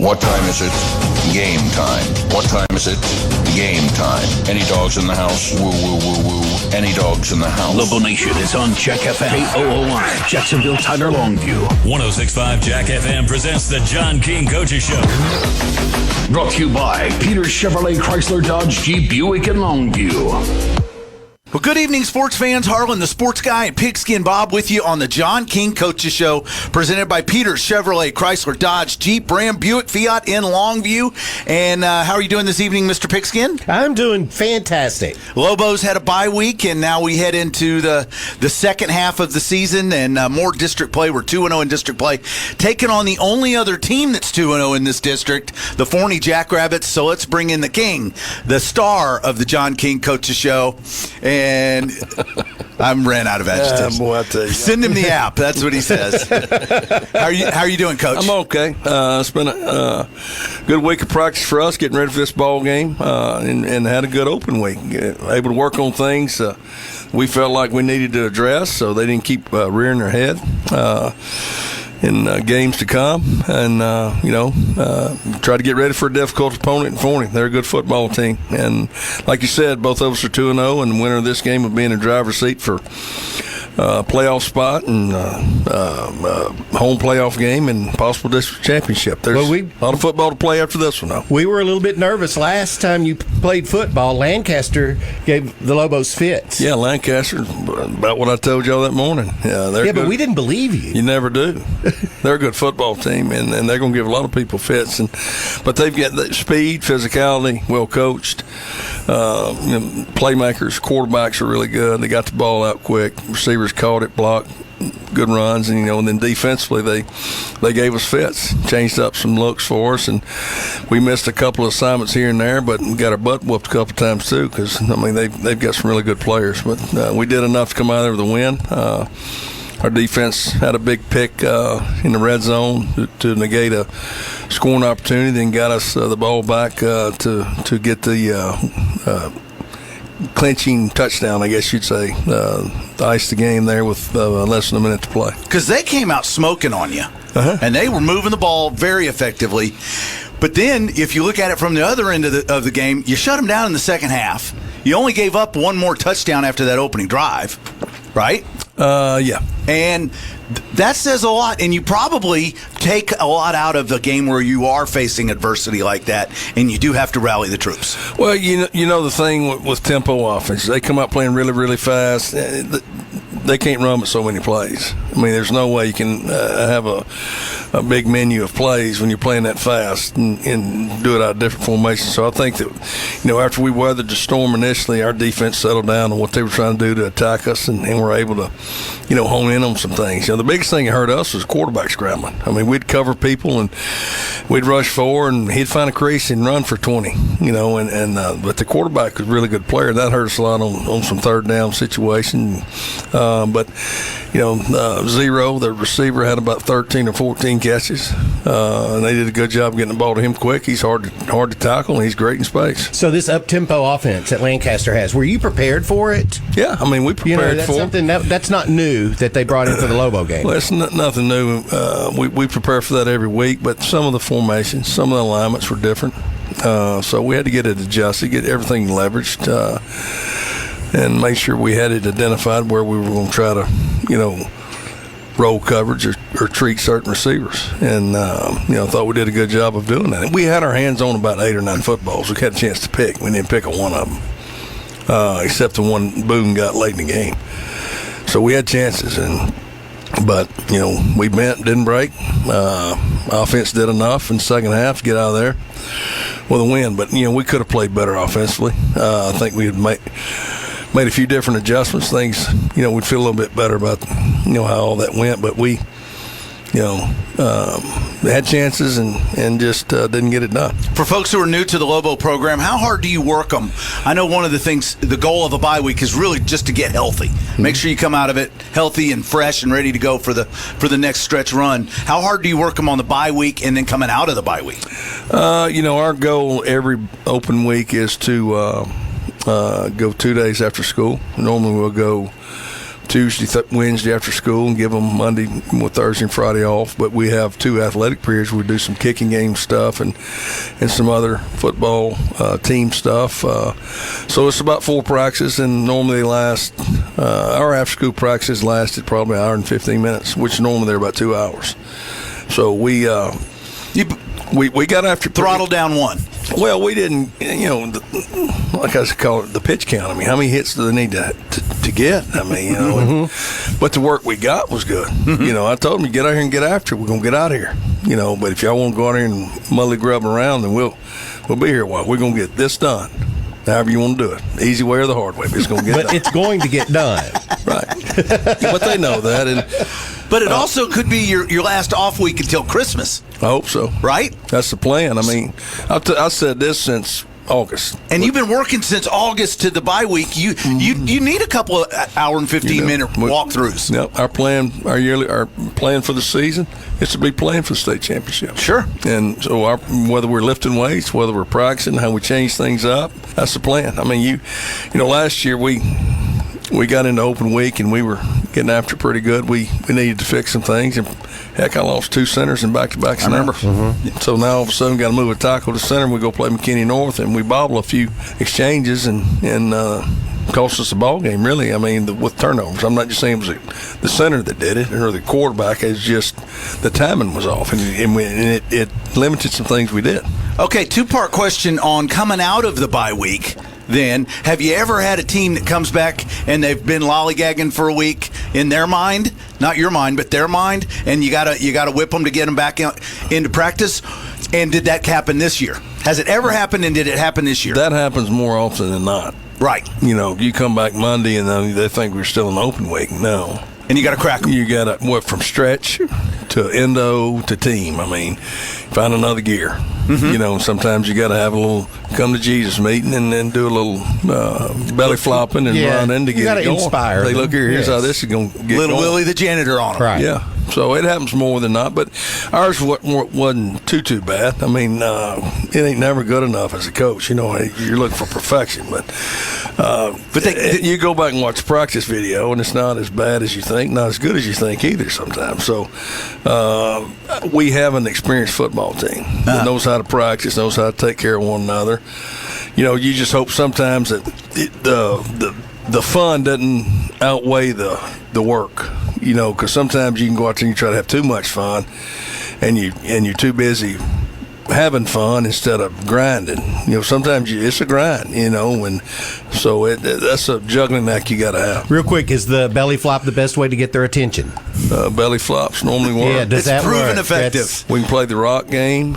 What time is it? Game time. What time is it? Game time. Any dogs in the house? Woo, woo, woo, woo. Any dogs in the house? Lobo Nation is on Jack FM. KOOI, Jacksonville, Tyler, Longview. 106.5 Jack FM presents the John King Coaches Show. Brought to you by Peter Chevrolet Chrysler Dodge Jeep Buick in Longview. Well, good evening, sports fans. Harlan, the sports guy, and Pigskin Bob with you on the John King Coaches Show, presented by Peter Chevrolet, Chrysler, Dodge, Jeep, Ram, Buick, Fiat in Longview. And how are you doing this evening, Mr. Pigskin? I'm doing fantastic. Lobos had a bye week, and now we head into the second half of the season and more district play. We're 2-0 in district play, taking on the only other team that's 2-0 in this district, the Forney Jackrabbits. So let's bring in the king, the star of the John King Coaches Show. And I'm ran out of adjectives. Boy, I tell you. Send him the app. That's what he says. How are you doing, Coach? I'm okay. It's been a good week of practice for us, getting ready for this ball game, and had a good open week. Able to work on things we felt like we needed to address, so they didn't keep rearing their head in games to come, and try to get ready for a difficult opponent in Forney. They're a good football team, and like you said, both of us are 2-0, and the winner of this game will be in the driver's seat for playoff spot and home playoff game and possible district championship. There's a lot of football to play after this one, though. We were a little bit nervous last time you played football. Lancaster gave the Lobos fits. Yeah, Lancaster, about what I told y'all that morning. But we didn't believe you. You never do. They're a good football team, and they're going to give a lot of people fits. But they've got the speed, physicality, well coached. Playmakers, quarterbacks are really good. They got the ball out quick. Receivers caught it, blocked, good runs, and then defensively they gave us fits, changed up some looks for us, and we missed a couple of assignments here and there, but we got our butt whooped a couple times too, because they've got some really good players. But we did enough to come out there with a win. Our defense had a big pick in the red zone to negate a scoring opportunity, then got us the ball back to get the clinching touchdown, I guess you'd say, ice the game there with less than a minute to play. Because they came out smoking on you, and they were moving the ball very effectively. But then, if you look at it from the other end of the game, you shut them down in the second half. You only gave up one more touchdown after that opening drive, right? Yeah. And that says a lot, and you probably take a lot out of the game where you are facing adversity like that, and you do have to rally the troops. Well, you know the thing with tempo offense, they come out playing really, really fast. They can't run with so many plays. There's no way you can have a big menu of plays when you're playing that fast and do it out of different formations. So I think that, after we weathered the storm initially, our defense settled down on what they were trying to do to attack us, and we're able to, hone in on some things. The biggest thing that hurt us was quarterback scrambling. We'd cover people and we'd rush forward, and he'd find a crease and run for 20, but the quarterback was a really good player. That hurt us a lot on some third down situation. But Zero, the receiver, had about 13 or 14 catches, and they did a good job getting the ball to him quick. He's hard to tackle, and he's great in space. So this up-tempo offense that Lancaster has, were you prepared for it? Yeah, we prepared that's for it. Something that's not new that they brought in for the Lobo game. Well, it's nothing new. We prepare for that every week, but some of the formations, some of the alignments were different. So we had to get it adjusted, get everything leveraged, and make sure we had it identified where we were going to try to, roll coverage or treat certain receivers. And, I thought we did a good job of doing that. And we had our hands on about 8 or 9 footballs. We had a chance to pick. We didn't pick one of them, except the one Boone got late in the game. So we had chances, but we bent, didn't break. Offense did enough in the second half to get out of there with a win. But, we could have played better offensively. I think we had made a few different adjustments. Things, we'd feel a little bit better about, how all that went. But we, had chances and just didn't get it done. For folks who are new to the Lobo program, how hard do you work them? I know one of the things, the goal of a bye week is really just to get healthy. Make sure you come out of it healthy and fresh and ready to go for the next stretch run. How hard do you work them on the bye week and then coming out of the bye week? Our goal every open week is to go 2 days after school. Normally we'll go Tuesday, Wednesday after school, and give them Monday, Thursday, and Friday off. But we have 2 athletic periods where we do some kicking game stuff and some other football team stuff. So it's about 4 practices, and normally they last. Our after-school practices lasted probably an hour and 15 minutes, which normally they're about 2 hours. So we got after throttle down one. Well, we didn't, like I call it, the pitch count. I mean, how many hits do they need to get? I mean, but the work we got was good. I told them, get out here and get after it. We're going to get out of here. But if y'all want to go out here and mully grub around, then we'll be here a while. We're going to get this done. However you want to do it. The easy way or the hard way, but it's going to get done. But it's going to get done. Right. But they know that. But it also could be your last off week until Christmas. I hope so. Right? That's the plan. I mean, I said this since August. And you've been working since August to the bye week. You need a couple of hour and 15-minute walkthroughs. Yep. Our plan for the season is to be playing for the state championship. Sure. And so whether we're lifting weights, whether we're practicing, how we change things up, that's the plan. I mean, last year we got into open week and we were getting after pretty good. We needed to fix some things, and heck, I lost 2 centers in back-to-back snaps. I remember. So now all of a sudden got to move a tackle to center, and we go play McKinney North, and we bobble a few exchanges and cost us a ball game, really. I mean, with turnovers. I'm not just saying it was the center that did it or the quarterback. It's just the timing was off, and it limited some things we did. Okay, 2-part question on coming out of the bye week. Then, have you ever had a team that comes back and they've been lollygagging for a week in their mind, not your mind, but their mind, and you gotta whip them to get them back into practice? And did that happen this year? Has it ever happened, and did it happen this year? That happens more often than not. Right. You come back Monday and then they think we're still in open week. No. And you got to crack them. You got to, from stretch to endo to team. I mean, find another gear. Sometimes you got to have a little come to Jesus meeting and then do a little belly flopping and run in to get it going. You got to inspire. Hey, look here, here's how this is going to get Little going. Willie the janitor on them. Right. Yeah. So it happens more than not, but ours wasn't too bad. I mean, it ain't never good enough as a coach. You're looking for perfection, but you go back and watch the practice video, and it's not as bad as you think, not as good as you think either sometimes. So we have an experienced football team that knows how to practice, knows how to take care of one another. You just hope sometimes that the fun doesn't outweigh the work. Because sometimes you can go out there and you try to have too much fun, and you're too busy having fun instead of grinding. Sometimes it's a grind. And so that's a juggling act you got to have. Real quick, is the belly flop the best way to get their attention? Belly flops normally work. Yeah, does that work? It's proven effective. We can play the rock game.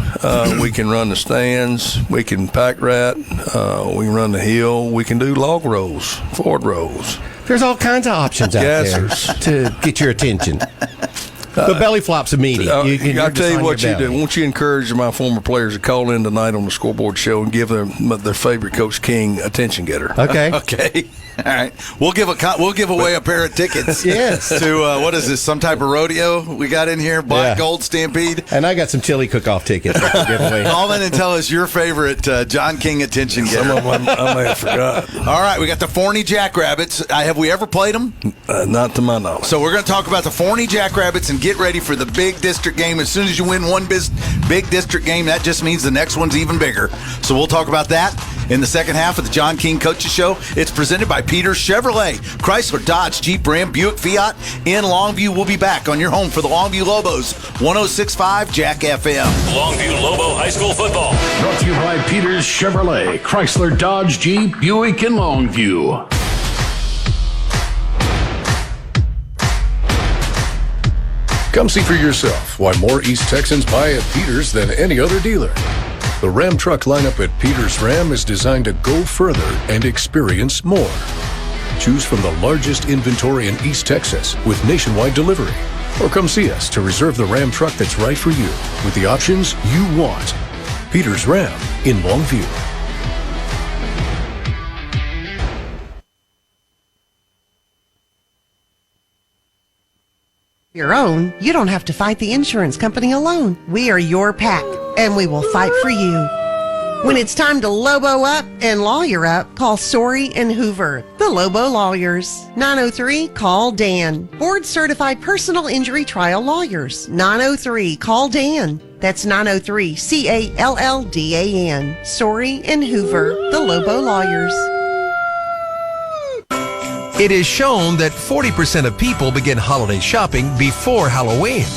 We can run the stands. We can pack rat. We can run the hill. We can do log rolls, forward rolls. There's all kinds of options out there to get your attention. The belly flop's immediate. I'll tell you what you do. Won't you encourage my former players to call in tonight on the scoreboard show and give their favorite Coach King attention getter? Okay. Okay. All right. We'll give away a pair of tickets. Yes. To what is this? Some type of rodeo we got in here? Black Gold Stampede. And I got some chili cook-off tickets. Call in and tell us your favorite John King attention getter. Some of them I may have forgot. All right. We got the Forney Jackrabbits. Have we ever played them? Not to my knowledge. So we're going to talk about the Forney Jackrabbits and get ready for the big district game. As soon as you win one big district game, that just means the next one's even bigger. So we'll talk about that in the second half of the John King Coaches Show. It's presented by Peters Chevrolet, Chrysler, Dodge, Jeep, Ram, Buick, Fiat in Longview. We'll be back on your home for the Longview Lobos, 106.5 Jack FM. Longview Lobo High School football. Brought to you by Peters Chevrolet, Chrysler, Dodge, Jeep, Buick, and Longview. Come see for yourself why more East Texans buy at Peters than any other dealer. The Ram truck lineup at Peters Ram is designed to go further and experience more. Choose from the largest inventory in East Texas with nationwide delivery. Or come see us to reserve the Ram truck that's right for you with the options you want. Peters Ram in Longview. Your own, you don't have to fight the insurance company alone. We are your pack, and we will fight for you. When it's time to Lobo up and lawyer up, call Sorey and Hoover, the Lobo Lawyers. 903-CALL-DAN. Board-certified personal injury trial lawyers. 903-CALL-DAN. That's 903-CALLDAN. Sorey and Hoover, the Lobo Lawyers. It is shown that 40% of people begin holiday shopping before Halloween.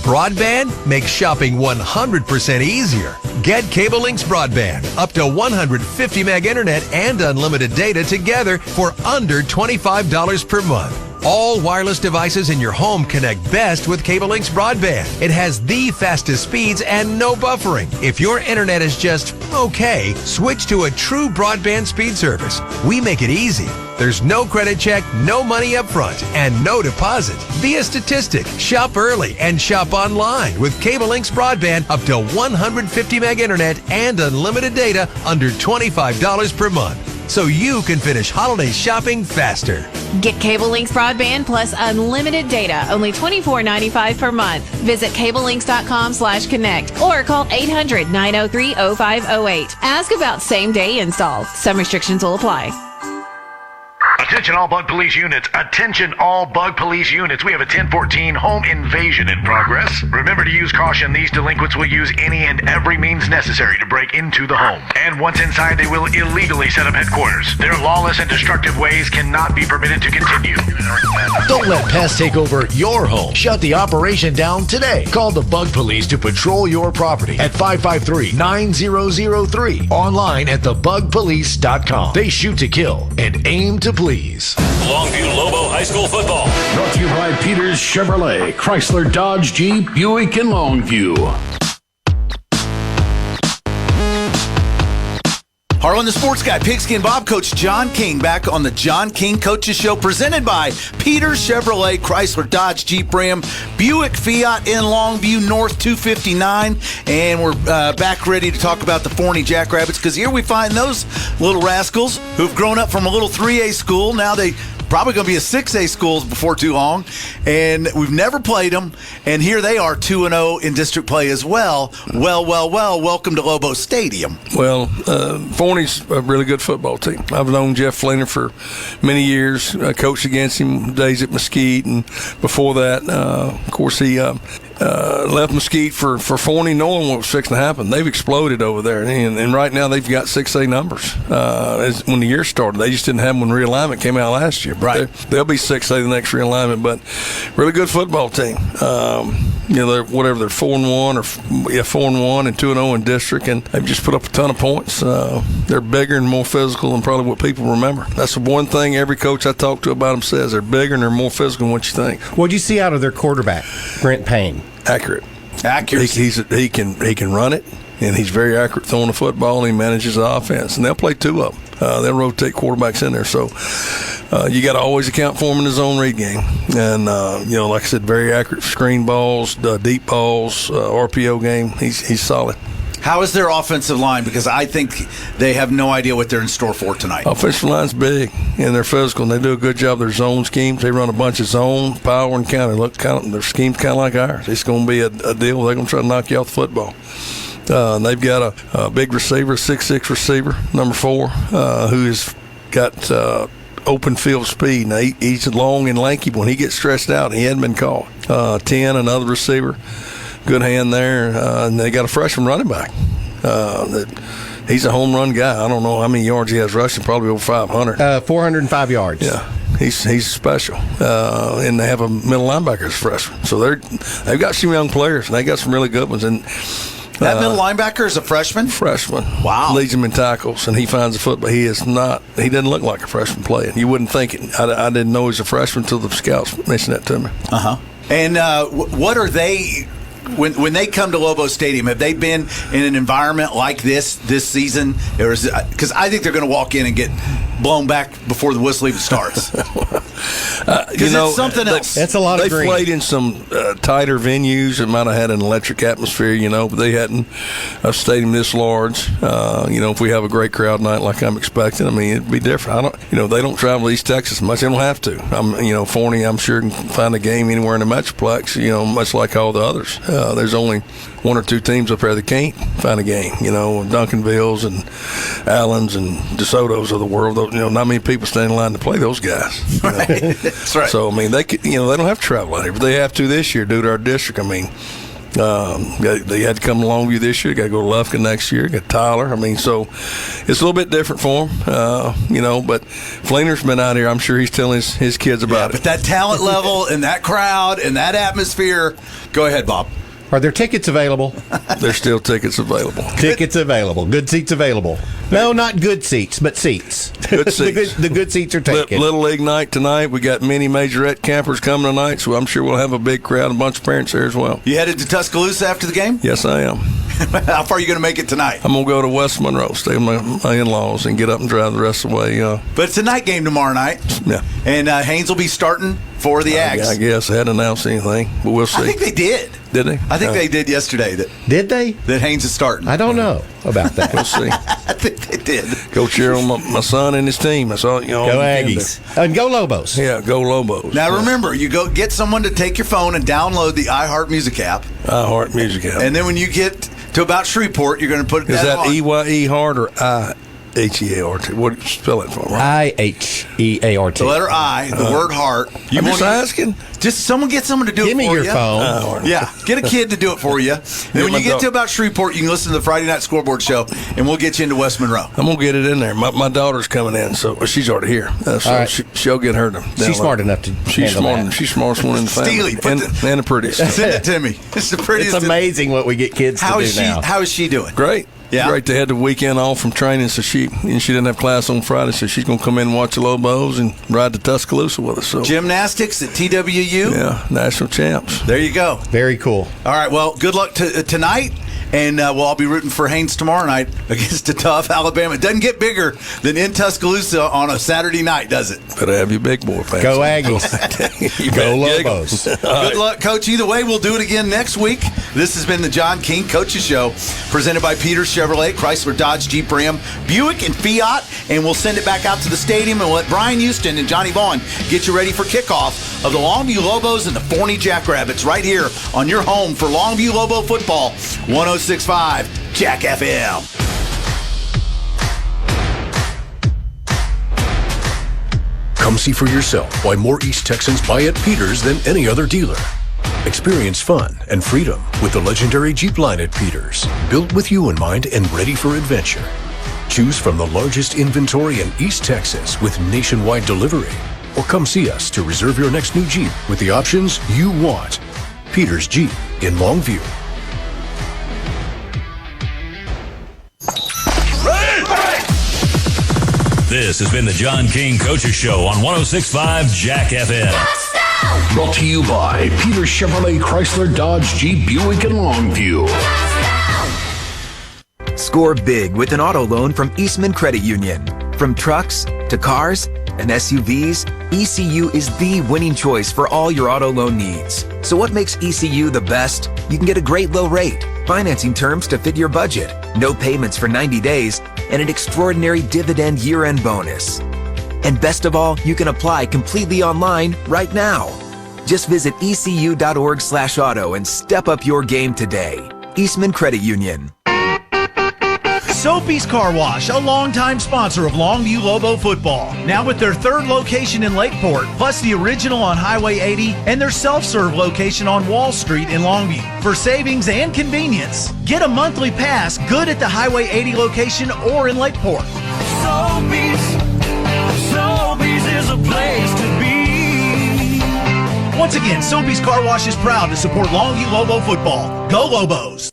Broadband makes shopping 100% easier. Get Cable Link's broadband, up to 150 meg internet and unlimited data together for under $25 per month. All wireless devices in your home connect best with Cable Link's broadband. It has the fastest speeds and no buffering. If your internet is just okay, switch to a true broadband speed service. We make it easy. There's no credit check, no money up front, and no deposit. Be a statistic. Shop early and shop online with Cable Link's broadband, up to 150 meg internet and unlimited data under $25 per month. So you can finish holiday shopping faster. Get Cable Link's broadband plus unlimited data, only $24.95 per month. Visit cablelinks.com/connect or call 800-903-0508. Ask about same-day install. Some restrictions will apply. Attention all bug police units. Attention all bug police units. We have a 1014 home invasion in progress. Remember to use caution. These delinquents will use any and every means necessary to break into the home. And once inside, they will illegally set up headquarters. Their lawless and destructive ways cannot be permitted to continue. Don't let pests take over your home. Shut the operation down today. Call the bug police to patrol your property at 553-9003. Online at thebugpolice.com. They shoot to kill and aim to please. Longview Lobo High School football. Brought to you by Peters Chevrolet, Chrysler, Dodge, Jeep, Buick, and Longview. Harlan the Sports Guy, Pigskin Bob, Coach John King back on the John King Coaches Show, presented by Peters Chevrolet, Chrysler, Dodge, Jeep, Ram, Buick, Fiat in Longview, North 259. And we're back ready to talk about the Forney Jackrabbits, because here we find those little rascals who've grown up from a little 3A school. Now they probably going to be a 6A schools before too long, and we've never played them, and here they are 2-0 in district play as well. Well, welcome to Lobo Stadium. Well, Forney's a really good football team. I've known Jeff Fleener for many years. I coached against him days at Mesquite, and before that, of course, he left Mesquite for Forney, knowing what was fixing to happen. They've exploded over there, and right now they've got 6A numbers. When the year started, they just didn't have them when realignment came out last year. Right. They'll be 6A the next realignment, but really good football team. They're 4-1 or 4-1 and 2-0 in district, and they've just put up a ton of points. They're bigger and more physical than probably what people remember. That's the one thing every coach I talk to about them says: they're bigger and they're more physical than what you think. What'd you see out of their quarterback, Brent Payne? Accurate. Accuracy. He can run it, and he's very accurate throwing the football, and he manages the offense. And they'll play two of them. They'll rotate quarterbacks in there. So you got to always account for him in the zone read game. And, like I said, very accurate screen balls, deep balls, RPO game. He's solid. How is their offensive line? Because I think they have no idea what they're in store for tonight. Offensive line's big, and they're physical, and they do a good job of their zone schemes. They run a bunch of zone, power, and counter. Their scheme's kind of like ours. It's going to be a deal. They're going to try to knock you off the football. They've got a big receiver, 6'6" receiver, number 4, who has got open field speed. Now, he's long and lanky, but when he gets stretched out, he hadn't been caught. 10, another receiver. Good hand there, and they got a freshman running back. He's a home run guy. I don't know how many yards he has rushing, probably over 500. 405 yards. Yeah, he's special. And they have a middle linebacker as a freshman. So they've got some young players, and they got some really good ones. And that middle linebacker is a freshman? Freshman. Wow. Leads him in tackles, and he finds the football. He doesn't look like a freshman playing. You wouldn't think it. I didn't know he was a freshman until the scouts mentioned that to me. Uh-huh. And what are they... When they come to Lobo Stadium, have they been in an environment like this season? Because I think they're going to walk in and get blown back before the whistle even starts. it's something else. That's a lot of green. They played in some tighter venues that might have had an electric atmosphere, but they hadn't a stadium this large. If we have a great crowd night like I'm expecting, it'd be different. They don't travel to East Texas much. They don't have to. Forney, I'm sure, can find a game anywhere in the Metroplex, much like all the others. There's only one or two teams up there that can't find a game, Duncanvilles and Allens and DeSoto's of the world. Not many people stand in line to play those guys. Right. That's right. So, they they don't have to travel out here, but they have to this year due to our district. They had to come to Longview this year. Got to go to Lufkin next year. Got Tyler. So it's a little bit different for them, But Fleener's been out here. I'm sure he's telling his kids about it. But that talent level and that crowd and that atmosphere. Go ahead, Bob. Are there tickets available? There's still tickets available. Tickets available. Good seats available. No, not good seats, but seats. Good seats. the good seats are taken. Little League night tonight. We got many majorette campers coming tonight, so I'm sure we'll have a big crowd, a bunch of parents there as well. You headed to Tuscaloosa after the game? Yes, I am. How far are you going to make it tonight? I'm going to go to West Monroe, stay with my in-laws, and get up and drive the rest of the way. But it's a night game tomorrow night. Yeah. And Haynes will be starting for the Ags. I guess. I hadn't announced anything, but we'll see. I think they did. Did they? I think they did yesterday. Did they? That Haynes is starting. I don't know about that. We'll see. I think they did. Go cheer on my son and his team. That's all. Go Aggies. And go Lobos. Yeah, go Lobos. Now remember, you go get someone to take your phone and download the iHeart Music app. iHeart Music app. And then when you get to about Shreveport, you're going to put Is that on. EYE Hart or IHEART? What do you spell it for? IHEART. The letter I, the word heart. I'm just asking. Just get someone to do it for you. Give me your phone. Yeah, get a kid to do it for you. Then when you get to about Shreveport, you can listen to the Friday Night Scoreboard Show, and we'll get you into West Monroe. I'm going to get it in there. My daughter's coming in, so she's already here. So right. she'll get her to download. She's smart enough to She's handle smart. that. She's smartest one in the family. Steely, and the prettiest. Send it to me. It's the prettiest. It's amazing what we get kids to do now. How is she doing? Great. Yeah. Great. They had the weekend off from training, so she didn't have class on Friday, so she's going to come in and watch the Lobos and ride to Tuscaloosa with us. So gymnastics at TWU. Yeah, national champs. There you go. Very cool. All right. Well, good luck tonight. And I'll be rooting for Haynes tomorrow night against a tough Alabama. It doesn't get bigger than in Tuscaloosa on a Saturday night, does it? Better have your big boy fans. Go Aggies. Go Lobos. Good luck, Coach. Either way, we'll do it again next week. This has been the John King Coaches Show, presented by Peters Chevrolet, Chrysler, Dodge, Jeep, Ram, Buick, and Fiat. And we'll send it back out to the stadium and let Brian Houston and Johnny Vaughn get you ready for kickoff of the Longview Lobos and the Forney Jackrabbits right here on your home for Longview Lobo football, 106.5 Jack FM. Come see for yourself why more East Texans buy at Peters than any other dealer. Experience fun and freedom with the legendary Jeep line at Peters, built with you in mind and ready for adventure. Choose from the largest inventory in East Texas with nationwide delivery. Or come see us to reserve your next new Jeep with the options you want. Peters Jeep in Longview. This has been the John King Coaches Show on 106.5 Jack FM. Brought to you by Peter Chevrolet, Chrysler, Dodge, Jeep, Buick, and Longview. Score big with an auto loan from Eastman Credit Union. From trucks to cars and SUVs, ECU is the winning choice for all your auto loan needs. So what makes ECU the best? You can get a great low rate, financing terms to fit your budget, no payments for 90 days, and an extraordinary dividend year-end bonus. And best of all, you can apply completely online right now. Just visit ecu.org/auto and step up your game today. Eastman Credit Union. Sophie's Car Wash, a longtime sponsor of Longview Lobo football. Now with their third location in Lakeport, plus the original on Highway 80 and their self-serve location on Wall Street in Longview. For savings and convenience, get a monthly pass good at the Highway 80 location or in Lakeport. Sobeys is a place to be. Once again, Sobeys Car Wash is proud to support Longview Lobo football. Go Lobos!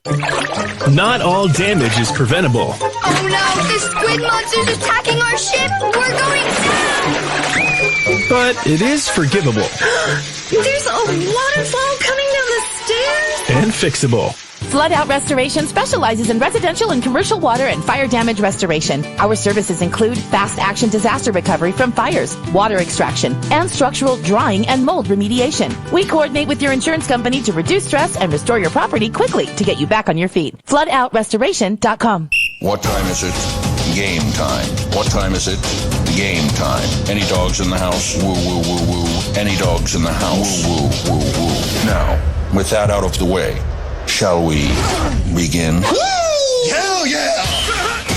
Not all damage is preventable. Oh no, the squid monster's attacking our ship! We're going down! But it is forgivable. There's a waterfall coming down the stairs? And fixable. Flood Out Restoration specializes in residential and commercial water and fire damage restoration. Our services include fast action disaster recovery from fires, water extraction, and structural drying and mold remediation. We coordinate with your insurance company to reduce stress and restore your property quickly to get you back on your feet. FloodOutRestoration.com. What time is it? Game time. What time is it? Game time. Any dogs in the house? Woo, woo, woo, woo. Any dogs in the house? Woo, woo, woo, woo. Now, with that out of the way, shall we begin? Hell yeah!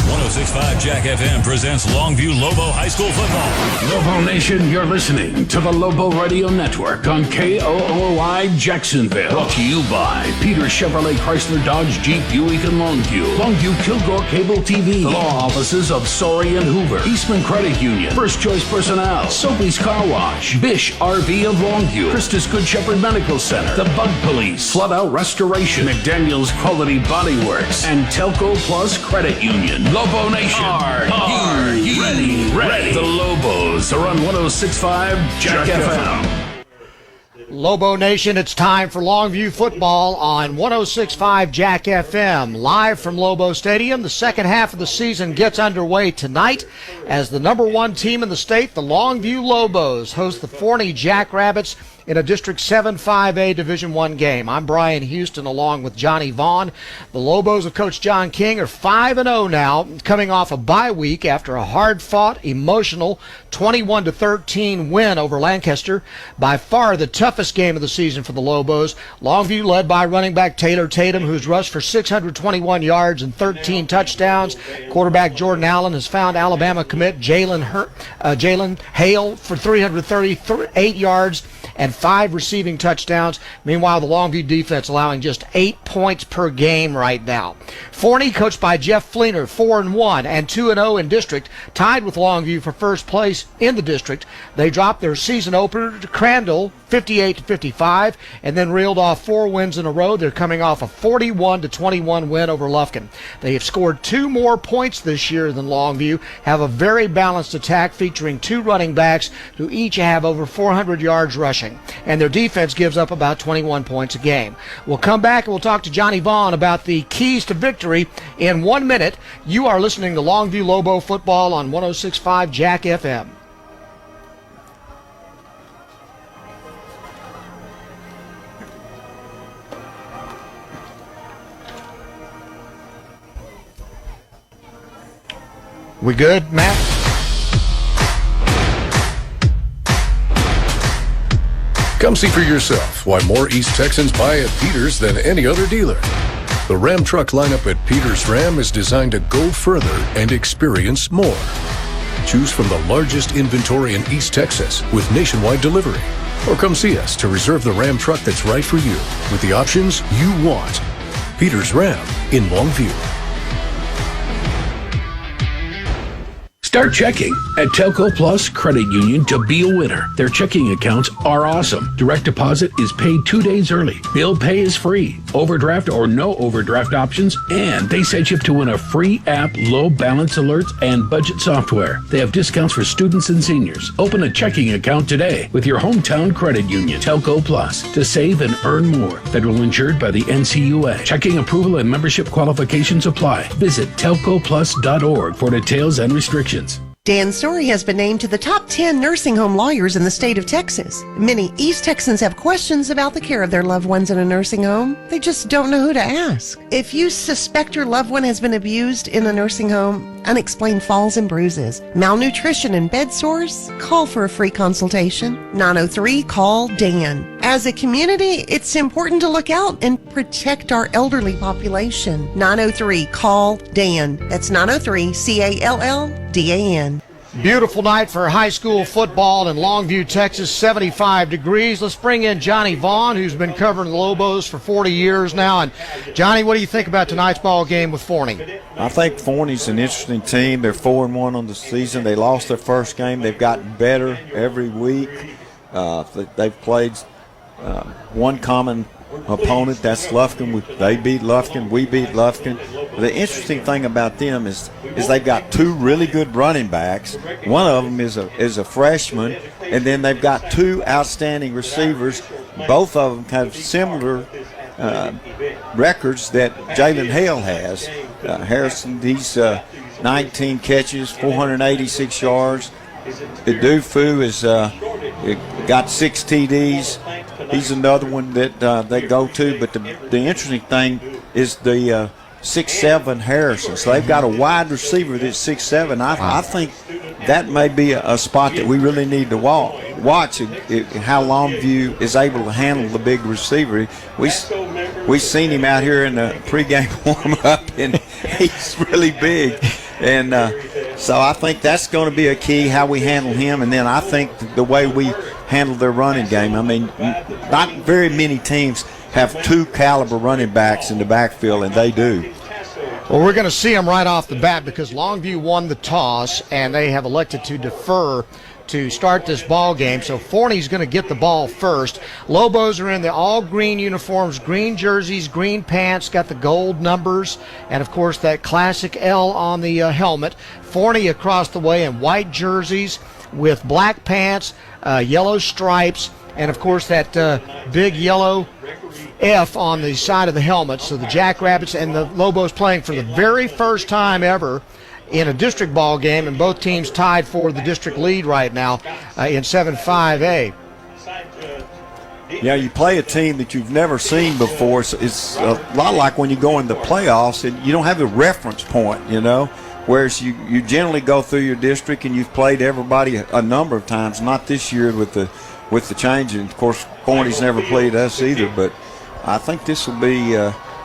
106.5 Jack FM presents Longview Lobo High School Football. Lobo Nation, you're listening to the Lobo Radio Network on KOOI Jacksonville. Brought to you by Peter Chevrolet Chrysler Dodge Jeep Buick and Longview. Longview Kilgore Cable TV. The law offices of Sorey and Hoover. Eastman Credit Union. First Choice Personnel. Soapy's Car Wash. Bish RV of Longview. Christus Good Shepherd Medical Center. The Bug Police. Flood Out Restoration. McDaniel's Quality Body Works. And Telco Plus Credit Union. Lobo Nation. Are you ready? The Lobos are on 106.5 Jack FM. Lobo Nation, it's time for Longview football on 106.5 Jack FM. Live from Lobo Stadium, the second half of the season gets underway tonight as the number one team in the state, the Longview Lobos, host the Forney Jackrabbits in a District 7 5A Division I game. I'm Brian Houston along with Johnny Vaughn. The Lobos of Coach John King are 5-0 now, coming off a bye week after a hard-fought, emotional 21-13 win over Lancaster. By far the toughest game of the season for the Lobos. Longview led by running back Taylor Tatum, who's rushed for 621 yards and 13 touchdowns. Quarterback Jordan Allen has found Alabama commit Jalen Hale for 338 yards and 5 receiving touchdowns. Meanwhile, the Longview defense allowing just 8 points per game right now. Forney, coached by Jeff Fleener, 4-1 and 2-0 in district, tied with Longview for first place in the district. They dropped their season opener to Crandall, 58-55, and then reeled off 4 wins in a row. They're coming off a 41-21 win over Lufkin. They have scored 2 more points this year than Longview, have a very balanced attack featuring 2 running backs who each have over 400 yards rushing. And their defense gives up about 21 points a game. We'll come back and we'll talk to Johnny Vaughn about the keys to victory in 1 minute. You are listening to Longview Lobo football on 106.5 Jack FM. We good, Matt? Come see for yourself why more East Texans buy at Peters than any other dealer. The Ram truck lineup at Peters Ram is designed to go further and experience more. Choose from the largest inventory in East Texas with nationwide delivery. Or come see us to reserve the Ram truck that's right for you with the options you want. Peters Ram in Longview. Start checking at Telco Plus Credit Union to be a winner. Their checking accounts are awesome. Direct deposit is paid 2 days early. Bill pay is free. Overdraft or no overdraft options. And they set you up to win a free app, low balance alerts, and budget software. They have discounts for students and seniors. Open a checking account today with your hometown credit union, Telco Plus, to save and earn more. Federal insured by the NCUA. Checking approval and membership qualifications apply. Visit telcoplus.org for details and restrictions. Dan Story has been named to the top 10 nursing home lawyers in the state of Texas. Many East Texans have questions about the care of their loved ones in a nursing home. They just don't know who to ask. If you suspect your loved one has been abused in a nursing home, unexplained falls and bruises, malnutrition and bed sores, call for a free consultation. 903-CALL-DAN. As a community, it's important to look out and protect our elderly population. 903-CALL-DAN. That's 903-CALLDAN. Beautiful night for high school football in Longview, Texas, 75 degrees. Let's bring in Johnny Vaughn, who's been covering the Lobos for 40 years now. And Johnny, what do you think about tonight's ball game with Forney? I think Forney's an interesting team. They're 4-1 on the season. They lost their first game. They've gotten better every week. They've played one common opponent, that's Lufkin. They beat Lufkin, we beat Lufkin. The interesting thing about them is they've got 2 really good running backs. One of them is a freshman, and then they've got 2 outstanding receivers. Both of them have similar records that Jalen Hale has. Harrison, he's 19 catches, 486 yards. Idufu is got 6 TDs. He's another one that they go to. But the interesting thing is the 6'7" Harrison. So they've got a wide receiver that's 6'7". I think that may be a spot that we really need to watch how Longview is able to handle the big receiver. We've seen him out here in the pregame warm-up, and he's really big. And so I think that's going to be a key, how we handle him. And then I think the way we handle their running game. I mean, not very many teams have 2 caliber running backs in the backfield, and they do. Well, we're going to see them right off the bat because Longview won the toss, and they have elected to defer to start this ball game. So Forney's going to get the ball first. Lobos are in the all-green uniforms, green jerseys, green pants, got the gold numbers, and, of course, that classic L on the helmet. Forney across the way in white jerseys with black pants, yellow stripes, and, of course, that big yellow F on the side of the helmet. So the Jackrabbits and the Lobos playing for the very first time ever in a district ball game, and both teams tied for the district lead right now in 7-5A. Yeah, you play a team that you've never seen before. So it's a lot like when you go in the playoffs and you don't have a reference point, you know, whereas you generally go through your district and you've played everybody a number of times. Not this year with the change, and of course Forney's never played us either, but I think this will be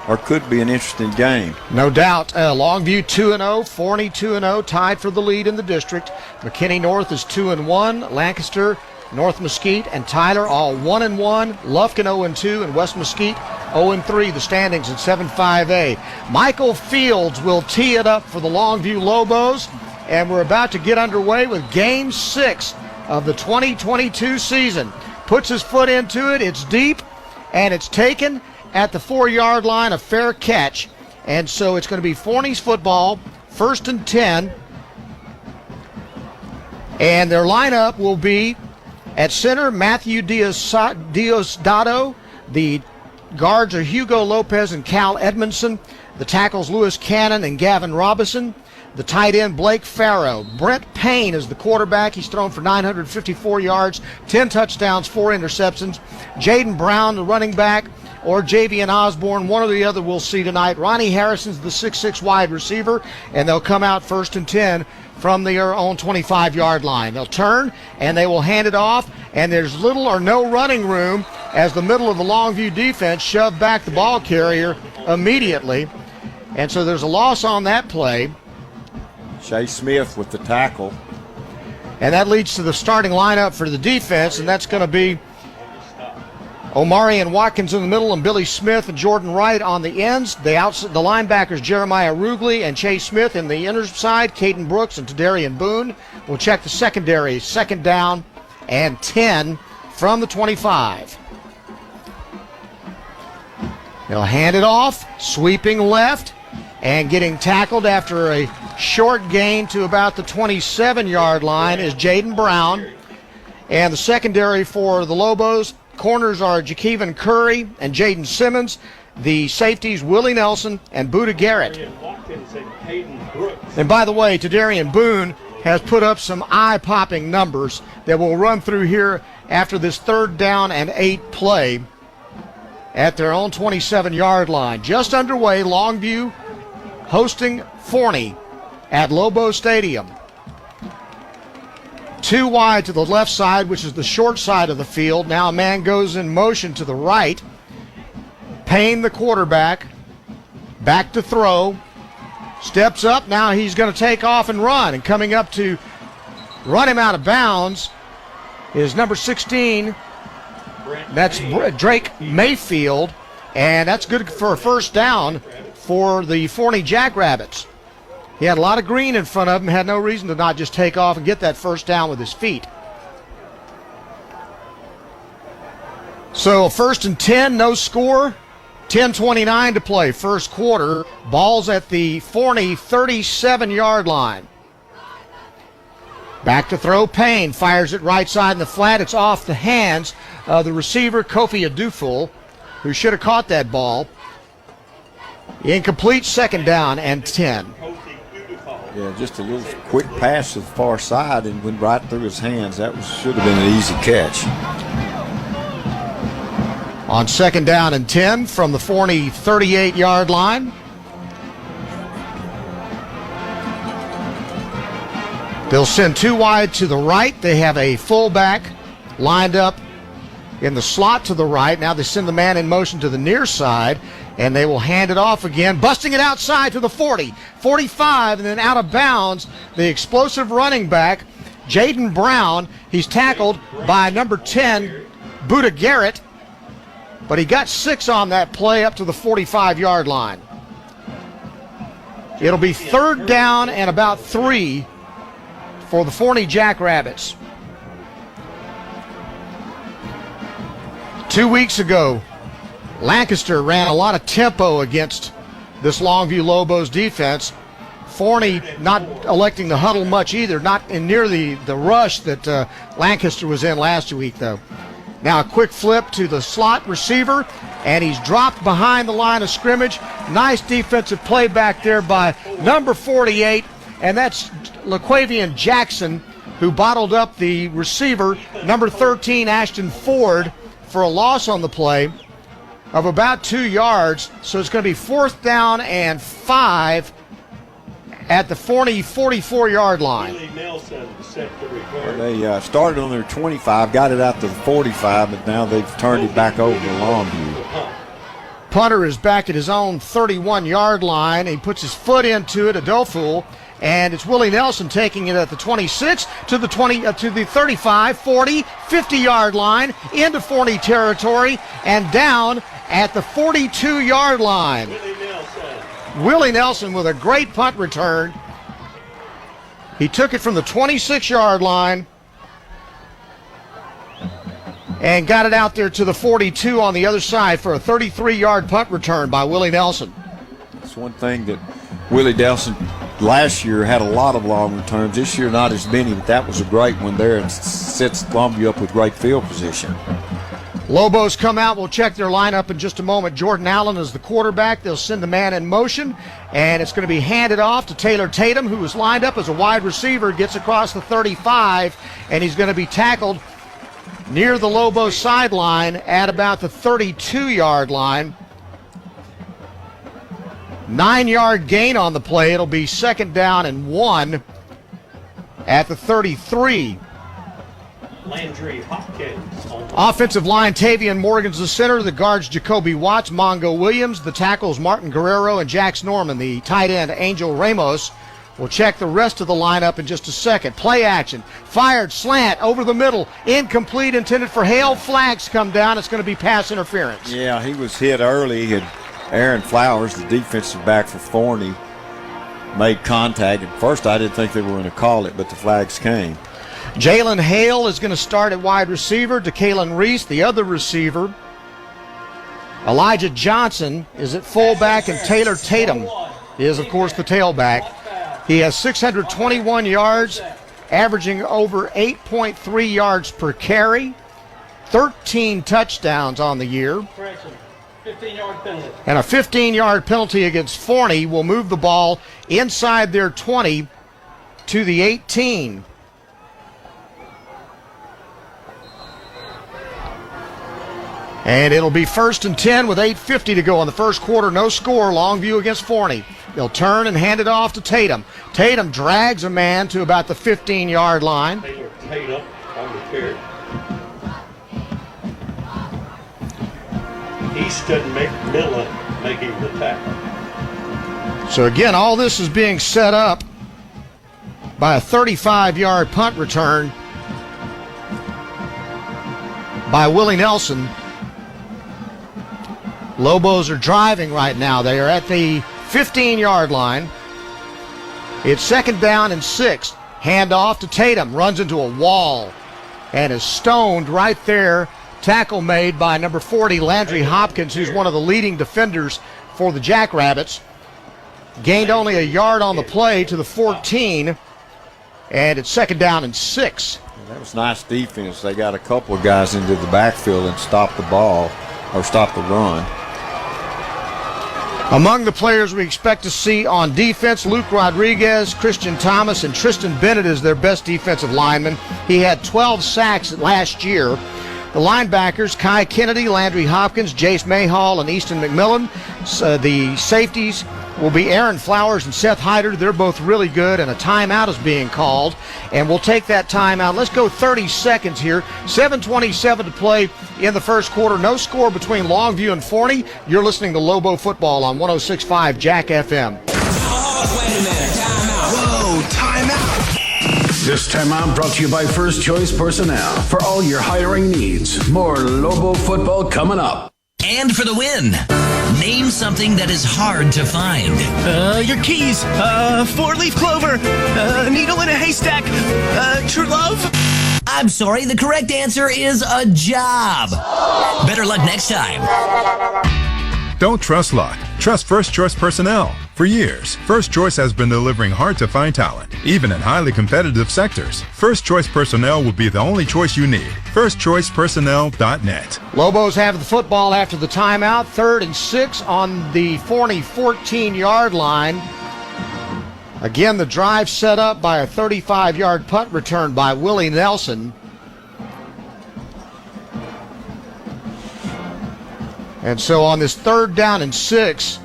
or could be an interesting game. No doubt. Longview 2-0, Forney 2-0, tied for the lead in the district. McKinney North is 2-1, Lancaster, North Mesquite, and Tyler all 1-1. Lufkin 0-2, and West Mesquite 0-3. The standings in 7-5A. Michael Fields will tee it up for the Longview Lobos, and we're about to get underway with Game 6 of the 2022 season. Puts his foot into it. It's deep, and it's taken at the 4-yard line, a fair catch. And so it's going to be Forney's football, 1st and 10. And their lineup will be at center, Matthew Diosdado. The guards are Hugo Lopez and Cal Edmondson. The tackles, Lewis Cannon and Gavin Robinson. The tight end, Blake Farrow. Brent Payne is the quarterback. He's thrown for 954 yards, 10 touchdowns, 4 interceptions. Jaden Brown, the running back, or Javian Osborne, one or the other we'll see tonight. Ronnie Harrison's the 6'6" wide receiver, and they'll come out 1st and 10 from their own 25-yard line. They'll turn, and they will hand it off, and there's little or no running room as the middle of the Longview defense shoved back the ball carrier immediately. And so there's a loss on that play. Shea Smith with the tackle. And that leads to the starting lineup for the defense, and that's going to be Omari and Watkins in the middle, and Billy Smith and Jordan Wright on the ends. The linebackers, Jeremiah Rugley and Chase Smith in the inner side. Caden Brooks and Tadarian Boone will check the secondary. 2nd down and 10 from the 25. They'll hand it off, sweeping left, and getting tackled after a short gain to about the 27-yard line is Jaden Brown. And the secondary for the Lobos, corners are Jakeevan Curry and Jaden Simmons. The safeties, Willie Nelson and Buda Garrett. And by the way, Tadarian Boone has put up some eye-popping numbers that we'll run through here after this 3rd down and 8 play at their own 27-yard line. Just underway, Longview hosting Forney at Lobo Stadium. 2 wide to the left side, which is the short side of the field. Now a man goes in motion to the right. Payne, the quarterback, back to throw. Steps up. Now he's going to take off and run. And coming up to run him out of bounds is number 16. That's Drake Mayfield. And that's good for a 1st down for the Forney Jackrabbits. He had a lot of green in front of him, had no reason to not just take off and get that 1st down with his feet. So 1st and 10, no score. 10:29 to play, 1st quarter. Ball's at the Forney 37-yard line. Back to throw, Payne fires it right side in the flat. It's off the hands of the receiver, Kofi Aduful, who should have caught that ball. Incomplete, second down and 10. Yeah, just a little quick pass to the far side and went right through his hands. That should have been an easy catch. On second down and 10 from the Forney 38-yard line. They'll send two wide to the right. They have a fullback lined up in the slot to the right. Now they send the man in motion to the near side, and they will hand it off again, busting it outside to the 40, 45, and then out of bounds. The explosive running back, Jaden Brown. He's tackled by number 10, Buda Garrett, but he got 6 on that play up to the 45-yard line. It'll be third down and about 3 for the Forney Jackrabbits. 2 weeks ago, Lancaster ran a lot of tempo against this Longview Lobos defense. Forney not electing to huddle much either, not in near the rush that Lancaster was in last week, though. Now a quick flip to the slot receiver, and he's dropped behind the line of scrimmage. Nice defensive play back there by number 48, and that's LaQuavian Jackson, who bottled up the receiver, number 13, Ashton Ford, for a loss on the play of about 2 yards. So it's going to be fourth down and 5 at the Forney 44-yard line. Well, they started on their 25, got it out to the 45, but now they've turned it back over to Longview. Punter is back at his own 31-yard line. He puts his foot into it, Adolfo, and it's Willie Nelson taking it at the 26 to the 20 to the 35, 40, 50-yard line into Forney territory and down at the 42-yard line. Willie Nelson with a great punt return. He took it from the 26-yard line and got it out there to the 42 on the other side for a 33-yard punt return by Willie Nelson. That's one thing that Willie Nelson last year had a lot of long returns. This year not as many, but that was a great one there and sets Longview up with great field position. Lobos come out. We'll check their lineup in just a moment. Jordan Allen is the quarterback. They'll send the man in motion, and it's going to be handed off to Taylor Tatum, who is lined up as a wide receiver, gets across the 35, and he's going to be tackled near the Lobos sideline at about the 32-yard line. 9-yard gain on the play. It'll be second down and 1 at the 33. Landry Hopkins. Offensive line, Tavian Morgan's the center. The guards, Jacoby Watts, Mongo Williams. The tackles, Martin Guerrero and Jax Norman. The tight end, Angel Ramos. We'll check the rest of the lineup in just a second. Play action. Fired, slant, over the middle. Incomplete, intended for Hale. Flags come down. It's going to be pass interference. Yeah, he was hit early. And Aaron Flowers, the defensive back for Forney, made contact. At first, I didn't think they were going to call it, but the flags came. Jalen Hale is going to start at wide receiver. DeKalen Reese, the other receiver. Elijah Johnson is at fullback, and Taylor Tatum is, of course, the tailback. He has 621 yards, averaging over 8.3 yards per carry, 13 touchdowns on the year. 15-yard penalty. And a 15-yard penalty against Forney will move the ball inside their 20 to the 18. And it'll be first and 10 with 8:50 to go in the first quarter. No score. Longview against Forney. They'll turn and hand it off to Tatum. Tatum drags a man to about the 15-yard line. Tatum on the carry. East doesn't make Miller making the tackle. So again, all this is being set up by a 35-yard punt return by Willie Nelson. Lobos are driving right now. They are at the 15-yard line. It's second down and 6. Handoff to Tatum. Runs into a wall and is stoned right there. Tackle made by number 40, Landry Hopkins, who's one of the leading defenders for the Jackrabbits. Gained only a yard on the play to the 14. And it's second down and 6. That was nice defense. They got a couple of guys into the backfield and stopped the ball, or stopped the run. Among the players we expect to see on defense, Luke Rodriguez, Christian Thomas, and Tristan Bennett is their best defensive lineman. He had 12 sacks last year. The linebackers, Kai Kennedy, Landry Hopkins, Jace Mayhall, and Easton McMillan. The safeties will be Aaron Flowers and Seth Hyder. They're both really good, and a timeout is being called. And we'll take that timeout. Let's go 30 seconds here. 7:27 to play in the first quarter. No score between Longview and Forney. You're listening to Lobo Football on 106.5 Jack FM. Whoa, timeout. This timeout brought to you by First Choice Personnel. For all your hiring needs. More Lobo football coming up. And for the win, name something that is hard to find. Your keys, 4-leaf clover, needle in a haystack, true love. I'm sorry, the correct answer is a job. Better luck next time. Don't trust luck. Trust First Choice Personnel. For years, First Choice has been delivering hard-to-find talent, even in highly competitive sectors. First Choice Personnel will be the only choice you need. FirstChoicePersonnel.net. Lobos have the football after the timeout. 3rd and 6 on the Forney 14-yard line. Again, the drive set up by a 35-yard punt return by Willie Nelson. And so on this 3rd down and 6,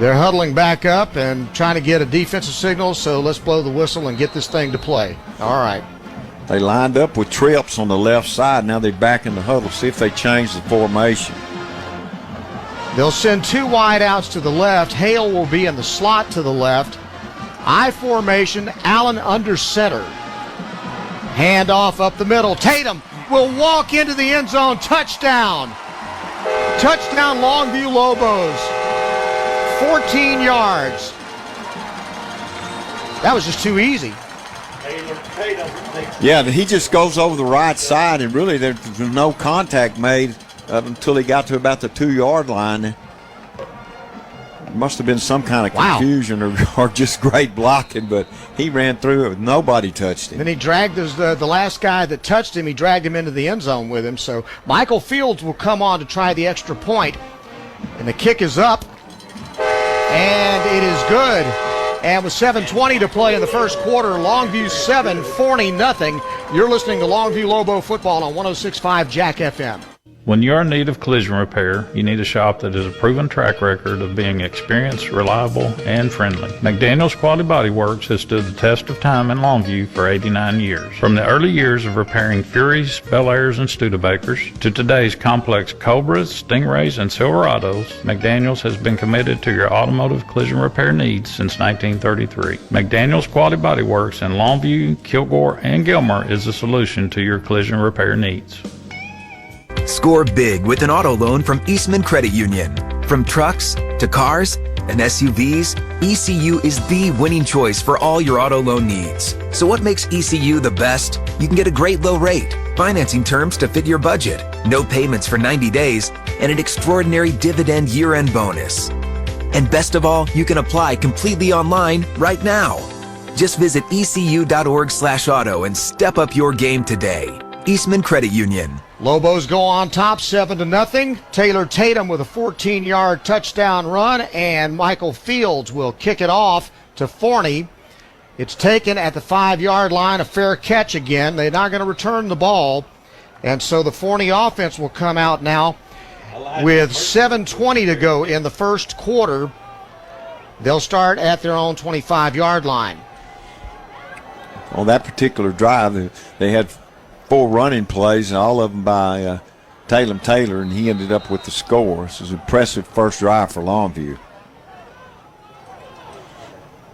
they're huddling back up and trying to get a defensive signal, so let's blow the whistle and get this thing to play. All right. They lined up with trips on the left side. Now they're back in the huddle. See if they change the formation. They'll send 2 wideouts to the left. Hale will be in the slot to the left. I formation, Allen under center. Hand off up the middle. Tatum will walk into the end zone. Touchdown. Touchdown, Longview Lobos. 14 yards. That was just too easy. Yeah, he just goes over the right side, and really there's no contact made until he got to about the 2-yard line. There must have been some kind of confusion or just great blocking, but he ran through it. Nobody touched him. Then he dragged the last guy that touched him, he dragged him into the end zone with him. So Michael Fields will come on to try the extra point. And the kick is up. And it is good. And with 7:20 to play in the first quarter, Longview 7, Forney nothing. You're listening to Longview Lobo Football on 106.5 Jack FM. When you're in need of collision repair, you need a shop that has a proven track record of being experienced, reliable, and friendly. McDaniel's Quality Body Works has stood the test of time in Longview for 89 years. From the early years of repairing Furies, Bel Airs, and Studebakers to today's complex Cobras, Stingrays, and Silverados, McDaniel's has been committed to your automotive collision repair needs since 1933. McDaniel's Quality Body Works in Longview, Kilgore, and Gilmer is the solution to your collision repair needs. Score big with an auto loan from Eastman Credit Union. From trucks to cars and SUVs, ECU is the winning choice for all your auto loan needs. So what makes ECU the best? You can get a great low rate, financing terms to fit your budget, no payments for 90 days, and an extraordinary dividend year-end bonus. And best of all, you can apply completely online right now. Just visit ecu.org/auto and step up your game today. Eastman Credit Union. Lobos go on top 7-0. Taylor Tatum with a 14-yard touchdown run, and Michael Fields will kick it off to Forney. It's taken at the 5-yard line, a fair catch again. They're not going to return the ball, and so the Forney offense will come out now with 7:20 to go in the first quarter. They'll start at their own 25-yard line. On that particular drive, they had 4 running plays, and all of them by Taylor, and he ended up with the score. This is an impressive first drive for Longview.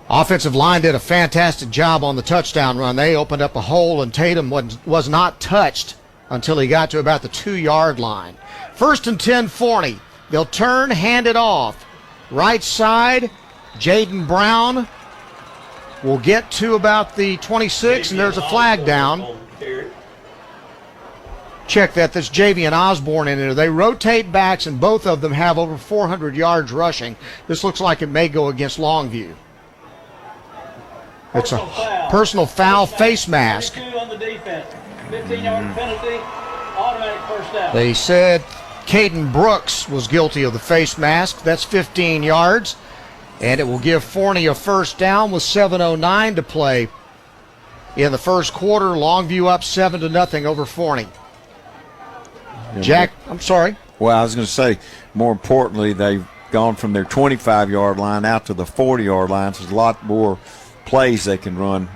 Offensive line did a fantastic job on the touchdown run. They opened up a hole, and Tatum was not touched until he got to about the 2-yard line. 1st and 10, Forney. They'll turn, hand it off. Right side, Jaden Brown will get to about the 26, and there's a flag down. Check that. That's Javian Osborne in there. They rotate backs, and both of them have over 400 yards rushing. This looks like it may go against Longview. It's a personal foul, face mask. 2 on the defense. 15-yard penalty, automatic first down. They said Caden Brooks was guilty of the face mask. That's 15 yards. And it will give Forney a first down with 7:09 to play in the first quarter. Longview up 7-0 over Forney. Jack, I'm sorry. Well, I was going to say, more importantly, they've gone from their 25-yard line out to the 40-yard line. So there's a lot more plays they can run.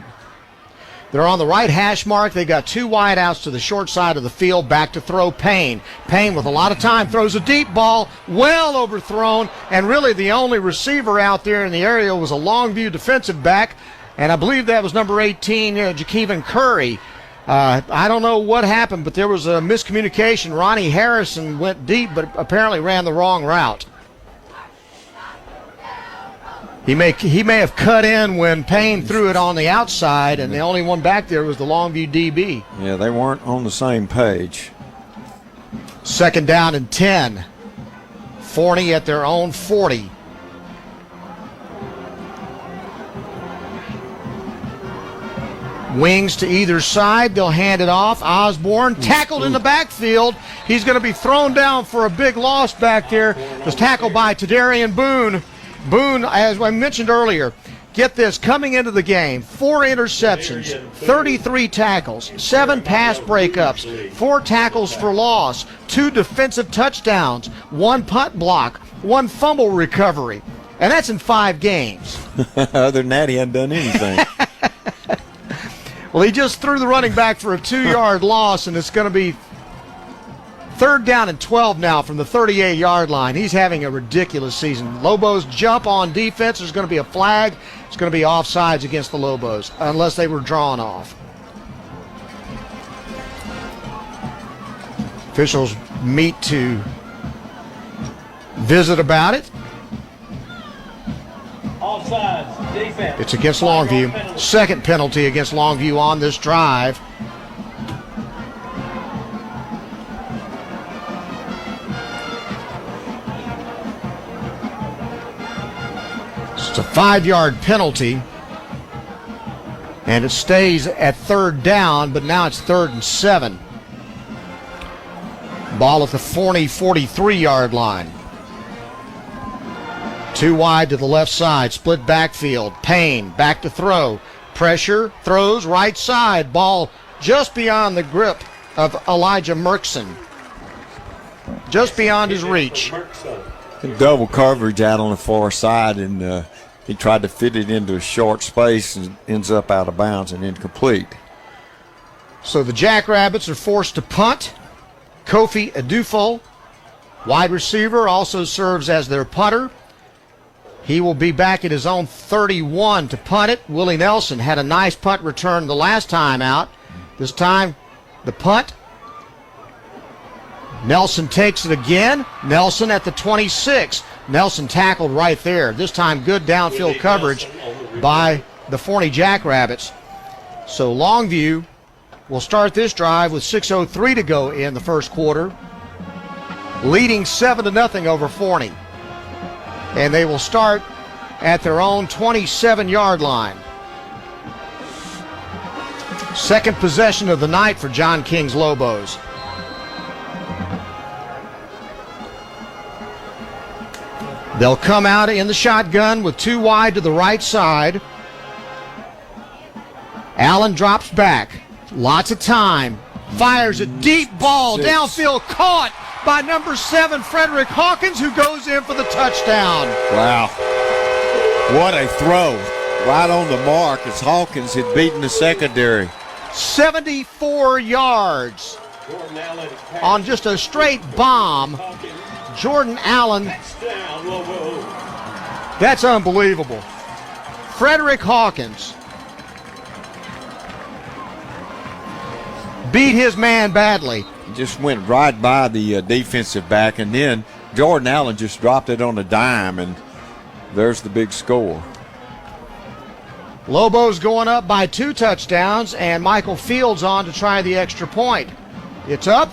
They're on the right hash mark. They got two wideouts to the short side of the field. Back to throw Payne. Payne with a lot of time throws a deep ball, well overthrown, and really the only receiver out there in the area was a Longview defensive back, and I believe that was number 18, Jakeevan Curry. I don't know what happened, but there was a miscommunication. Ronnie Harrison went deep, but apparently ran the wrong route. He may have cut in when Payne threw it on the outside, and the only one back there was the Longview DB. Yeah, they weren't on the same page. Second down and 10. Forney at their own 40. Wings to either side. They'll hand it off. Osborne tackled in the backfield. He's going to be thrown down for a big loss back there. Was tackled by Tadarian Boone. Boone, as I mentioned earlier, get this, coming into the game, 4 interceptions, 33 tackles, 7 pass breakups, 4 tackles for loss, 2 defensive touchdowns, 1 punt block, 1 fumble recovery. And that's in 5 games. Other than that, he hadn't done anything. Well, he just threw the running back for a 2-yard loss, and it's going to be third down and 12 now from the 38-yard line. He's having a ridiculous season. Lobos jump on defense. There's going to be a flag. It's going to be offsides against the Lobos unless they were drawn off. Officials meet to visit about it. Offsides, defense. It's against Longview. Second penalty against Longview on this drive. It's a 5-yard penalty, and it stays at third down, but now it's 3rd and 7. Ball at the Forney 43-yard line. 2 wide to the left side, split backfield. Payne back to throw. Pressure, throws right side. Ball just beyond the grip of Elijah Merkson. Just beyond his reach. Double coverage out on the far side, and he tried to fit it into a short space and ends up out of bounds and incomplete. So the Jackrabbits are forced to punt. Kofi Adufo, wide receiver, also serves as their punter. He will be back at his own 31 to punt it. Willie Nelson had a nice punt return the last time out. This time, the punt. Nelson takes it again. Nelson at the 26. Nelson tackled right there. This time good downfield coverage by the Forney Jackrabbits. So Longview will start this drive with 6:03 to go in the first quarter, leading 7-0 over Forney. And they will start at their own 27-yard line. Second possession of the night for John King's Lobos. They'll come out in the shotgun with 2 wide to the right side. Allen drops back. Lots of time. Fires a deep ball downfield, caught by number 7, Frederick Hawkins, who goes in for the touchdown. Wow. What a throw. Right on the mark as Hawkins had beaten the secondary. 74 yards on just a straight bomb. Jordan Allen. That's unbelievable. Frederick Hawkins beat his man badly. He just went right by the defensive back, and then Jordan Allen just dropped it on a dime, and there's the big score. Lobos going up by 2 touchdowns, and Michael Fields on to try the extra point. It's up,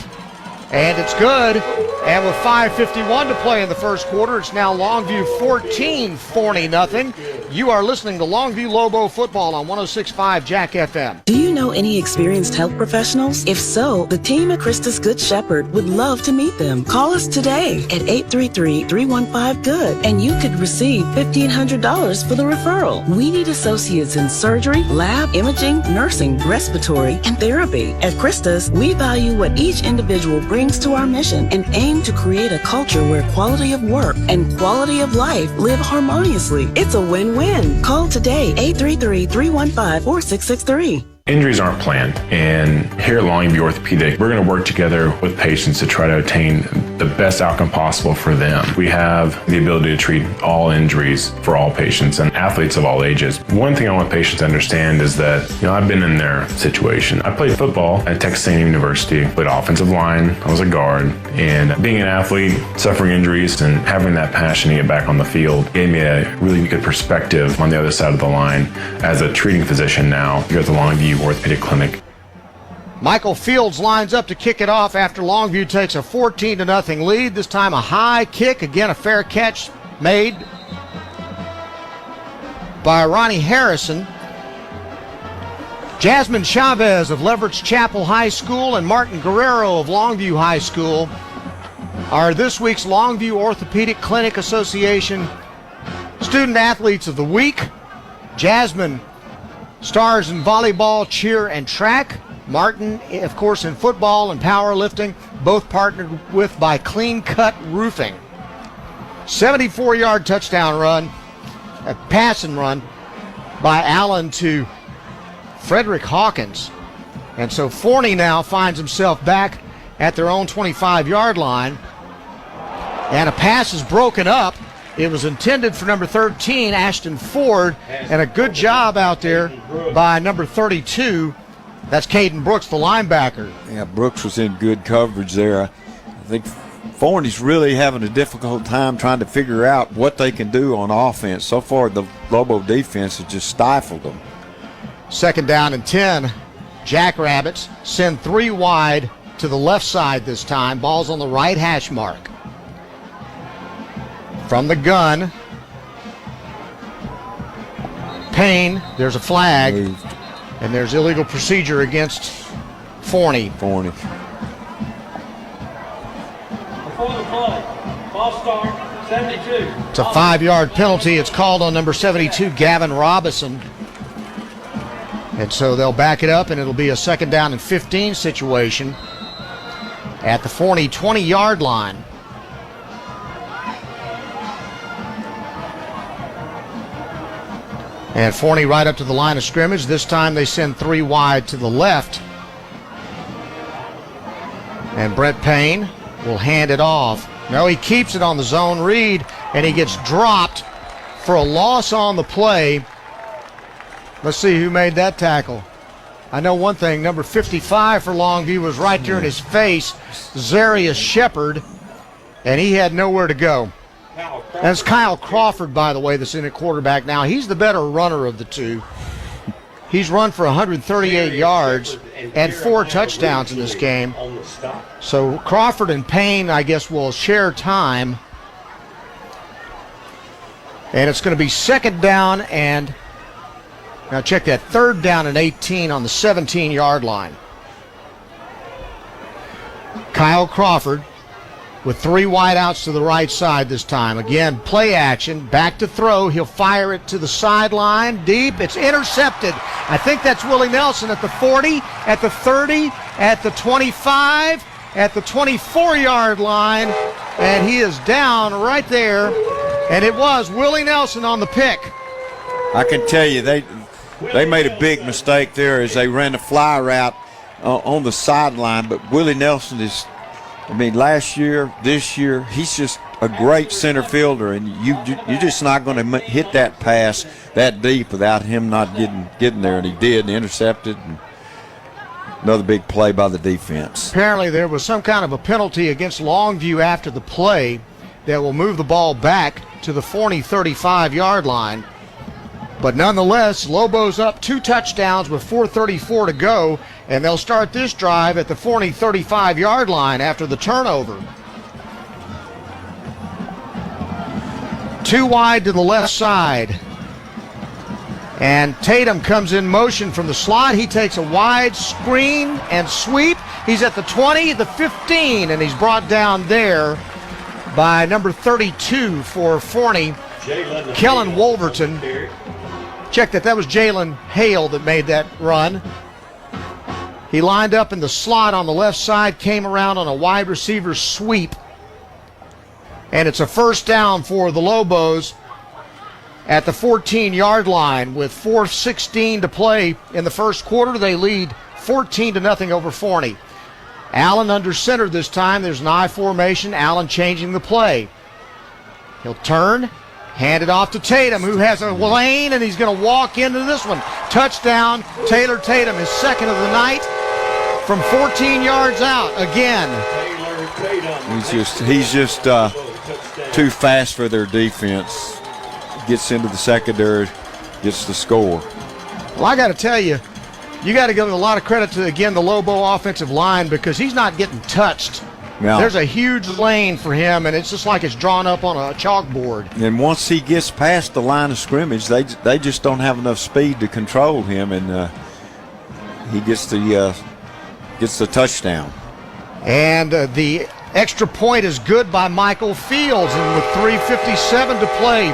and it's good. And with 5:51 to play in the first quarter, it's now Longview 14, Forney nothing. You are listening to Longview Lobo football on 106.5 Jack FM. Do you you know any experienced health professionals? If so, the team at Christus Good Shepherd would love to meet them. Call us today at 833-315-GOOD and you could receive $1,500 for the referral. We need associates in surgery, lab, imaging, nursing, respiratory, and therapy. At Christus, we value what each individual brings to our mission and aim to create a culture where quality of work and quality of life live harmoniously. It's a win-win. Call today, 833-315-4663. Injuries aren't planned, and here at Longview Orthopedic, we're going to work together with patients to try to attain the best outcome possible for them. We have the ability to treat all injuries for all patients and athletes of all ages. One thing I want patients to understand is that, I've been in their situation. I played football at Texas A&M University, played offensive line, I was a guard, and being an athlete, suffering injuries, and having that passion to get back on the field gave me a really good perspective on the other side of the line as a treating physician now here at the Longview Orthopedic Clinic. Michael Fields lines up to kick it off after Longview takes a 14-0 lead. This time a high kick. Again, a fair catch made by Ronnie Harrison. Jasmine Chavez of Leverett's Chapel High School and Martin Guerrero of Longview High School are this week's Longview Orthopedic Clinic Association Student Athletes of the Week. Jasmine stars in volleyball, cheer, and track. Martin, of course, in football and powerlifting, both partnered with by Clean Cut Roofing. 74-yard touchdown run, a passing run by Allen to Frederick Hawkins. And so Forney now finds himself back at their own 25-yard line. And a pass is broken up. It was intended for number 13, Ashton Ford, and a good job out there by number 32. That's Caden Brooks, the linebacker. Yeah, Brooks was in good coverage there. I think Forney's really having a difficult time trying to figure out what they can do on offense. So far, the Lobo defense has just stifled them. 2nd down and 10. Jackrabbits send 3 wide to the left side this time. Ball's on the right hash mark. From the gun, Payne, there's a flag, and there's illegal procedure against Forney. Forney. Before the play, ball start, 72. It's a 5-yard penalty. It's called on number 72, Gavin Robinson. And so they'll back it up, and it'll be a 2nd down and 15 situation at the Forney 20-yard line. And Forney right up to the line of scrimmage. This time they send 3 wide to the left. And Brett Payne will hand it off. No, he keeps it on the zone read, and he gets dropped for a loss on the play. Let's see who made that tackle. I know one thing, number 55 for Longview was right there in his face, Zarius Shepard, and he had nowhere to go. That's Kyle Crawford, by the way, that's in at quarterback now. He's the better runner of the two. He's run for 138 yards and 4 touchdowns in this game. So Crawford and Payne, I guess, will share time. And it's going to be 2nd down and, now check that, 3rd down and 18 on the 17-yard line. Kyle Crawford with 3 wideouts to the right side this time. Again, play action, back to throw. He'll fire it to the sideline, deep. It's intercepted. I think that's Willie Nelson at the 40, at the 30, at the 25, at the 24-yard line, and he is down right there. And it was Willie Nelson on the pick. I can tell you, they made a big mistake there as they ran the fly route on the sideline, but Willie Nelson is, last year, this year, he's just a great center fielder, and you're just not going to hit that pass that deep without him not getting there, and he did, and intercepted. And another big play by the defense. Apparently there was some kind of a penalty against Longview after the play that will move the ball back to the Forney 35-yard line. But nonetheless, Lobos up 2 touchdowns with 4:34 to go, and they'll start this drive at the Forney 35-yard line after the turnover. 2 wide to the left side. And Tatum comes in motion from the slot. He takes a wide screen and sweep. He's at the 20, the 15, and he's brought down there by number 32 for Forney, Kellen Wolverton. Check that. That was Jalen Hale that made that run. He lined up in the slot on the left side, came around on a wide receiver sweep. And it's a first down for the Lobos at the 14-yard line with 4:16 to play in the first quarter. They lead 14-0 over Forney. Allen under center this time. There's an I formation. Allen changing the play. He'll turn, hand it off to Tatum, who has a lane, and he's going to walk into this one. Touchdown, Taylor Tatum, his second of the night from 14 yards out again. He's just too fast for their defense. Gets into the secondary, gets the score. Well, I got to tell you, you got to give a lot of credit to, again, the Lobo offensive line, because he's not getting touched. Yeah. There's a huge lane for him, and it's just like it's drawn up on a chalkboard. And once he gets past the line of scrimmage, they just don't have enough speed to control him, and he gets the touchdown. And the extra point is good by Michael Fields, and with 3:57 to play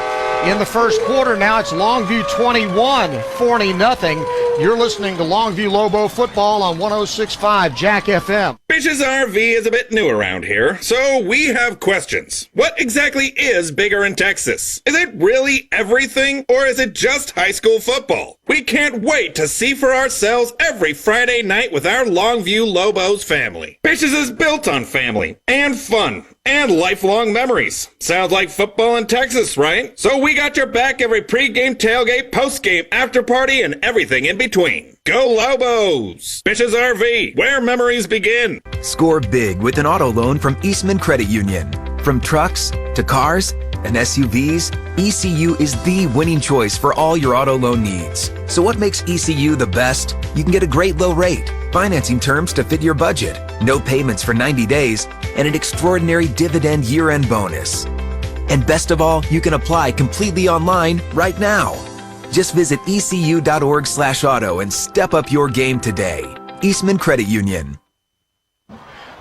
in the first quarter, now it's Longview 21, Forney nothing. You're listening to Longview Lobo football on 106.5 Jack FM. Bitches RV is a bit new around here, so we have questions. What exactly is bigger in Texas? Is it really everything, or is it just high school football? We can't wait to see for ourselves every Friday night with our Longview Lobos family. Bitches is built on family and fun and lifelong memories. Sounds like football in Texas, right? So we got your back every pregame, tailgate, postgame, after party, and everything in between. Go Lobos! Bitches RV, where memories begin. Score big with an auto loan from Eastman Credit Union. From trucks to cars and SUVs, ECU is the winning choice for all your auto loan needs. So what makes ECU the best? You can get a great low rate, financing terms to fit your budget, no payments for 90 days, and an extraordinary dividend year-end bonus. And best of all, you can apply completely online right now. Just visit ecu.org/auto and step up your game today. Eastman Credit Union.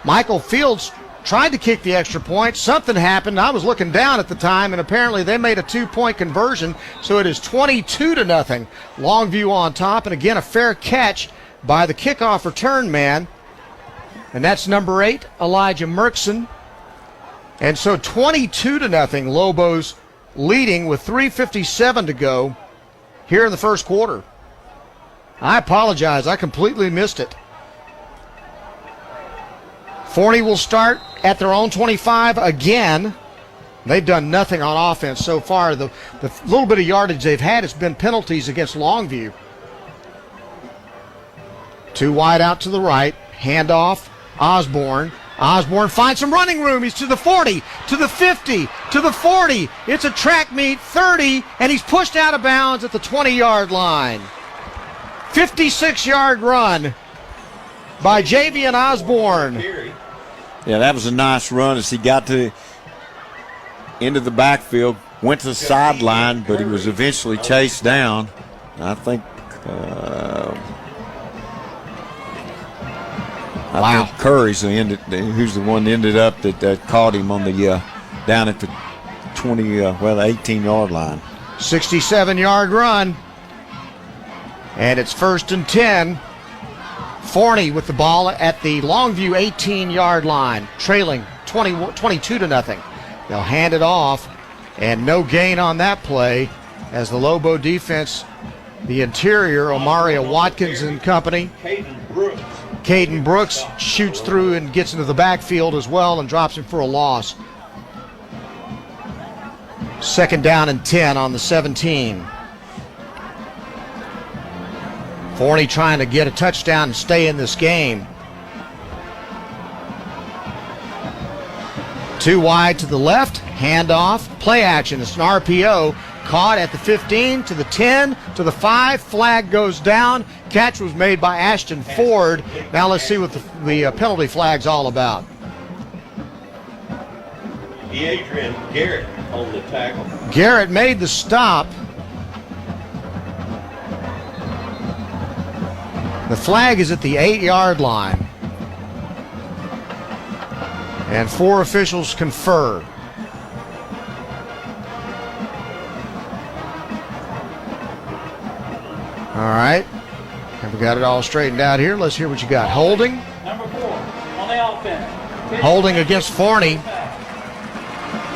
Michael Fields tried to kick the extra point. Something happened. I was looking down at the time, and apparently they made a 2-point conversion, so it is 22-0. Longview on top, and again a fair catch by the kickoff return man, and that's number 8, Elijah Merksen. And so 22-0, Lobos leading with 3:57 to go here in the first quarter. I apologize, I completely missed it. Forney will start at their own 25 again. They've done nothing on offense so far. The little bit of yardage they've had has been penalties against Longview. 2 wide out to the right. Handoff. Osborne. Osborne finds some running room. He's to the 40, to the 50, to the 40. It's a track meet, 30, and he's pushed out of bounds at the 20-yard line. 56-yard run by Javian Osborne. Yeah, that was a nice run as he got into the backfield, went to the sideline, but he was eventually chased down. I think Curry's who's the one that ended up that caught him on the down at the 18-yard line. 67-yard run, and it's 1st and 10. Forney with the ball at the Longview 18-yard line, trailing 22-0. They'll hand it off, and no gain on that play as the Lobo defense, the interior, Omaria Watkins and company. Caden Brooks shoots through and gets into the backfield as well and drops him for a loss. 2nd down and 10 on the 17. Forney trying to get a touchdown and stay in this game. 2 wide to the left, handoff, play action. It's an RPO, caught at the 15, to the 10, to the 5, flag goes down. Catch was made by Ashton Ford. Now let's see what the penalty flag's all about. Adrian Garrett on the tackle. Garrett made the stop. The flag is at the 8-yard line. And 4 officials confer. All right. Have we got it all straightened out here? Let's hear what you got. Holding. Number 4 on the offense. Holding against Forney.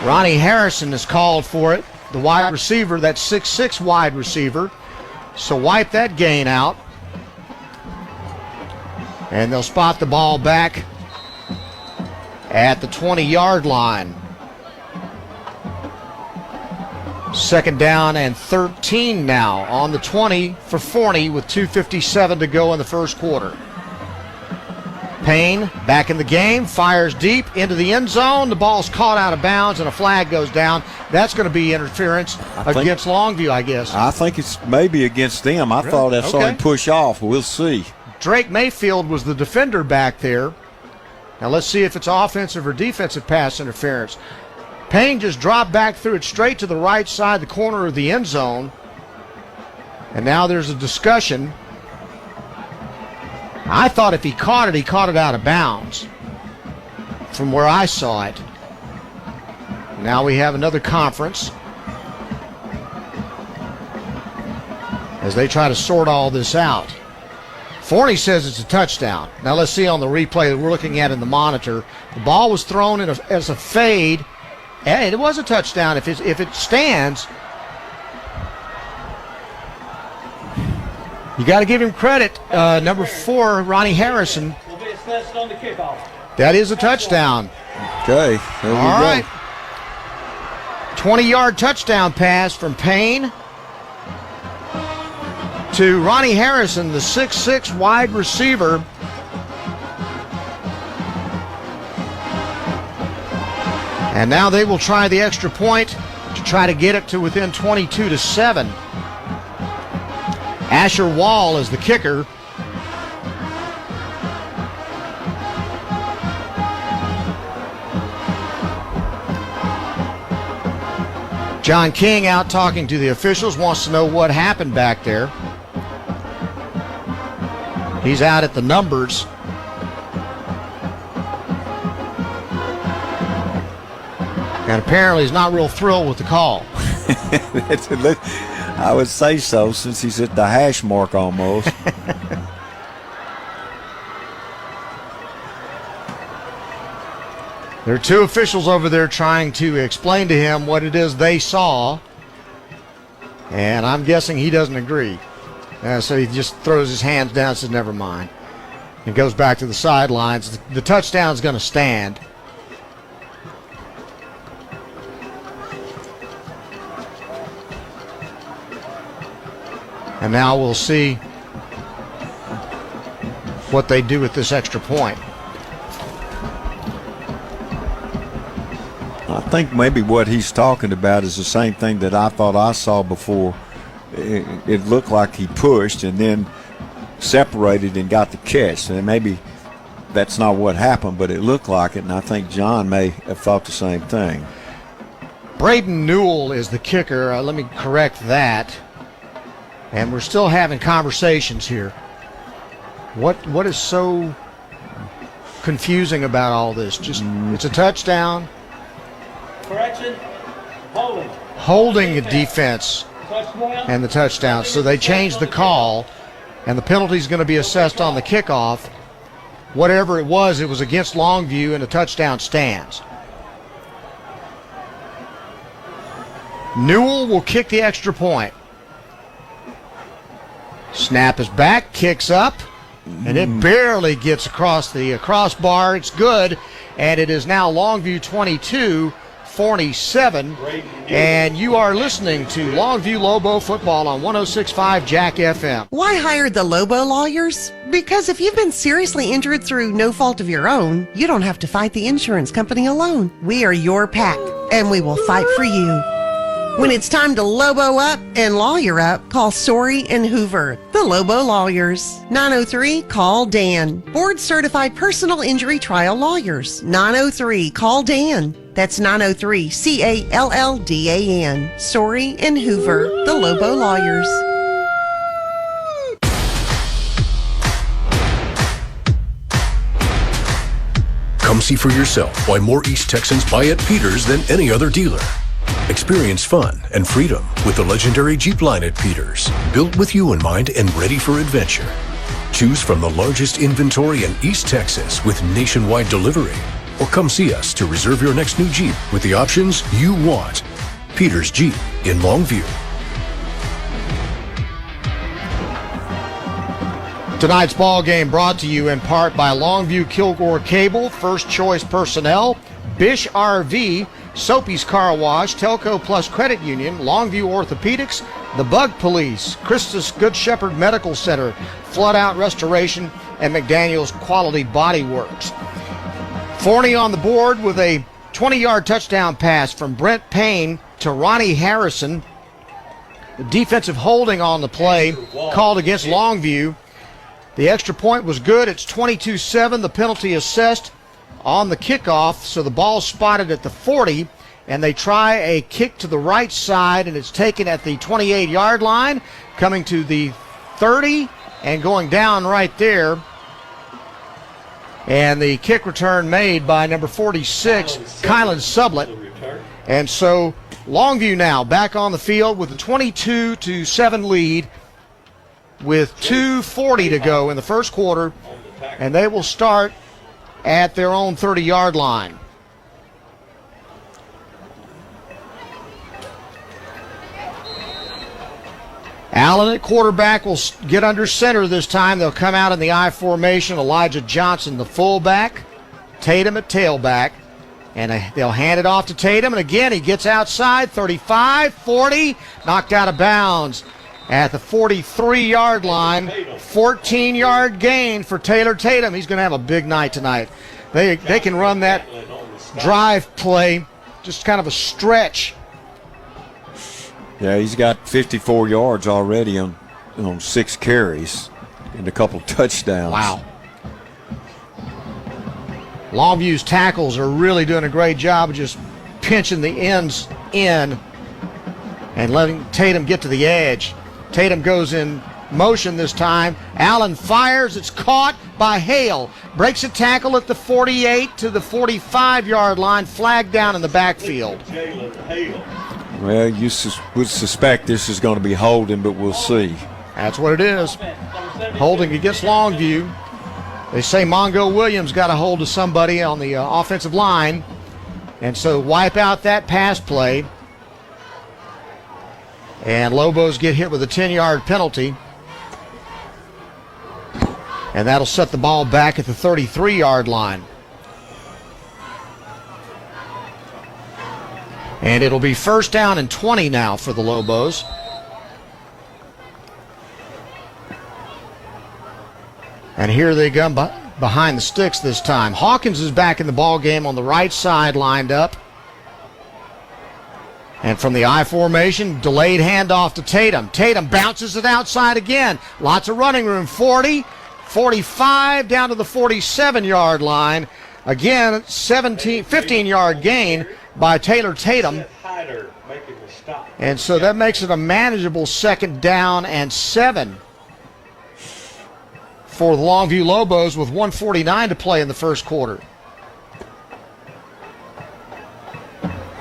Ronnie Harrison is called for it. The wide receiver, that 6'6" wide receiver. So wipe that gain out. And they'll spot the ball back at the 20-yard line. 2nd down and 13 now on the 20 for Forney with 2:57 to go in the first quarter. Payne back in the game, fires deep into the end zone. The ball's caught out of bounds and a flag goes down. That's going to be interference against Longview, I guess. I think it's maybe against them. I thought I saw him push off. We'll see. Drake Mayfield was the defender back there. Now let's see if it's offensive or defensive pass interference. Payne just dropped back, threw it straight to the right side, the corner of the end zone. And now there's a discussion. I thought if he caught it out of bounds from where I saw it. Now we have another conference as they try to sort all this out. Forney says it's a touchdown. Now let's see on the replay that we're looking at in the monitor. The ball was thrown as a fade. And it was a touchdown if it stands. You got to give him credit. Number 4, Ronnie Harrison. Will be assessed on the kickoff. That is a touchdown. Okay, there we All go. right. 20-yard touchdown pass from Payne to Ronnie Harrison, the 6'6" wide receiver. And now they will try the extra point to try to get it to within 22-7. Asher Wall is the kicker. John King out talking to the officials, wants to know what happened back there. He's out at the numbers. And apparently he's not real thrilled with the call. I would say so, since he's at the hash mark almost. There are 2 officials over there trying to explain to him what it is they saw. And I'm guessing he doesn't agree. So he just throws his hands down and says, never mind. And goes back to the sidelines. The touchdown's going to stand. And now we'll see what they do with this extra point. I think maybe what he's talking about is the same thing that I thought I saw before. It looked like he pushed and then separated and got the catch. And maybe that's not what happened, but it looked like it, and I think John may have thought the same thing. Braden Newell is the kicker. Let me correct that. And we're still having conversations here. What is so confusing about all this? Just it's a touchdown. Correction. Holding. Holding the defense Touchdown. and the touchdown. So they changed the call, and the penalty is going to be assessed on the kickoff. Whatever it was against Longview, and the touchdown stands. Newell will kick the extra point. Snap is back, kicks up, and it barely gets across the crossbar. It's good, and it is now Longview 22, Forney 7. And you are listening to Longview Lobo football on 106.5 Jack FM. Why hire the Lobo lawyers? Because if you've been seriously injured through no fault of your own, you don't have to fight the insurance company alone. We are your pack, and we will fight for you. When it's time to Lobo up and lawyer up, call Story and Hoover, the Lobo Lawyers. 903-CALL-DAN. Board-certified personal injury trial lawyers. 903-CALL-DAN. That's 903-CALLDAN. Story and Hoover, the Lobo Lawyers. Come see for yourself why more East Texans buy at Peters than any other dealer. Experience fun and freedom with the legendary Jeep line at Peters, built with you in mind and ready for adventure. Choose from the largest inventory in East Texas with nationwide delivery. Or come see us to reserve your next new Jeep with the options you want. Peters Jeep in Longview. Tonight's ball game brought to you in part by Longview Kilgore Cable, First Choice Personnel, Bish RV, Soapy's Car Wash, Telco Plus Credit Union, Longview Orthopedics, The Bug Police, Christus Good Shepherd Medical Center, Flood Out Restoration, and McDaniel's Quality Body Works. Forney on the board with a 20-yard touchdown pass from Brent Payne to Ronnie Harrison. The defensive holding on the play called against Longview. The extra point was good. It's 22-7. The penalty assessed on the kickoff, so the ball's spotted at the 40, and they try a kick to the right side, and it's taken at the 28-yard line, coming to the 30 and going down right there. And the kick return made by number 46, Kylan Sublett. And so Longview now back on the field with a 22-7 lead with 2:40 to go in the first quarter, and they will start at their own 30-yard line. Allen at quarterback will get under center this time. They'll come out in the I formation. Elijah Johnson, the fullback. Tatum at tailback. And they'll hand it off to Tatum. And again, he gets outside. 35, 40, knocked out of bounds at the 43-yard line. 14-yard gain for Taylor Tatum. He's going to have a big night tonight. They can run that drive play, just kind of a stretch. Yeah, he's got 54 yards already on 6 carries and a couple touchdowns. Wow. Longview's tackles are really doing a great job of just pinching the ends in and letting Tatum get to the edge. Tatum goes in motion this time. Allen fires. It's caught by Hale. Breaks a tackle at the 48 to the 45-yard line. Flag down in the backfield. Well, you would suspect this is going to be holding, but we'll see. That's what it is. Holding against Longview. They say Mongo Williams got a hold of somebody on the offensive line, and so wipe out that pass play. And Lobos get hit with a 10-yard penalty. And that'll set the ball back at the 33-yard line. And it'll be first down and 20 now for the Lobos. And here they come behind the sticks this time. Hawkins is back in the ball game on the right side, lined up. And from the I formation, delayed handoff to Tatum. Tatum bounces it outside again. Lots of running room. 40, 45, down to the 47-yard line. Again, 15-yard gain by Taylor Tatum. And so that makes it a manageable second down and 7 for the Longview Lobos with 1:49 to play in the first quarter.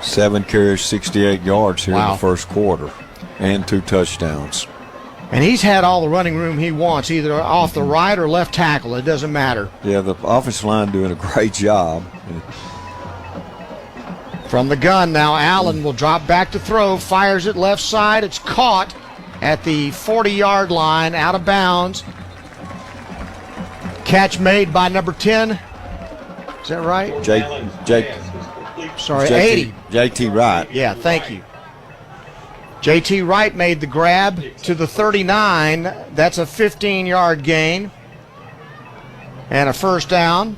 7 carries, 68 yards here in the first quarter, and 2 touchdowns. And he's had all the running room he wants, either off the right or left tackle. It doesn't matter. Yeah, the offensive line doing a great job. From the gun now, Allen will drop back to throw, fires it left side. It's caught at the 40-yard line, out of bounds. Catch made by number 10. Is that right? Sorry, 80. J.T. Wright. Yeah, thank you. J.T. Wright made the grab to the 39. That's a 15-yard gain and a first down.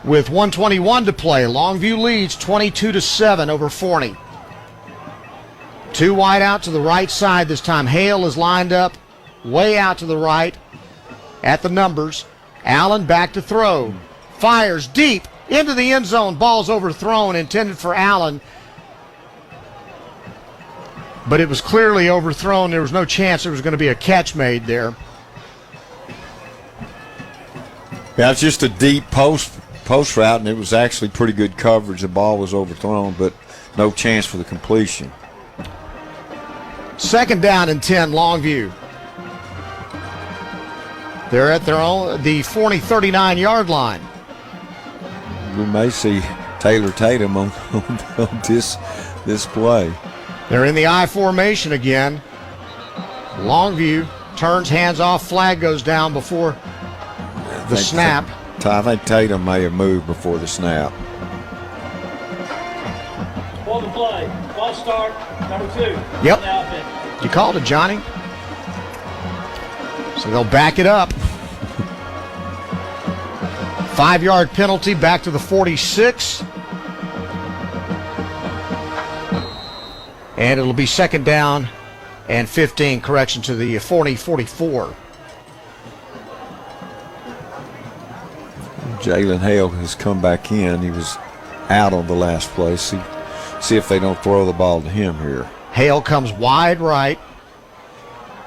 With 1:21 to play, Longview leads 22-7 over Forney. 2 wide out to the right side this time. Hale is lined up way out to the right at the numbers. Allen back to throw. Fires deep into the end zone. Ball's overthrown, intended for Allen. But it was clearly overthrown. There was no chance there was going to be a catch made there. Yeah, it's just a deep post route, and it was actually pretty good coverage. The ball was overthrown, but no chance for the completion. 2nd down and 10, Longview. They're at the Forney 39-yard line. We may see Taylor Tatum on this play. They're in the I formation again. Longview turns, hands off, flag goes down before the snap. I think Tatum may have moved before the snap. For the play, false start, number 2. Yep. On the offense. You called it, Johnny. So they'll back it up. 5-yard penalty back to the 46. And it'll be 2nd down and 15, correction to the Forney 44. Jalen Hale has come back in. He was out on the last play. See if they don't throw the ball to him here. Hale comes wide right.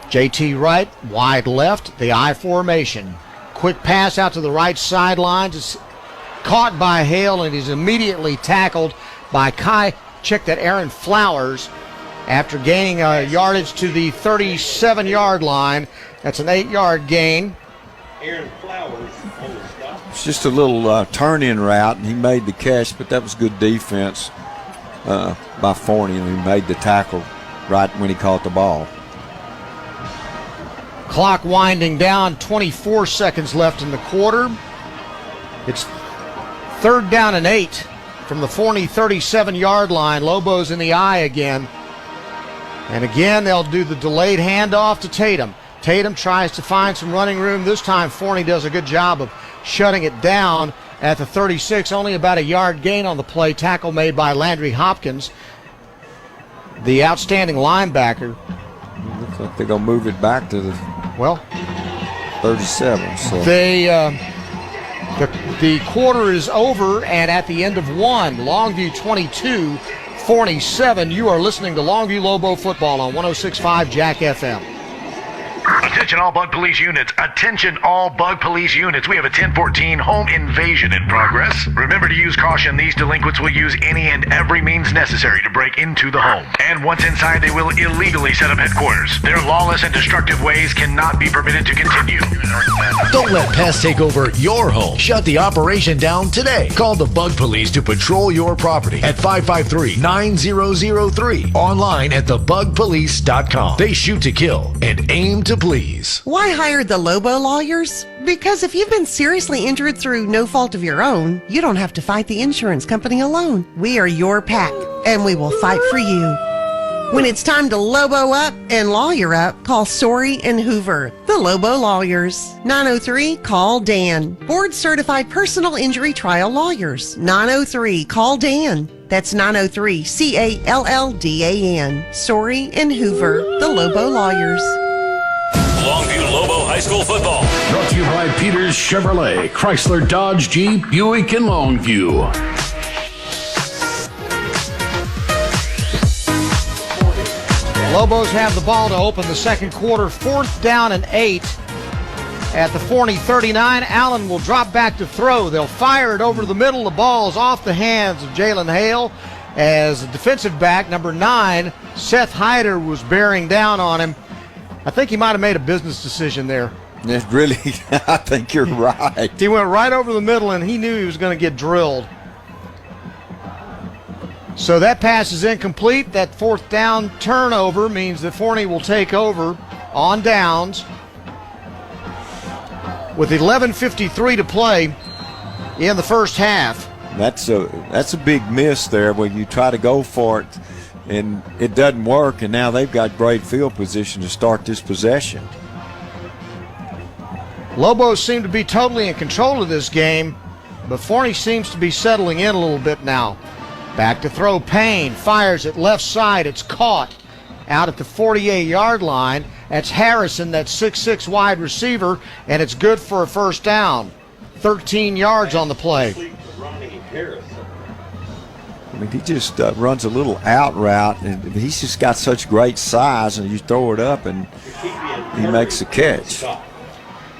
JT right, wide left, the I formation. Quick pass out to the right sideline. It's caught by Hale, and he's immediately tackled by Aaron Flowers after gaining yardage to the 37-yard line. That's an 8-yard gain. Aaron Flowers on the stop. It's just a little turn-in route, and he made the catch, but that was good defense by Forney, and he made the tackle right when he caught the ball. Clock winding down, 24 seconds left in the quarter. It's 3rd down and 8 from the Forney 37-yard line. Lobos in the eye again. And again, they'll do the delayed handoff to Tatum. Tatum tries to find some running room. This time, Forney does a good job of shutting it down at the 36. Only about a yard gain on the play. Tackle made by Landry Hopkins, the outstanding linebacker. Looks like they're going to move it back to the 37. So the quarter is over, and at the end of 1, Longview 22, Forney 7. You are listening to Longview Lobo football on 106.5 Jack FM. Attention all bug police units. Attention all bug police units. We have a 1014 home invasion in progress. Remember to use caution. These delinquents will use any and every means necessary to break into the home. And once inside, they will illegally set up headquarters. Their lawless and destructive ways cannot be permitted to continue. Don't let pests take over your home. Shut the operation down today. Call the bug police to patrol your property at 553-9003. Online at thebugpolice.com. They shoot to kill and aim to please. Why hire the Lobo lawyers? Because if you've been seriously injured through no fault of your own, you don't have to fight the insurance company alone. We are your pack, and we will fight for you. When it's time to Lobo up and lawyer up, call Sorey and Hoover, the Lobo lawyers. 903-CALL-DAN. Board certified personal injury trial lawyers. 903-CALL-DAN. That's 903-CALLDAN. Sorey and Hoover, the Lobo lawyers. Longview Lobo High School football. Brought to you by Peters Chevrolet, Chrysler, Dodge, Jeep, Buick, and Longview. Lobos have the ball to open the second quarter. 4th down and 8 at the Forney 39. Allen will drop back to throw. They'll fire it over the middle. The ball's off the hands of Jalen Hale as the defensive back, number 9, Seth Hyder, was bearing down on him. I think he might have made a business decision there. It really, I think you're right. He went right over the middle, and he knew he was going to get drilled. So that pass is incomplete. That 4th down turnover means that Forney will take over on downs with 11:53 to play in the first half. That's a big miss there when you try to go for it and it doesn't work, and now they've got great field position to start this possession. Lobos seem to be totally in control of this game, but Forney seems to be settling in a little bit now. Back to throw, Payne fires it left side. It's caught out at the 48-yard line. That's Harrison, that 6'6" wide receiver, and it's good for a first down. 13 yards on the play. I mean, he just runs a little out route, and he's just got such great size, and you throw it up, and he makes the catch.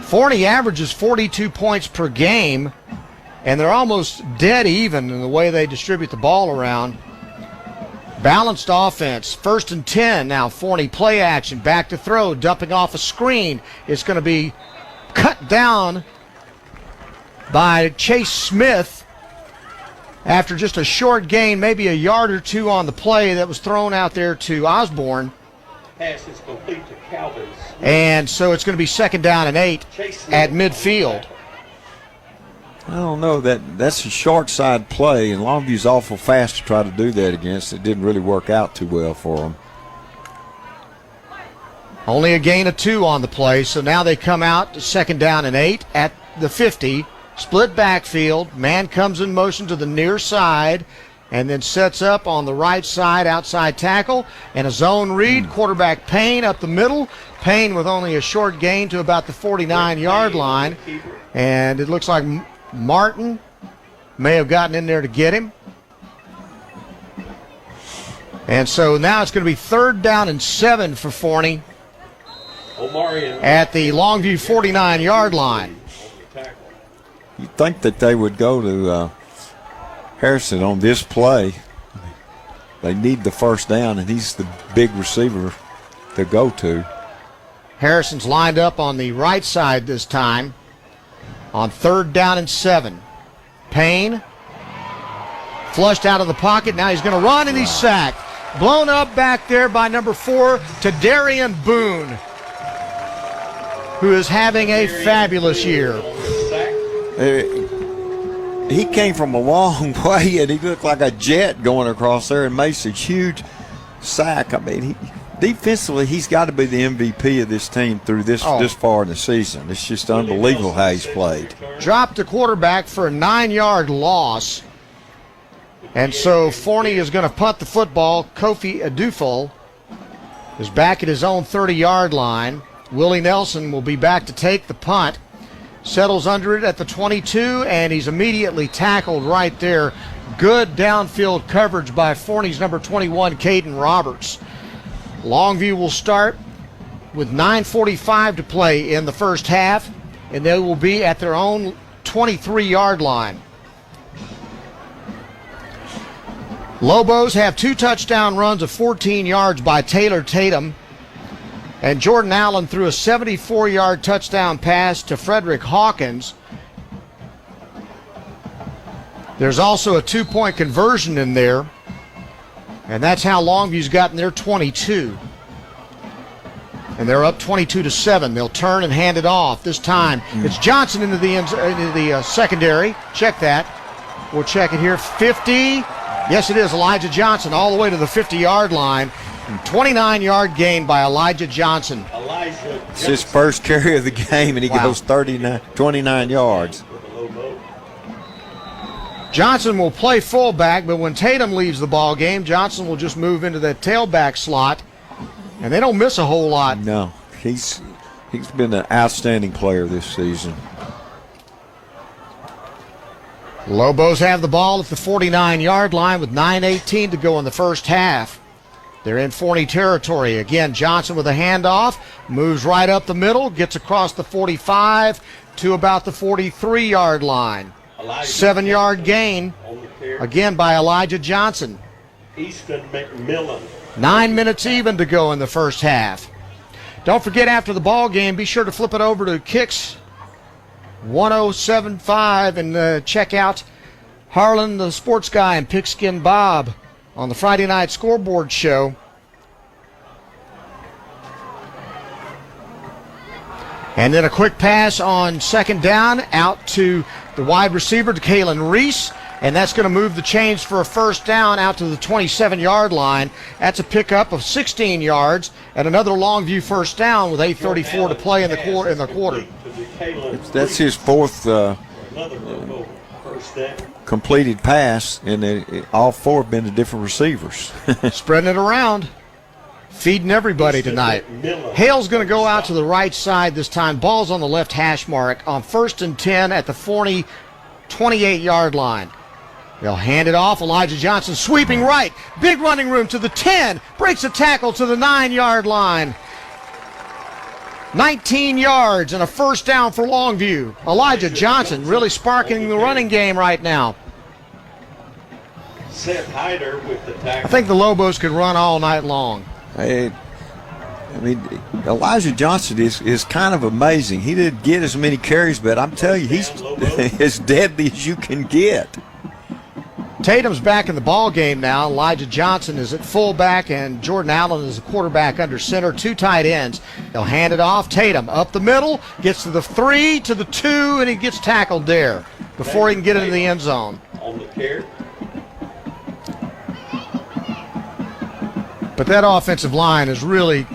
Forney averages 42 points per game, and they're almost dead even in the way they distribute the ball around. Balanced offense, 1st and 10. Now Forney play action, back to throw, dumping off a screen. It's going to be cut down by Chase Smith after just a short gain, maybe a yard or two on the play that was thrown out there to Osborne. Pass is complete to Calvin. And so it's going to be 2nd down and 8 at midfield. I don't know. That's a short side play, and Longview's awful fast to try to do that against. It didn't really work out too well for them. Only a gain of 2 on the play, so now they come out to 2nd down and 8 at the 50. Split backfield. Man comes in motion to the near side and then sets up on the right side, outside tackle, and a zone read. Quarterback Payne up the middle. Payne with only a short gain to about the 49-yard line. And it looks like Martin may have gotten in there to get him. And so now it's going to be 3rd down and 7 for Forney at the Longview 49-yard line. You'd think that they would go to Harrison on this play. They need the 1st down, and he's the big receiver to go to. Harrison's lined up on the right side this time on 3rd down and 7. Payne flushed out of the pocket. Now he's going to run, and he's sacked. Blown up back there by number 4 to Darian Boone, who is having a fabulous year. He came from a long way, and he looked like a jet going across there and makes a huge sack. I mean, defensively, he's got to be the MVP of this team through this far in the season. It's just unbelievable how he's played. Dropped the quarterback for a 9-yard loss. And so Forney is going to punt the football. Kofi Adufo is back at his own 30-yard line. Willie Nelson will be back to take the punt. Settles under it at the 22, and he's immediately tackled right there. Good downfield coverage by Forney's number 21, Caden Roberts. Longview will start with 9:45 to play in the first half, and they will be at their own 23-yard line. Lobos have 2 touchdown runs of 14 yards by Taylor Tatum, and Jordan Allen threw a 74-yard touchdown pass to Frederick Hawkins. There's also a 2-point conversion in there, and that's how Longview's gotten their 22. And they're up 22-7. They'll turn and hand it off. This time it's Johnson into the secondary. Check that. We'll check it here. 50. Yes, it is Elijah Johnson all the way to the 50-yard line. 29-yard gain by Elijah Johnson. It's his first carry of the game, and he goes 29 yards. Johnson will play fullback, but when Tatum leaves the ball game, Johnson will just move into that tailback slot, and they don't miss a whole lot. No, he's been an outstanding player this season. Lobos have the ball at the 49-yard line with 9:18 to go in the first half. They're in Forney territory. Again, Johnson with a handoff, moves right up the middle, gets across the 45 to about the 43-yard line. 7-yard gain, again by Elijah Johnson. Easton McMillan. 9 minutes even to go in the first half. Don't forget, after the ball game, be sure to flip it over to Kicks 1075 and check out Harlan the Sports Guy and Pigskin Bob on the Friday Night Scoreboard Show. And then a quick pass on 2nd down out to the wide receiver, to Kalen Reese, and that's going to move the chains for a 1st down out to the 27-yard line. That's a pickup of 16 yards and another Longview 1st down with 8:34 to play in the quarter. That's his 4th completed pass, and all 4 have been to different receivers. Spreading it around, feeding everybody tonight. Hale's going to go out to the right side this time. Ball's on the left hash mark on 1st and 10 at the Forney 28-yard line. They'll hand it off. Elijah Johnson sweeping right. Big running room to the 10. Breaks a tackle to the 9-yard line. 19 yards and a first down for Longview. Elijah Johnson really sparking the running game right now. Seth Hyder with the tackle. I think the Lobos could run all night long. Elijah Johnson is kind of amazing. He didn't get as many carries, but I'm telling you, he's as deadly as you can get. Tatum's back in the ball game now. Elijah Johnson is at fullback, and Jordan Allen is the quarterback under center. 2 tight ends. They'll hand it off. Tatum up the middle, gets to the 3, to the 2, and he gets tackled there before he can get into the end zone. On the carry. But that offensive line is really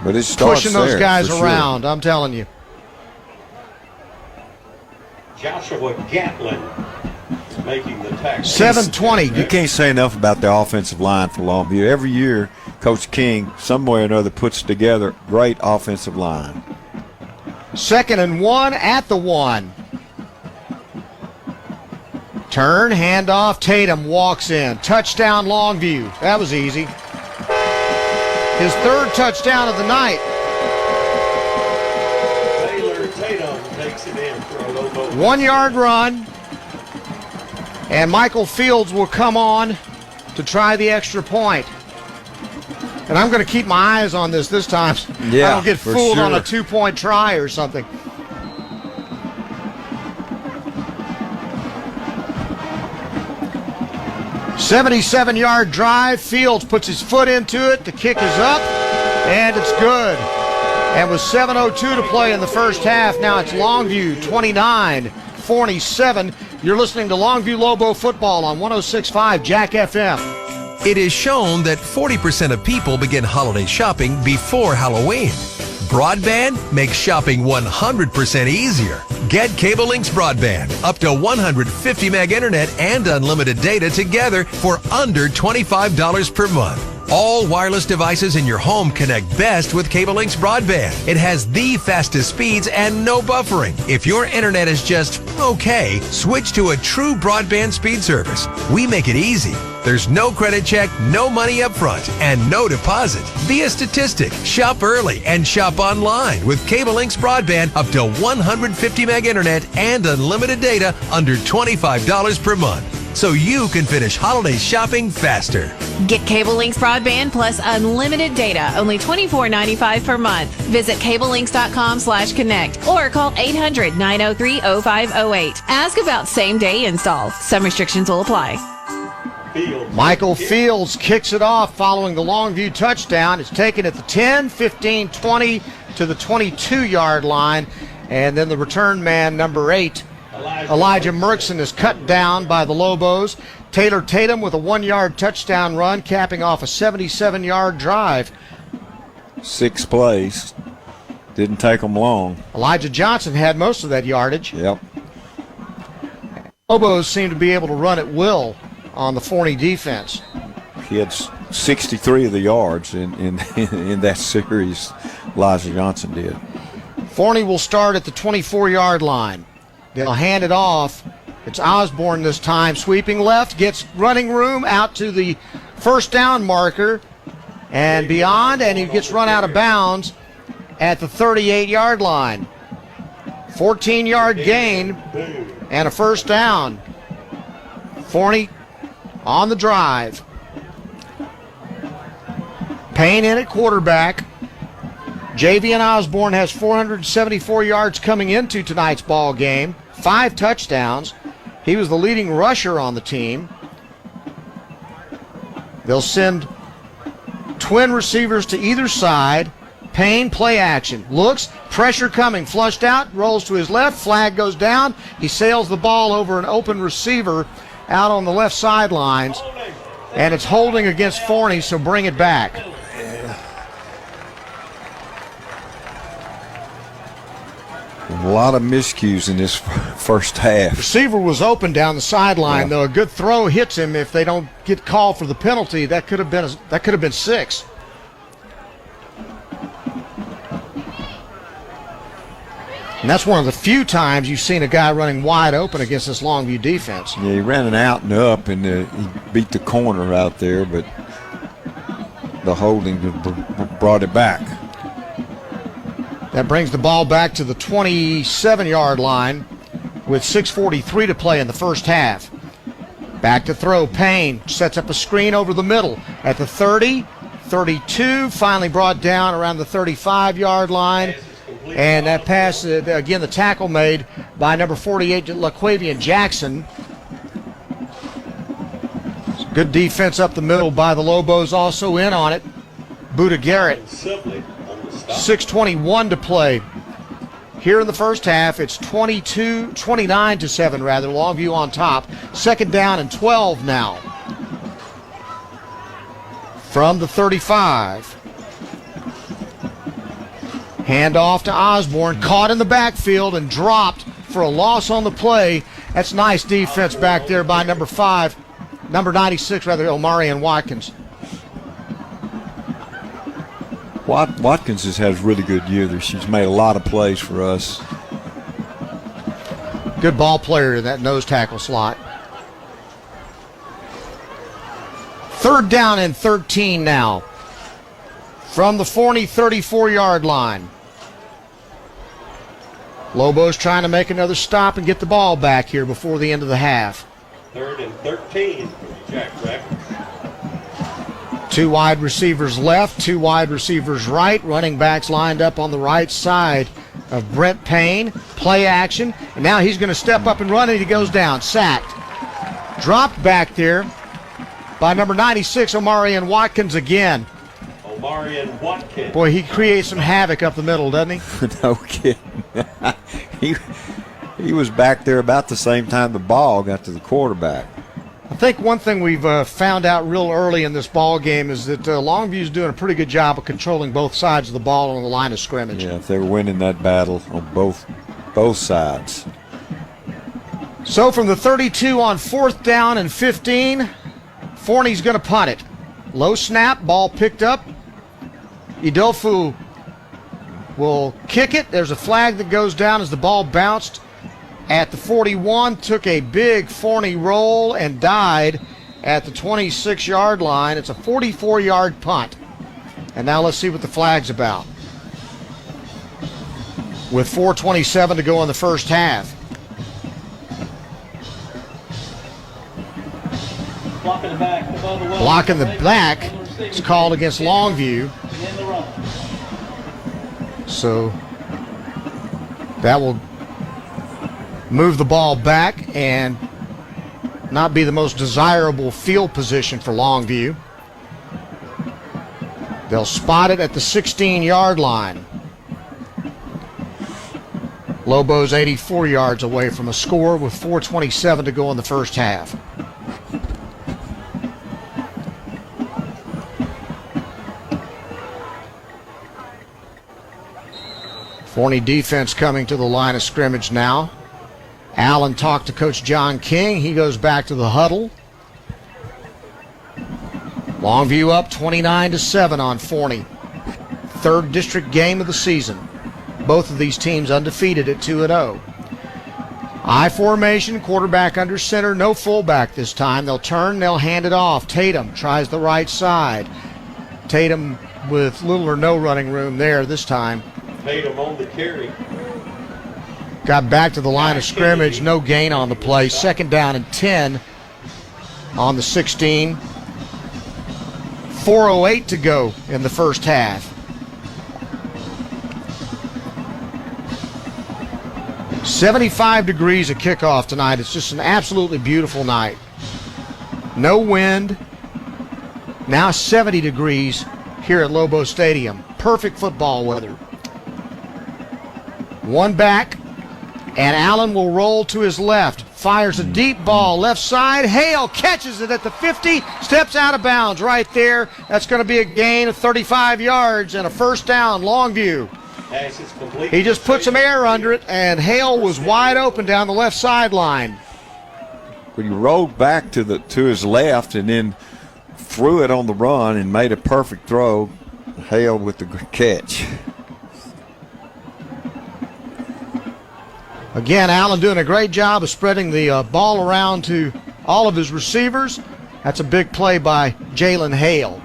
pushing those guys around, I'm telling you. Joshua Gatlin making the tackle. 7:20. You can't say enough about the offensive line for Longview. Every year, Coach King, some way or another, puts together great offensive line. 2nd and 1 at the 1. Turn, handoff, Tatum walks in. Touchdown, Longview. That was easy. His 3rd touchdown of the night. Taylor Tatum takes it in for a Lobo. 1-yard run. And Michael Fields will come on to try the extra point. And I'm going to keep my eyes on this time. Yeah, I don't get fooled on a 2-point try or something. "77-yard drive. Fields puts his foot into it. The kick is up, and it's good. And with 7:02 to play in the first half, now it's Longview 29, Forney 7. You're listening to Longview Lobo football on 106.5 Jack FM. It is shown that 40% of people begin holiday shopping before Halloween. Broadband makes shopping 100% easier. Get Cable Links Broadband, up to 150 meg internet and unlimited data together for under $25 per month. All wireless devices in your home connect best with Cable Links Broadband. It has the fastest speeds and no buffering. If your internet is just okay, switch to a true broadband speed service. We make it easy. There's no credit check, no money up front, and no deposit. Be a statistic. Shop early and shop online with Cable Links Broadband, up to 150 meg internet and unlimited data under $25 per month. So you can finish holiday shopping faster. Get Cable Links Broadband plus unlimited data, only $24.95 per month. Visit cablelinks.com/connect or call 800-903-0508. Ask about same-day install. Some restrictions will apply. Michael Fields kicks it off following the Longview touchdown. It's taken at the 10, 15, 20 to the 22-yard line. And then the return man, number 8, Elijah Merkson, is cut down by the Lobos. Taylor Tatum with a 1-yard touchdown run, capping off a 77-yard drive. 6 plays. Didn't take them long. Elijah Johnson had most of that yardage. Yep. Lobos seem to be able to run at will on the Forney defense. He had 63 of the yards in that series. Elijah Johnson did. Forney will start at the 24-yard line. They'll hand it off. It's Osborne this time, sweeping left, gets running room out to the first down marker and beyond, and he gets run out of bounds at the 38-yard line. 14-yard gain and a first down. Forney on the drive. Payne in at quarterback. Javian Osborne has 474 yards coming into tonight's ball game, 5 touchdowns. He was the leading rusher on the team. They'll send twin receivers to either side. Payne, play action. Looks, pressure coming, flushed out, rolls to his left, flag goes down. He sails the ball over an open receiver out on the left sidelines, and it's holding against Forney, so bring it back. A lot of miscues in this first half. Receiver was open down the sideline, though. A good throw hits him. If they don't get called for the penalty, that could have been 6. And that's one of the few times you've seen a guy running wide open against this Longview defense. Yeah, he ran an out and up, and he beat the corner out there, but the holding brought it back. That brings the ball back to the 27-yard line with 6:43 to play in the first half. Back to throw. Payne sets up a screen over the middle at the 30, 32, finally brought down around the 35-yard line. And that pass, again, the tackle made by number 48, LaQuavian Jackson. Good defense up the middle by the Lobos, also in on it. Buda Garrett. 6:21 to play. Here in the first half, it's 29-7 rather. Longview on top. Second down and 12 now. From the 35. Hand off to Osborne. Caught in the backfield and dropped for a loss on the play. That's nice defense back there by number 96 rather, Omarion Watkins. Watkins has had a really good year this year. She's made a lot of plays for us. Good ball player in that nose tackle slot. Third down and 13 now. From the Forney 34-yard line. Lobos trying to make another stop and get the ball back here before the end of the half. 3rd and 13 for the Jackrabbits. 2 wide receivers left, 2 wide receivers right. Running backs lined up on the right side of Brent Payne. Play action. And now he's going to step up and run, and he goes down. Sacked. Dropped back there by number 96, Omarion Watkins again. Omarion Watkins. Boy, he creates some havoc up the middle, doesn't he? No kidding. He was back there about the same time the ball got to the quarterback. I think one thing we've found out real early in this ball game is that Longview's doing a pretty good job of controlling both sides of the ball on the line of scrimmage. Yeah, if they were winning that battle on both sides. So from the 32 on 4th down and 15, Forney's going to punt it. Low snap, ball picked up. Idofu will kick it. There's a flag that goes down as the ball bounced at the 41, took a big Forney roll and died at the 26-yard line. It's a 44-yard punt. And now let's see what the flag's about. With 4:27 to go in the first half. Blocking the back. Blocking the back is called against Longview. So that will move the ball back and not be the most desirable field position for Longview. They'll spot it at the 16-yard line. Lobos 84 yards away from a score with 4:27 to go in the first half. Forney defense coming to the line of scrimmage now. Allen talked to Coach John King. He goes back to the huddle. Longview up 29-7 on Forney. 3rd district game of the season. Both of these teams undefeated at 2-0. I formation, quarterback under center, no fullback this time. They'll turn, they'll hand it off. Tatum tries the right side. Tatum with little or no running room there this time. Tatum on the carry. Got back to the line of scrimmage, no gain on the play. 2nd down and 10 on the 16. 4:08 to go in the first half. "75 degrees at kickoff tonight. It's just an absolutely beautiful night. No wind. Now 70 degrees here at Lobo Stadium. Perfect football weather. One back, and Allen will roll to his left. Fires a deep ball, left side. Hale catches it at the 50, steps out of bounds right there. That's going to be a gain of 35 yards and a first down, Longview. He just put some air under it, and Hale was wide open down the left sideline. When he rolled back to his left and then threw it on the run and made a perfect throw, Hale with the catch. Again, Allen doing a great job of spreading the ball around to all of his receivers. That's a big play by Jalen Hale.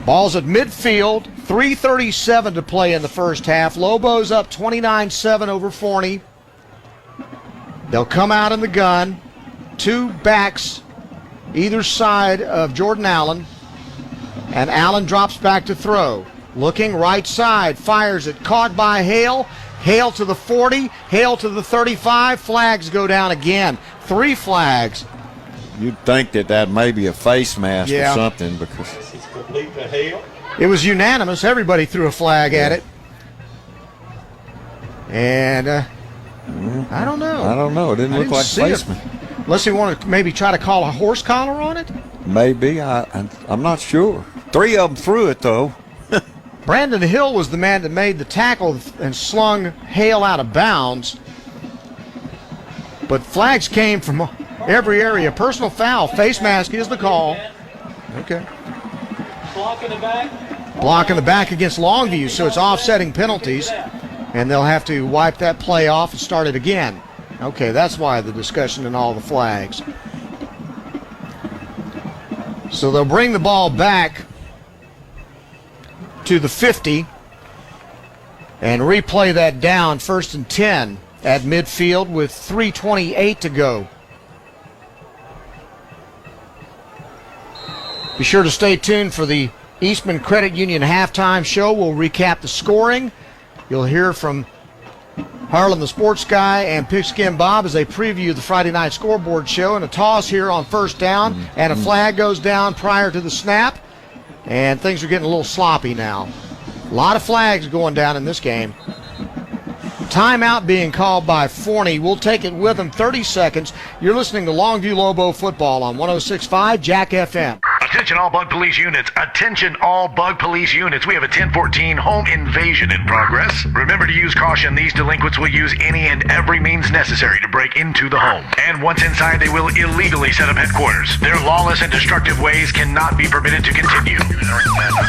Ball's at midfield, 3:37 to play in the first half. Lobos up 29-7 over Forney. They'll come out in the gun. 2 backs either side of Jordan Allen. And Allen drops back to throw. Looking right side, fires it. Caught by Hale. Hale to the 40, Hale to the 35. Flags go down again. 3 flags. You'd think that may be a face mask or something because It's complete to Hale. It was unanimous. Everybody threw a flag at it. And I don't know. I don't know. It didn't look like face mask. Unless they want to maybe try to call a horse collar on it? Maybe. I'm not sure. 3 of them threw it, though. Brandon Hill was the man that made the tackle and slung Hale out of bounds. But flags came from every area. Personal foul. Face mask is the call. Okay. Block in the back. Block in the back against Longview, so it's offsetting penalties. And they'll have to wipe that play off and start it again. Okay, that's why the discussion and all the flags. So they'll bring the ball back to the 50 and replay that down 1st and 10 at midfield with 3:28 to go. Be sure to stay tuned for the Eastman Credit Union halftime show. We'll recap the scoring. You'll hear from Harlan the Sports Guy and Pigskin Bob as they preview the Friday night scoreboard show. And a toss here on 1st down, and a flag goes down prior to the snap. And things are getting a little sloppy now. A lot of flags going down in this game. Timeout being called by Forney. We'll take it with them. 30 seconds. You're listening to Longview Lobo football on 106.5 Jack FM. Attention all bug police units. Attention all bug police units. We have a 1014 home invasion in progress. Remember to use caution. These delinquents will use any and every means necessary to break into the home. And once inside, they will illegally set up headquarters. Their lawless and destructive ways cannot be permitted to continue.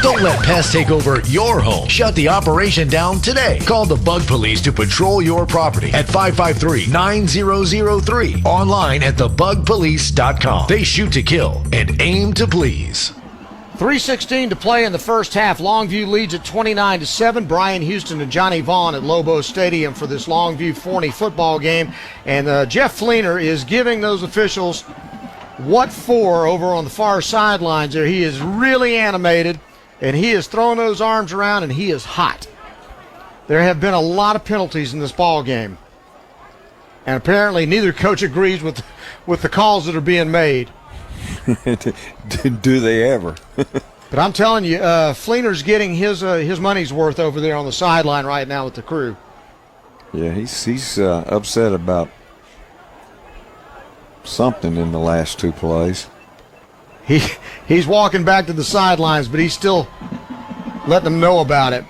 Don't let pests take over your home. Shut the operation down today. Call the Bug Police to patrol your property at 553-9003. Online at thebugpolice.com. They shoot to kill and aim to please. 3:16 to play in the first half. Longview leads at 29-7. Brian Houston and Johnny Vaughn at Lobo Stadium for this Longview Forney football game. And Jeff Fleener is giving those officials what for over on the far sidelines there. He is really animated, and he is throwing those arms around, and he is hot. There have been a lot of penalties in this ball game. And apparently neither coach agrees with the calls that are being made. Do they ever? But I'm telling you, Fleener's getting his money's worth over there on the sideline right now with the crew. Yeah, he's upset about something in the last 2 plays. He's walking back to the sidelines, but he's still letting them know about it.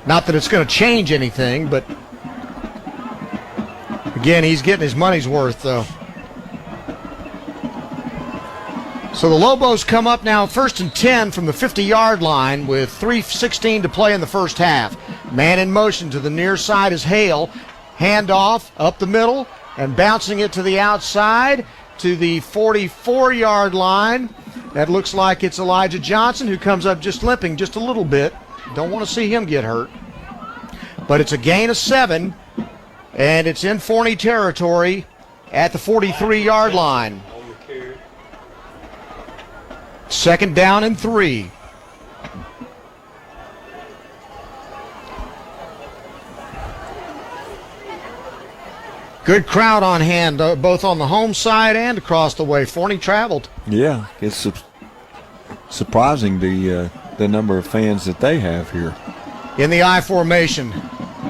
Not that it's going to change anything, but again, he's getting his money's worth, though. So the Lobos come up now 1st and 10 from the 50-yard line with 3:16 to play in the first half. Man in motion to the near side is Hale. Handoff up the middle and bouncing it to the outside to the 44-yard line. That looks like it's Elijah Johnson, who comes up just limping just a little bit. Don't want to see him get hurt. But it's a gain of 7. And it's in Forney territory at the 43-yard line. 2nd down and 3. Good crowd on hand, both on the home side and across the way. Forney traveled. Yeah, it's surprising the number of fans that they have here. In the I formation.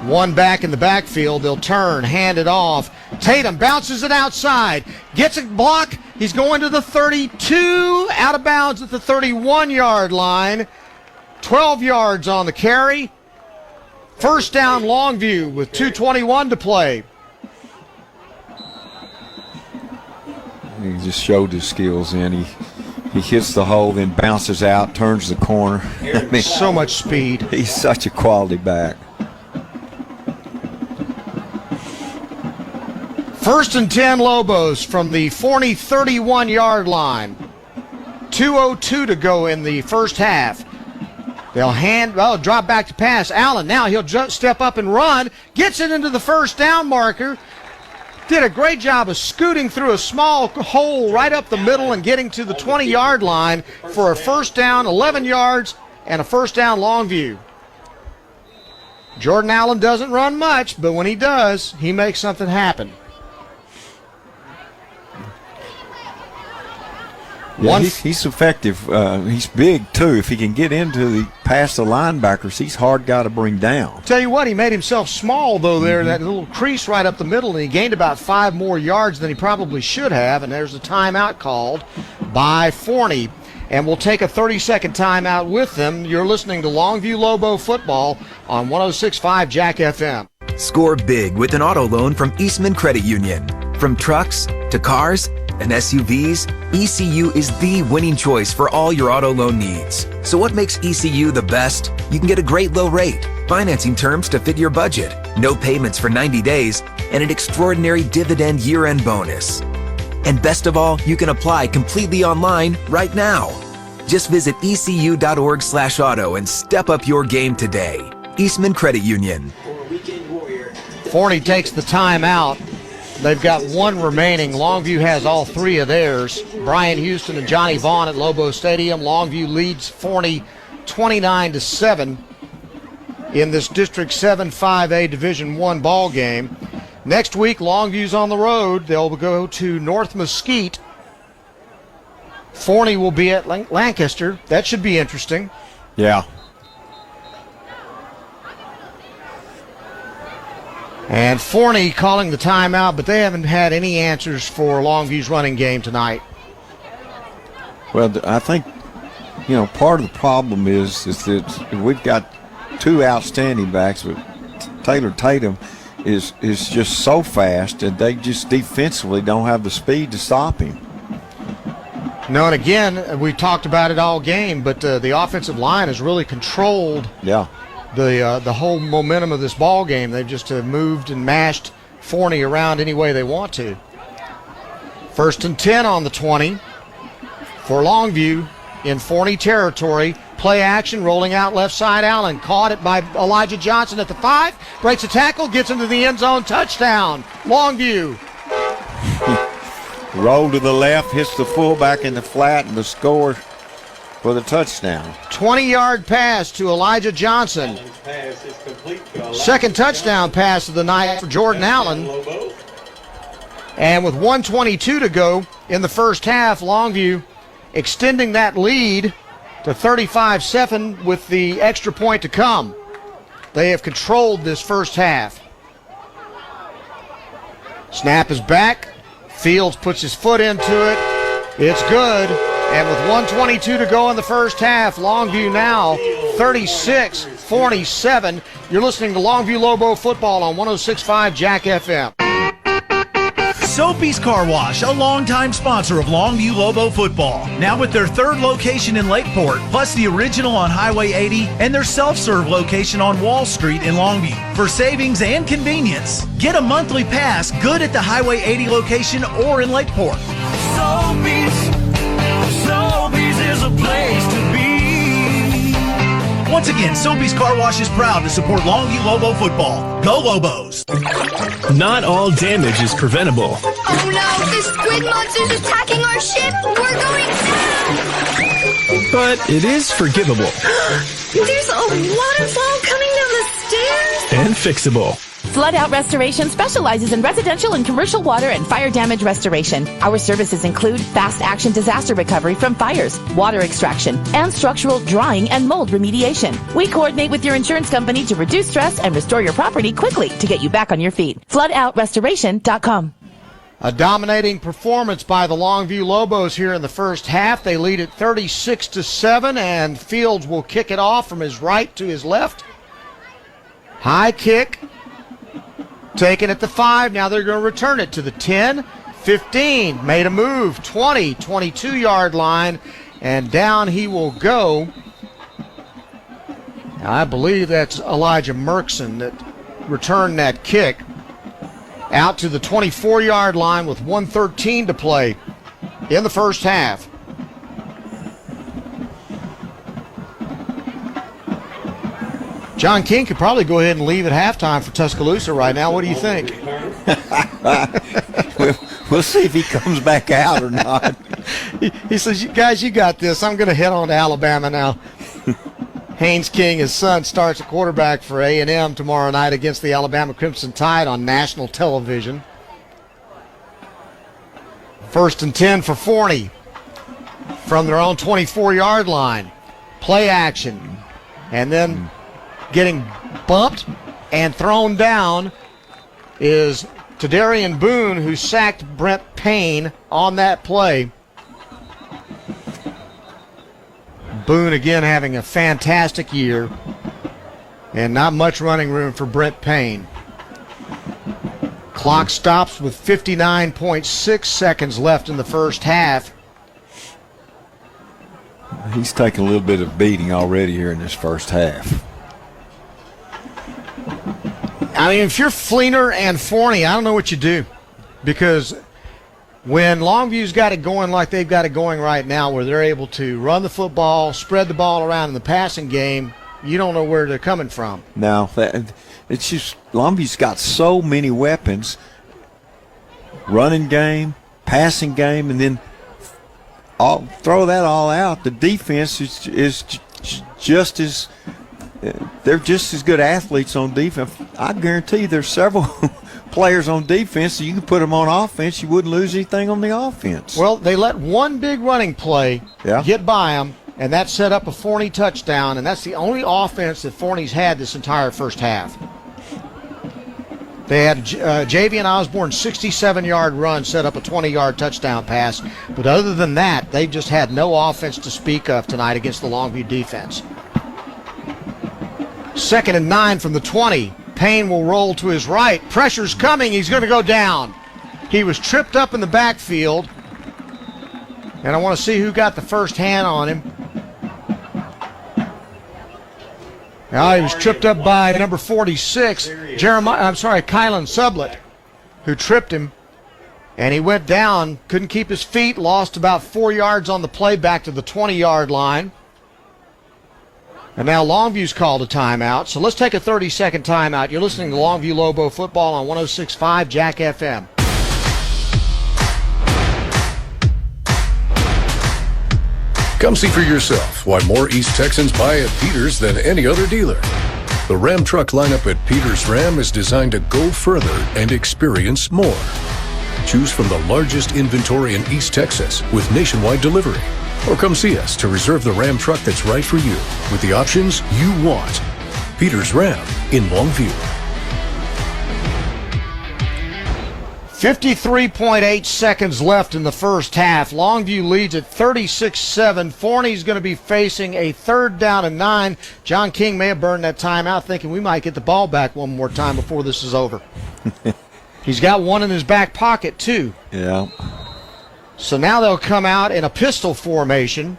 1 back in the backfield. They'll turn, hand it off. Tatum bounces it outside. Gets a block. He's going to the 32. Out of bounds at the 31-yard line. 12 yards on the carry. 1st down Longview with 2:21 to play. He just showed his skills in. He hits the hole, then bounces out, turns the corner. I mean, so much speed. He's such a quality back. 1st and 10 Lobos from the Forney 31-yard line. 2:02 to go in the first half. They'll drop back to pass. Allen, now he'll step up and run. Gets it into the first down marker. Did a great job of scooting through a small hole right up the middle and getting to the 20-yard line for a first down, 11 yards, and a first down Longview. Jordan Allen doesn't run much, but when he does, he makes something happen. Yeah, he's effective. He's big, too. If he can get past the linebackers, he's hard guy to bring down. Tell you what, he made himself small, though, there, that little crease right up the middle, and he gained about 5 more yards than he probably should have, and there's a timeout called by Forney. And we'll take a 30-second timeout with them. You're listening to Longview Lobo football on 106.5 Jack FM. Score big with an auto loan from Eastman Credit Union. From trucks to cars and SUVs, ECU is the winning choice for all your auto loan needs. So what makes ECU the best? You can get a great low rate, financing terms to fit your budget, no payments for 90 days, and an extraordinary dividend year-end bonus. And best of all, you can apply completely online right now. Just visit ecu.org/auto and step up your game today. Eastman Credit Union. Forney takes the timeout. They've got one remaining. Longview has all 3 of theirs. Brian Houston and Johnny Vaughn at Lobo Stadium. Longview leads Forney 29-7 in this District 7 5A Division I ball game. Next week, Longview's on the road. They'll go to North Mesquite. Forney will be at Lancaster. That should be interesting. Yeah. And Forney calling the timeout, but they haven't had any answers for Longview's running game tonight. Well, I think, part of the problem is that we've got 2 outstanding backs, but Taylor Tatum is just so fast, and they just defensively don't have the speed to stop him. No, and again, we talked about it all game, but the offensive line has really controlled the whole momentum of this ball game. They've just moved and mashed Forney around any way they want to. 1st and 10 on the 20 for Longview in Forney territory. Play action, rolling out left side. Allen caught it by Elijah Johnson at the 5. Breaks a tackle, gets into the end zone. Touchdown, Longview. Roll to the left, hits the fullback in the flat, and the score for the touchdown. 20-yard pass to Elijah Johnson. Second touchdown pass of the night for Jordan Allen. And with 1:22 to go in the first half, Longview extending that lead to 35-7 with the extra point to come. They have controlled this first half. Snap is back. Fields puts his foot into it. It's good. And with 1:22 to go in the first half, Longview now 36, Forney 7. You're listening to Longview Lobo football on 106.5 Jack FM. Soapy's Car Wash, a longtime sponsor of Longview Lobo football. Now with their 3rd location in Lakeport, plus the original on Highway 80 and their self-serve location on Wall Street in Longview. For savings and convenience, get a monthly pass good at the Highway 80 location or in Lakeport. Soapy's is a place to be. Once again, Soapy's Car Wash is proud to support Longview Lobo football. Go Lobos! Not all damage is preventable. Oh no, the squid monster's attacking our ship! We're going down! But it is forgivable. There's a waterfall coming down the stairs! And fixable. Flood Out Restoration specializes in residential and commercial water and fire damage restoration. Our services include fast action disaster recovery from fires, water extraction, and structural drying and mold remediation. We coordinate with your insurance company to reduce stress and restore your property quickly to get you back on your feet. FloodOutRestoration.com. A dominating performance by the Longview Lobos here in the first half. They lead it 36-7, and Fields will kick it off from his right to his left. High kick. Taken at the 5. Now they're going to return it to the 10, 15. Made a move. 20, 22-yard line. And down he will go. Now, I believe that's Elijah Merkson that returned that kick. Out to the 24-yard line with 1:13 to play in the first half. John King could probably go ahead and leave at halftime for Tuscaloosa right now. What do you think? We'll see if he comes back out or not. He says, guys, you got this. I'm going to head on to Alabama now. Haynes King, his son, starts at quarterback for A&M tomorrow night against the Alabama Crimson Tide on national television. 1st and 10 for Forney from their own 24-yard line. Play action. And then getting bumped and thrown down is Tadarian Boone, who sacked Brent Payne on that play. Boone again having a fantastic year, and not much running room for Brent Payne. Clock stops with 59.6 seconds left in the first half. He's taking a little bit of beating already here in this first half. I mean, if you're Fleener and Forney, I don't know what you do, because when Longview's got it going like they've got it going right now, where they're able to run the football, spread the ball around in the passing game, you don't know where they're coming from. No, it's just Longview's got so many weapons, running game, passing game, and then throw that all out. The defense is just as they're just as good athletes on defense. I guarantee you there's several players on defense, so you can put them on offense. You wouldn't lose anything on the offense. Well, they let one big running play get by them, and that set up a Forney touchdown, and that's the only offense that Forney's had this entire first half. They had Javian Osborne's 67-yard run set up a 20-yard touchdown pass, but other than that, they've just had no offense to speak of tonight against the Longview defense. 2nd and 9 from the 20. Payne will roll to his right. Pressure's coming. He's going to go down. He was tripped up in the backfield, and I want to see who got the first hand on him. Now he was tripped up by number 46, Kylan Sublett, who tripped him, and he went down, couldn't keep his feet, lost about 4 yards on the play back to the 20-yard line. And now Longview's called a timeout, so let's take a 30-second timeout. You're listening to Longview Lobo football on 106.5 Jack FM. Come see for yourself why more East Texans buy at Peters than any other dealer. The Ram truck lineup at Peters Ram is designed to go further and experience more. Choose from the largest inventory in East Texas with nationwide delivery. Or come see us to reserve the Ram truck that's right for you with the options you want. Peters Ram in Longview. 53.8 seconds left in the first half. Longview leads at 36-7. Forney's going to be facing a 3rd down and 9. John King may have burned that timeout thinking we might get the ball back one more time before this is over. He's got one in his back pocket, too. Yeah. So now they'll come out in a pistol formation.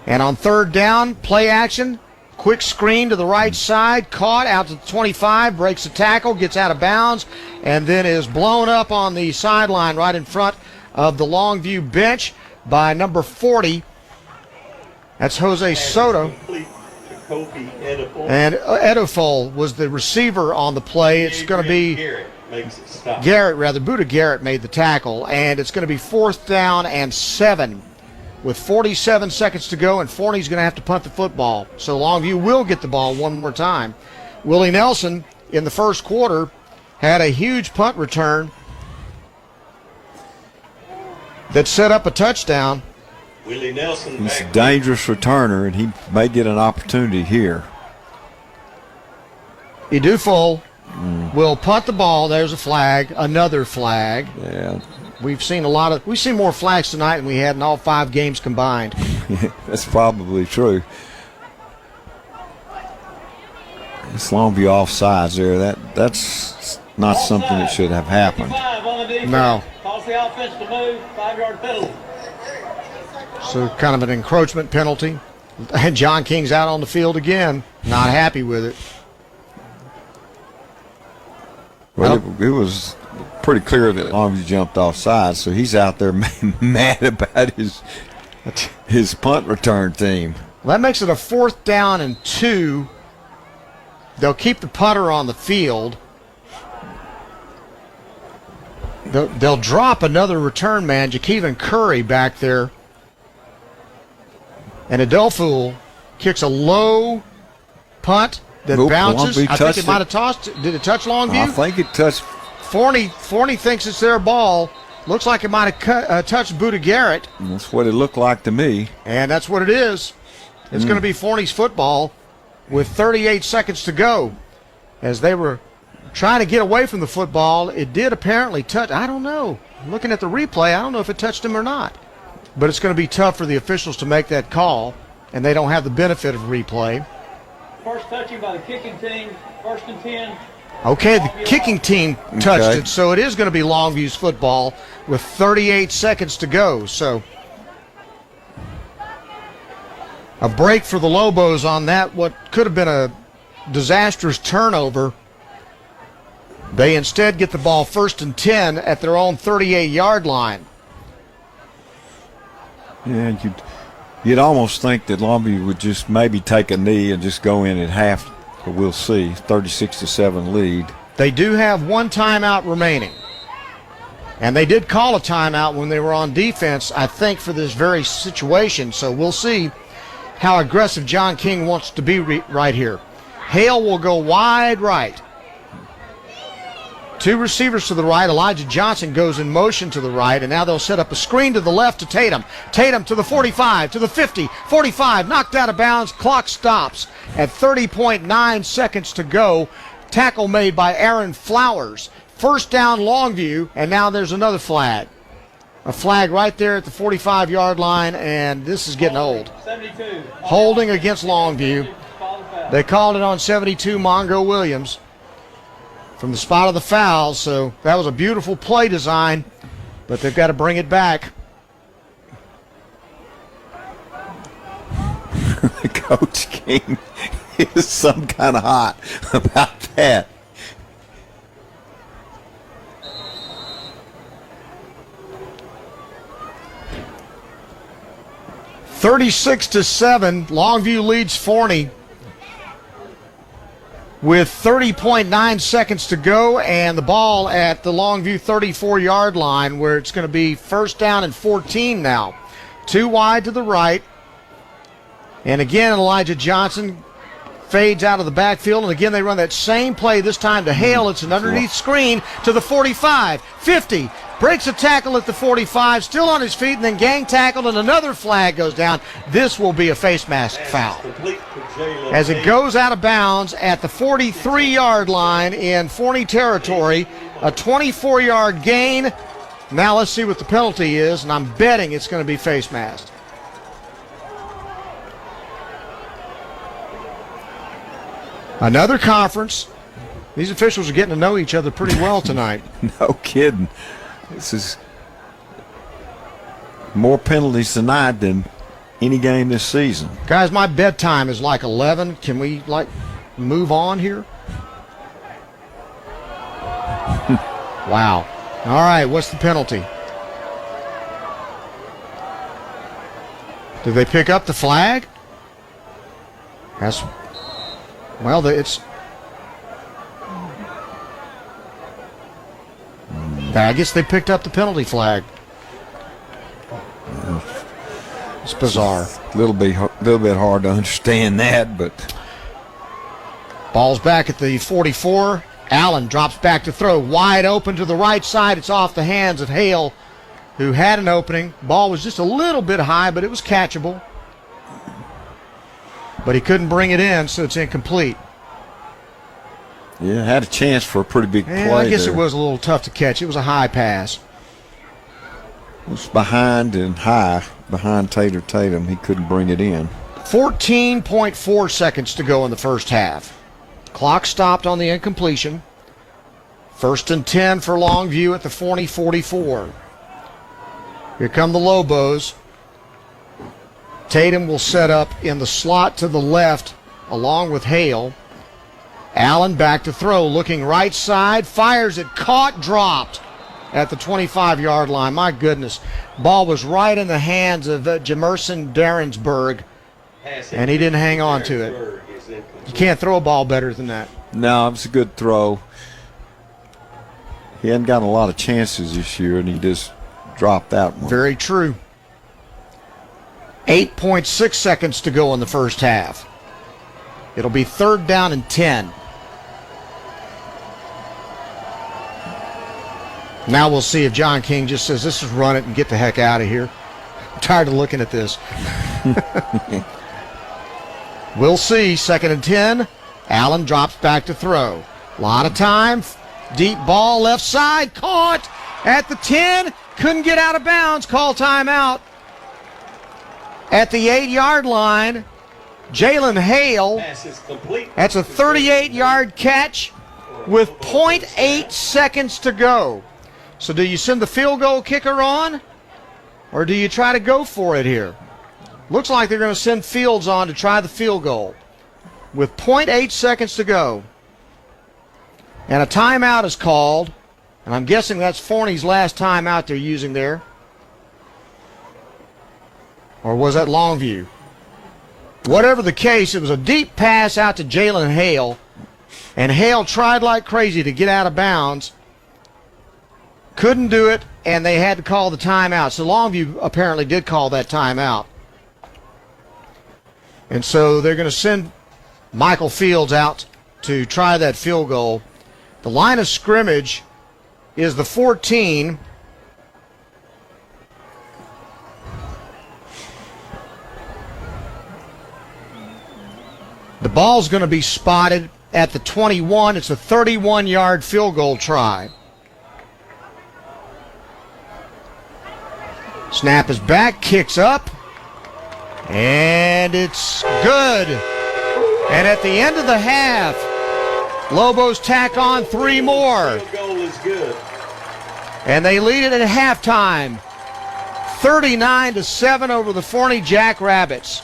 And on 3rd down, play action. Quick screen to the right side, caught out to the 25, breaks the tackle, gets out of bounds, and then is blown up on the sideline right in front of the Longview bench by number 40. That's Jose Soto. And Edofol was the receiver on the play. It's going to be Buda Garrett made the tackle, and it's going to be 4th down and 7. With 47 seconds to go, and Forney's going to have to punt the football. So Longview will get the ball one more time. Willie Nelson, in the first quarter, had a huge punt return that set up a touchdown. Willie Nelson. He's a dangerous returner, and he may get an opportunity here. Edufo will punt the ball. There's a flag, another flag. Yeah. We've seen more flags tonight than we had in all 5 games combined. That's probably true. It's Longview offsides there. That's not something that should have happened. No. Cause the offense to move, 5-yard penalty. So kind of an encroachment penalty. And John King's out on the field again, not happy with it. Well, it was pretty clear that Longview jumped offside, so he's out there mad about his punt return team. Well, that makes it a 4th down and 2. They'll keep the punter on the field. They'll drop another return man, Jakeevan Curry, back there. And Adelphul kicks a low punt that bounces. I think it might have tossed. Did it touch Longview? I think it touched. Forney thinks it's their ball. Looks like it might have touched Buda Garrett. That's what it looked like to me. And that's what it is. It's going to be Forney's football with 38 seconds to go. As they were trying to get away from the football, it did apparently touch. I don't know. Looking at the replay, I don't know if it touched him or not. But it's going to be tough for the officials to make that call, and they don't have the benefit of replay. First touching by the kicking team, 1st and 10. Okay, the kicking team touched it, so it is going to be Longview's football with 38 seconds to go. So a break for the Lobos on that, what could have been a disastrous turnover. They instead get the ball 1st and 10 at their own 38-yard line. Yeah, you'd almost think that Longview would just maybe take a knee and just go in at half, but we'll see. 36-7 lead. They do have 1 timeout remaining. And they did call a timeout when they were on defense, I think, for this very situation. So we'll see how aggressive John King wants to be right here. Hale will go wide right. 2 receivers to the right. Elijah Johnson goes in motion to the right, and now they'll set up a screen to the left to Tatum. Tatum to the 45, to the 50, 45, knocked out of bounds. Clock stops at 30.9 seconds to go. Tackle made by Aaron Flowers. 1st down Longview, and now there's another flag. A flag right there at the 45-yard line, and this is getting old. 72. Holding against Longview. They called it on 72, Mongo Williams, from the spot of the foul. So that was a beautiful play design, but they've got to bring it back. Coach King is some kind of hot about that. (36-7), Longview leads Forney with 30.9 seconds to go, and the ball at the Longview 34-yard line, where it's going to be 1st down and 14 now. 2 wide to the right. And again, Elijah Johnson fades out of the backfield, and again they run that same play, this time to Hale. It's an underneath screen to the 45, 50, breaks a tackle at the 45, still on his feet, and then gang tackled, and another flag goes down. This will be a face mask foul as it goes out of bounds at the 43-yard line in Forney territory. A 24-yard gain. Now let's see what the penalty is, and I'm betting it's going to be face masked. Another conference. These officials are getting to know each other pretty well tonight. No kidding. This is more penalties tonight than any game this season. Guys, my bedtime is like 11. Can we, move on here? Wow. All right, what's the penalty? Did they pick up the flag? I guess they picked up the penalty flag. It's bizarre. A little bit hard to understand that, but ball's back at the 44. Allen drops back to throw, wide open to the right side. It's off the hands of Hale, who had an opening. Ball was just a little bit high, but it was catchable. But he couldn't bring it in, so it's incomplete. Yeah, had a chance for a pretty big play. I guess there. It was a little tough to catch. It was a high pass. It was behind Tatum. He couldn't bring it in. 14.4 seconds to go in the first half. Clock stopped on the incompletion. 1st and 10 for Longview at the Forney 44. Here come the Lobos. Tatum will set up in the slot to the left along with Hale. Allen back to throw, looking right side, fires it, caught, dropped at the 25-yard line. My goodness. Ball was right in the hands of Jamerson Darrensburg, and he didn't hang on to it. You can't throw a ball better than that. No, it was a good throw. He hadn't gotten a lot of chances this year, and he just dropped that one. Very true. 8.6 seconds to go in the first half. It'll be 3rd down and 10. Now we'll see if John King just says, this is run it and get the heck out of here. I'm tired of looking at this. We'll see. 2nd and 10. Allen drops back to throw. A lot of time. Deep ball left side. Caught at the 10. Couldn't get out of bounds. Call timeout. At the 8-yard line, Jalen Hale. That's a 38-yard catch with 0.8 seconds to go. So do you send the field goal kicker on, or do you try to go for it here? Looks like they're going to send Fields on to try the field goal with 0.8 seconds to go. And a timeout is called, and I'm guessing that's Forney's last timeout they're using there. Or was that Longview? Whatever the case, it was a deep pass out to Jalen Hale, and Hale tried like crazy to get out of bounds. Couldn't do it, and they had to call the timeout. So Longview apparently did call that timeout. And so they're going to send Michael Fields out to try that field goal. The line of scrimmage is the 14. The ball's going to be spotted at the 21. It's a 31-yard field goal try. Snap is back, kicks up, and it's good. And at the end of the half, Lobos tack on 3 more. Goal is good. And they lead it at halftime, 39-7 over the Forney Jackrabbits.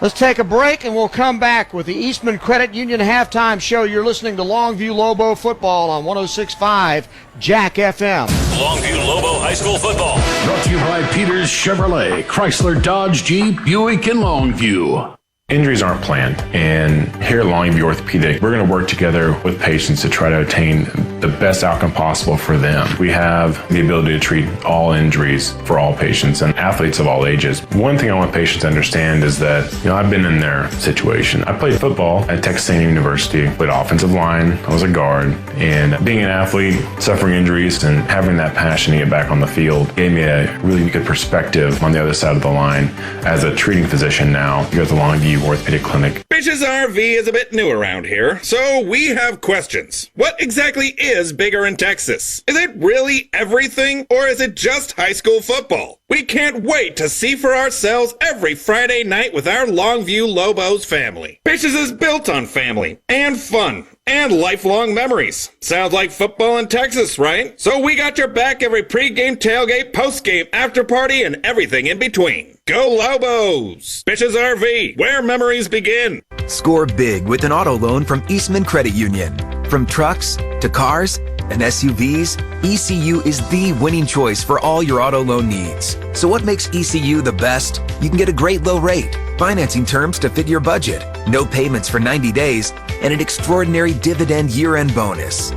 Let's take a break, and we'll come back with the Eastman Credit Union halftime show. You're listening to Longview Lobo football on 106.5 Jack FM. Longview Lobo High School football. Brought to you by Peters Chevrolet, Chrysler, Dodge, Jeep, Buick, and Longview. Injuries aren't planned, and here at Longview Orthopedic, we're going to work together with patients to try to attain the best outcome possible for them. We have the ability to treat all injuries for all patients and athletes of all ages. One thing I want patients to understand is that, I've been in their situation. I played football at Texas A&M University, played offensive line, I was a guard, and being an athlete, suffering injuries, and having that passion to get back on the field gave me a really good perspective on the other side of the line as a treating physician now here at the Longview Orthopedic Clinic. Bitches RV is a bit new around here, so we have questions. What exactly is bigger in Texas? Is it really everything, or is it just high school football? We can't wait to see for ourselves every Friday night with our Longview Lobos family. Bitches is built on family and fun and lifelong memories. Sounds like football in Texas, right? So we got your back every pregame, tailgate, postgame, after party, and everything in between. Go Lobos! Bitches RV, where memories begin. Score big with an auto loan from Eastman Credit Union. From trucks to cars and SUVs, ECU is the winning choice for all your auto loan needs. So what makes ECU the best? You can get a great low rate, financing terms to fit your budget, no payments for 90 days, and an extraordinary dividend year-end bonus.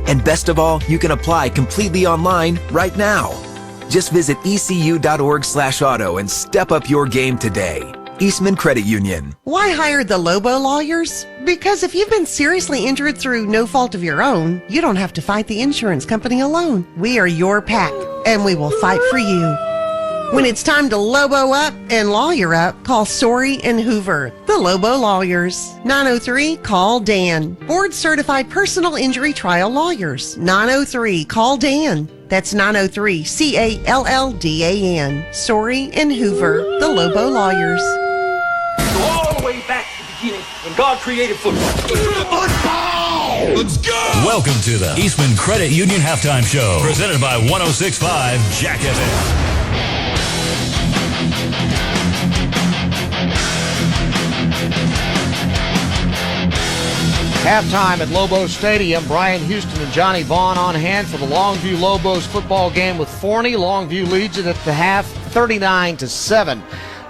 And best of all, you can apply completely online right now. Just visit ecu.org/auto and step up your game today. Eastman Credit Union. Why hire the Lobo lawyers? Because if you've been seriously injured through no fault of your own, you don't have to fight the insurance company alone. We are your pack, and we will fight for you. When it's time to Lobo up and lawyer up, call Sorey and Hoover, the Lobo lawyers. 903-CALL-DAN. Board-certified personal injury trial lawyers. 903-CALL-DAN. That's 903-CALLDAN. Sorey and Hoover, the Lobo lawyers. Go all the way back to the beginning when God created football. Football! Let's go! Welcome to the Eastman Credit Union Halftime Show, presented by 106.5 Jack FM. Halftime at Lobo Stadium. Brian Houston and Johnny Vaughn on hand for the Longview Lobos football game with Forney. Longview leads it at the half, 39-7.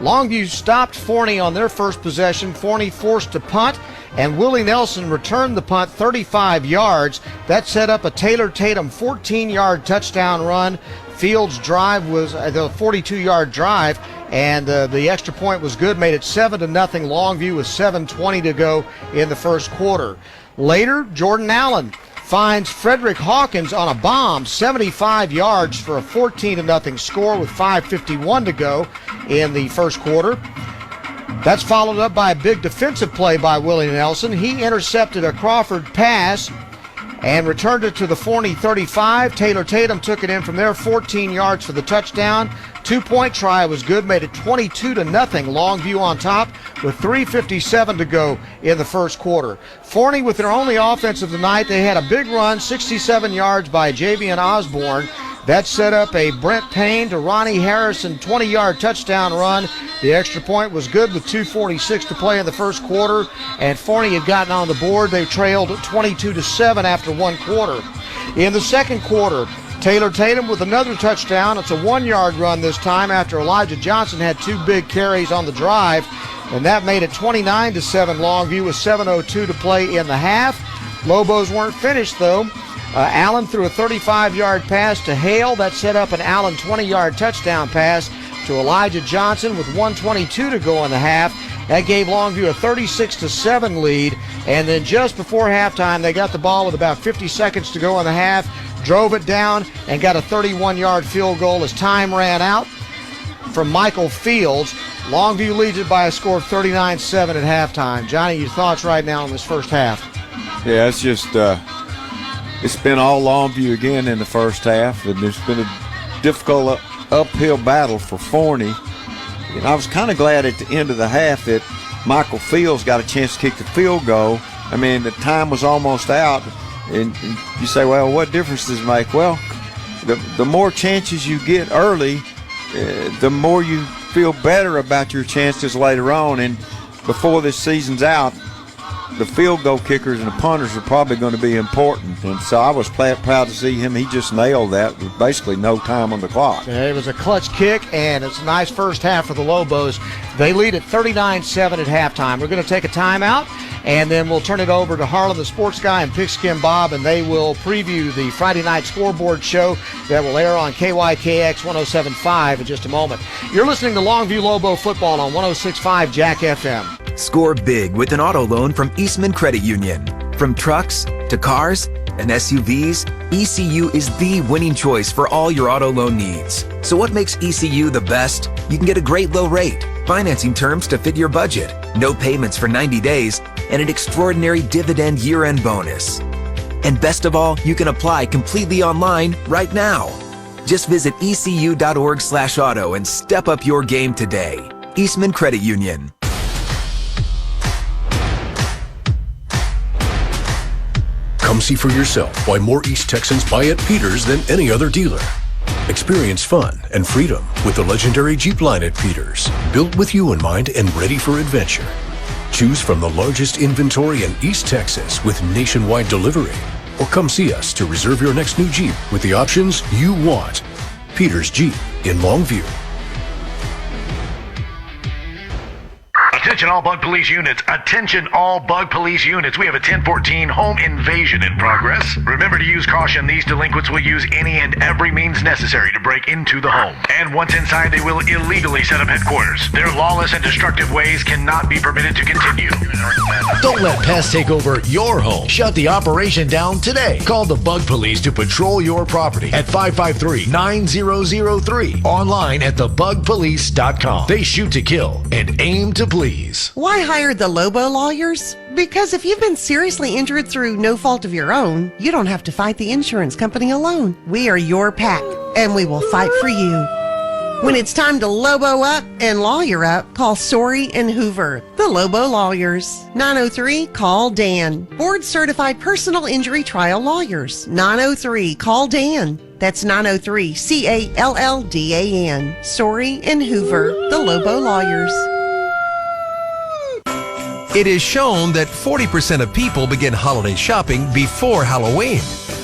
Longview stopped Forney on their first possession. Forney forced a punt, and Willie Nelson returned the punt 35 yards. That set up a Taylor Tatum 14-yard touchdown run. Fields' drive was the 42-yard drive, and the extra point was good, made it 7-0. Longview with 7:20 to go in the first quarter. Later, Jordan Allen finds Frederick Hawkins on a bomb, 75 yards for a 14-0 score with 5:51 to go in the first quarter. That's followed up by a big defensive play by Willie Nelson. He intercepted a Crawford pass and returned it to the Forney 35. Taylor Tatum took it in from there, 14 yards for the touchdown. 2-point try was good, made it 22-0. Longview on top with 3:57 to go in the first quarter. Forney with their only offense of the night. They had a big run, 67 yards by Javian Osborne. That set up a Brent Payne to Ronnie Harrison 20-yard touchdown run. The extra point was good with 2:46 to play in the first quarter, and Forney had gotten on the board. They trailed 22-7 after one quarter. In the second quarter, Taylor Tatum with another touchdown. It's a 1-yard run this time after Elijah Johnson had 2 big carries on the drive, and that made it 29-7 Longview with 7:02 to play in the half. Lobos weren't finished though. Allen threw a 35-yard pass to Hale. That set up an Allen 20-yard touchdown pass to Elijah Johnson with 1:22 to go in the half. That gave Longview a 36-7 lead. And then just before halftime, they got the ball with about 50 seconds to go in the half, drove it down, and got a 31-yard field goal as time ran out from Michael Fields. Longview leads it by a score of 39-7 at halftime. Johnny, your thoughts right now on this first half? Yeah, it's just it's been all Longview again in the first half, and it's been a difficult uphill battle for Forney. And I was kind of glad at the end of the half that Michael Fields got a chance to kick the field goal. I mean, the time was almost out, and you say, well, what difference does it make? Well, the more chances you get early, the more you feel better about your chances later on. And before this season's out, the field goal kickers and the punters are probably going to be important. And so I was proud to see him. He just nailed that with basically no time on the clock. Yeah, it was a clutch kick, and it's a nice first half for the Lobos. They lead at 39-7 at halftime. We're going to take a timeout, and then we'll turn it over to Harlan, the sports guy, and Pigskin Bob, and they will preview the Friday night scoreboard show that will air on KYKX 107.5 in just a moment. You're listening to Longview Lobo football on 106.5 Jack FM. Score big with an auto loan from Eastman Credit Union. From trucks to cars and SUVs, ECU is the winning choice for all your auto loan needs. So what makes ECU the best? You can get a great low rate, financing terms to fit your budget, no payments for 90 days, and an extraordinary dividend year-end bonus. And best of all, you can apply completely online right now. Just visit ecu.org/auto and step up your game today. Eastman Credit Union. Come see for yourself why more East Texans buy at Peters than any other dealer. Experience fun and freedom with the legendary Jeep line at Peters, built with you in mind and ready for adventure. Choose from the largest inventory in East Texas with nationwide delivery. Or come see us to reserve your next new Jeep with the options you want. Peters Jeep in Longview. Attention all bug police units. Attention all bug police units. We have a 1014 home invasion in progress. Remember to use caution. These delinquents will use any and every means necessary to break into the home. And once inside, they will illegally set up headquarters. Their lawless and destructive ways cannot be permitted to continue. Don't let pests take over your home. Shut the operation down today. Call the Bug Police to patrol your property at 553-9003. Online at thebugpolice.com. They shoot to kill and aim to please. Why hire the Lobo lawyers? Because if you've been seriously injured through no fault of your own, you don't have to fight the insurance company alone. We are your pack, and we will fight for you. When it's time to Lobo up and lawyer up, call Sorey and Hoover, the Lobo lawyers. 903-CALL-DAN. Board-certified personal injury trial lawyers. 903-CALL-DAN. That's 903-CALLDAN. Sorey and Hoover, the Lobo lawyers. It is shown that 40% of people begin holiday shopping before Halloween.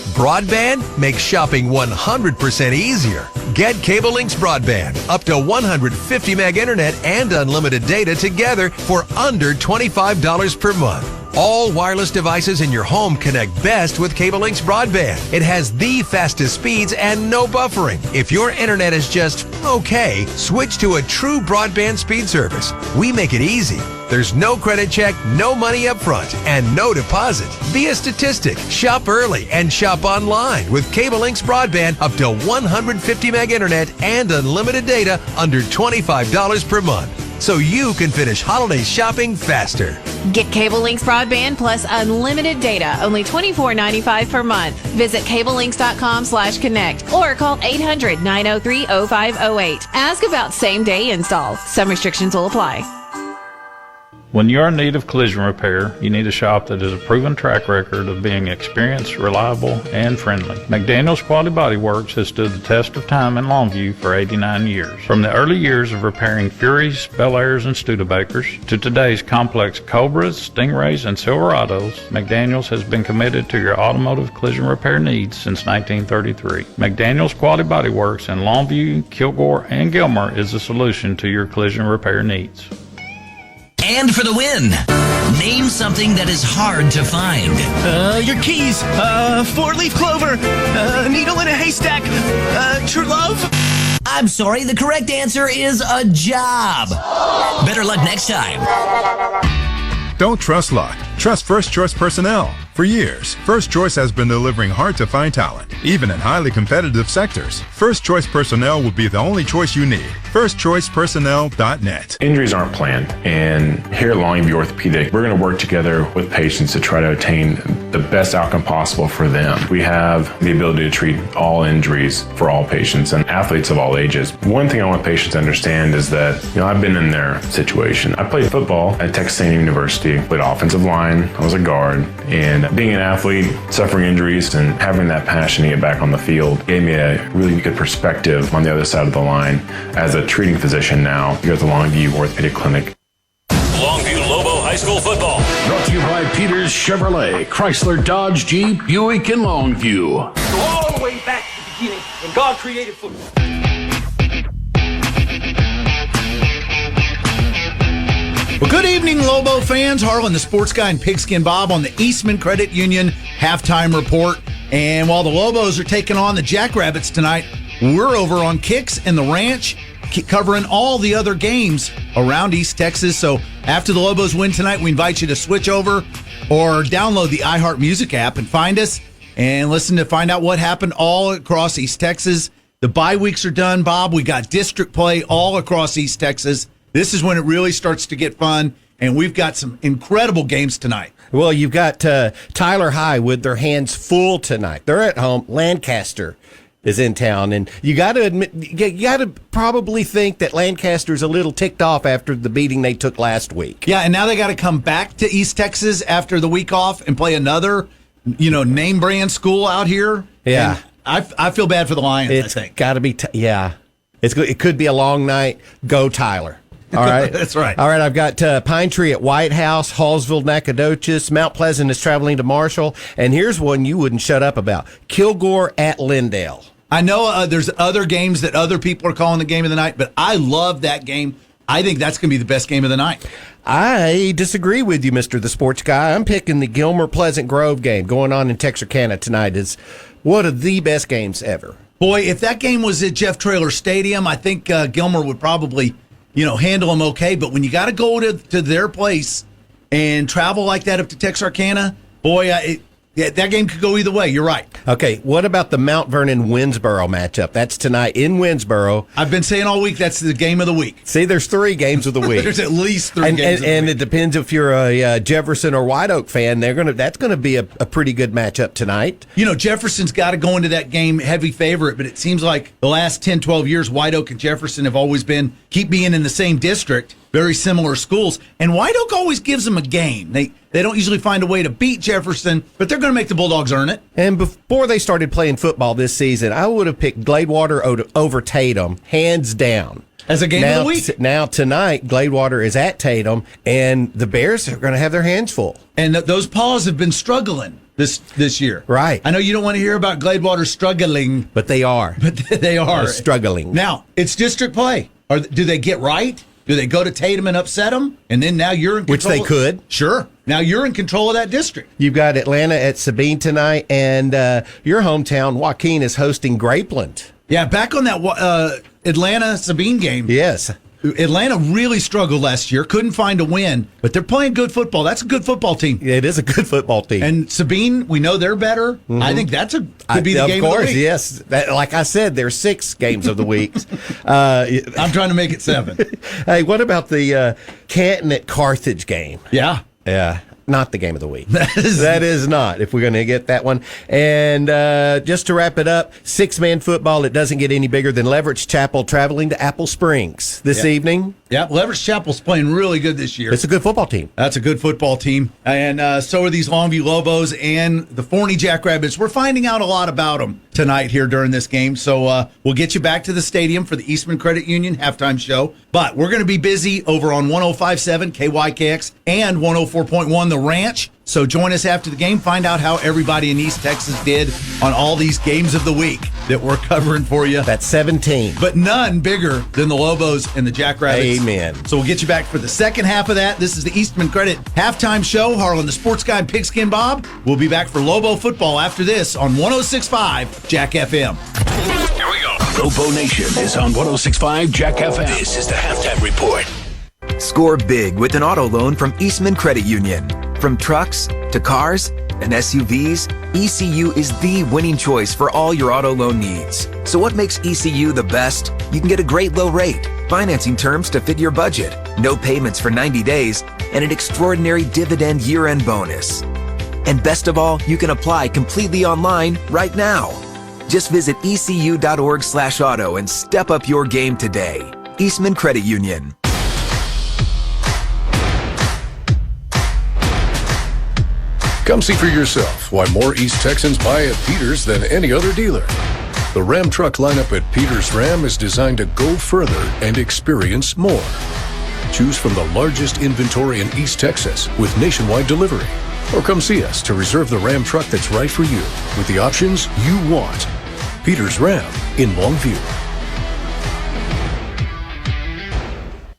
Broadband makes shopping 100% easier. Get Cable Links Broadband, up to 150 meg internet and unlimited data together for under $25 per month. All wireless devices in your home connect best with Cable Links Broadband. It has the fastest speeds and no buffering. If your internet is just okay, switch to a true broadband speed service. We make it easy. There's no credit check, no money up front, and no deposit. Be a statistic. Shop early and shop online with Cable Links Broadband, up to 150 meg internet and unlimited data under $25 per month. So you can finish holiday shopping faster. Get Cable Links Broadband plus unlimited data, only $24.95 per month. Visit cablelinks.com/connect or call 800-903-0508. Ask about same-day install. Some restrictions will apply. When you're in need of collision repair, you need a shop that has a proven track record of being experienced, reliable, and friendly. McDaniel's Quality Body Works has stood the test of time in Longview for 89 years. From the early years of repairing Furies, Bel Airs, and Studebakers to today's complex Cobras, Stingrays, and Silverados, McDaniel's has been committed to your automotive collision repair needs since 1933. McDaniel's Quality Body Works in Longview, Kilgore, and Gilmer is the solution to your collision repair needs. And for the win, name something that is hard to find. Your keys, four-leaf clover, needle in a haystack, true love. I'm sorry, the correct answer is a job. Better luck next time. Don't trust luck. Trust First Choice Personnel. For years, First Choice has been delivering hard-to-find talent, even in highly competitive sectors. First Choice Personnel will be the only choice you need. FirstChoicePersonnel.net. Injuries aren't planned, and here at Longview Orthopedic, we're going to work together with patients to try to attain the best outcome possible for them. We have the ability to treat all injuries for all patients and athletes of all ages. One thing I want patients to understand is that, I've been in their situation. I played football at Texas A&M University, played offensive line, I was a guard, and being an athlete, suffering injuries, and having that passion to get back on the field gave me a really good perspective on the other side of the line as a treating physician now here at the Longview Orthopedic Clinic. Longview Lobo High School football. Brought to you by Peters Chevrolet, Chrysler, Dodge, Jeep, Buick, and Longview. Go all the way back to the beginning when God created football. Well, good evening, Lobo fans. Harlan, the sports guy, and Pigskin Bob on the Eastman Credit Union halftime report. And while the Lobos are taking on the Jackrabbits tonight, we're over on Kicks and the Ranch, covering all the other games around East Texas. So after the Lobos win tonight, we invite you to switch over or download the iHeart Music app and find us and listen to find out what happened all across East Texas. The bye weeks are done, Bob. We got district play all across East Texas. This is when it really starts to get fun, and we've got some incredible games tonight. Well, you've got Tyler High with their hands full tonight. They're at home. Lancaster is in town, and you got to admit, you got to probably think that Lancaster's a little ticked off after the beating they took last week. Yeah, and now they got to come back to East Texas after the week off and play another, name brand school out here. Yeah, and I feel bad for the Lions. It's I think got to be. It could be a long night. Go Tyler. All right. That's right. All right, I've got Pine Tree at White House, Hallsville, Nacogdoches, Mount Pleasant is traveling to Marshall, and here's one you wouldn't shut up about, Kilgore at Lindale. I know there's other games that other people are calling the game of the night, but I love that game. I think that's going to be the best game of the night. I disagree with you, Mr. the Sports Guy. I'm picking the Gilmer Pleasant Grove game going on in Texarkana tonight. Is one of the best games ever. Boy, if that game was at Jeff Traylor Stadium, I think Gilmer would probably handle them okay. But when you got to go to their place and travel like that up to Texarkana, boy, that game could go either way. You're right. Okay, what about the Mount Vernon-Winsboro matchup? That's tonight in Winsboro. I've been saying all week that's the game of the week. See, there's 3 games of the week. There's at least 3 games of the week. And it depends if you're a Jefferson or White Oak fan. That's going to be a pretty good matchup tonight. Jefferson's got to go into that game heavy favorite, but it seems like the last 10, 12 years, White Oak and Jefferson have always keep being in the same district. Very similar schools, and White Oak always gives them a game. They don't usually find a way to beat Jefferson, but they're going to make the Bulldogs earn it. And before they started playing football this season, I would have picked Gladewater over Tatum, hands down. As a game of the week. Now tonight, Gladewater is at Tatum, and the Bears are going to have their hands full. And those Paws have been struggling this year. Right. I know you don't want to hear about Gladewater struggling. But they are. They are. They're struggling. Now, it's district play. Do they get right? Do they go to Tatum and upset them? And then now you're in control. Which they could. Sure. Now you're in control of that district. You've got Atlanta at Sabine tonight, and your hometown, Joaquin, is hosting Grapeland. Yeah, back on that Atlanta-Sabine game. Yes. Atlanta really struggled last year, couldn't find a win, but they're playing good football. That's a good football team. It is a good football team. And Sabine, we know they're better. Mm-hmm. I think could be the game of the week. Yes. Like I said, there's 6 games of the week. I'm trying to make it 7. Hey, what about the Canton at Carthage game? Yeah. Yeah. Not the game of the week. That is not, if we're going to get that one. And just to wrap it up, 6-man football, it doesn't get any bigger than Leverett Chapel traveling to Apple Springs this evening. Yeah, Leverett Chapel's playing really good this year. It's a good football team. That's a good football team. And so are these Longview Lobos and the Forney Jackrabbits. We're finding out a lot about them tonight here during this game. So we'll get you back to the stadium for the Eastman Credit Union halftime show. But we're going to be busy over on 105.7 KYKX and 104.1 The Ranch. So join us after the game. Find out how everybody in East Texas did on all these games of the week that we're covering for you. That's 17. But none bigger than the Lobos and the Jackrabbits. Amen. So we'll get you back for the second half of that. This is the Eastman Credit halftime show. Harlan, the sports guy, and Pigskin Bob. We'll be back for Lobo football after this on 106.5 Jack FM. Here we go. Lobo Nation is on 106.5 Jack FM. This is the halftime report. Score big with an auto loan from Eastman Credit Union. From trucks to cars and SUVs, ECU is the winning choice for all your auto loan needs. So what makes ECU the best? You can get a great low rate, financing terms to fit your budget, no payments for 90 days, and an extraordinary dividend year-end bonus. And best of all, you can apply completely online right now. Just visit ecu.org/auto and step up your game today. Eastman Credit Union. Come see for yourself why more East Texans buy at Peters than any other dealer. The Ram truck lineup at Peters Ram is designed to go further and experience more. Choose from the largest inventory in East Texas with nationwide delivery. Or come see us to reserve the Ram truck that's right for you with the options you want. Peters Ram in Longview.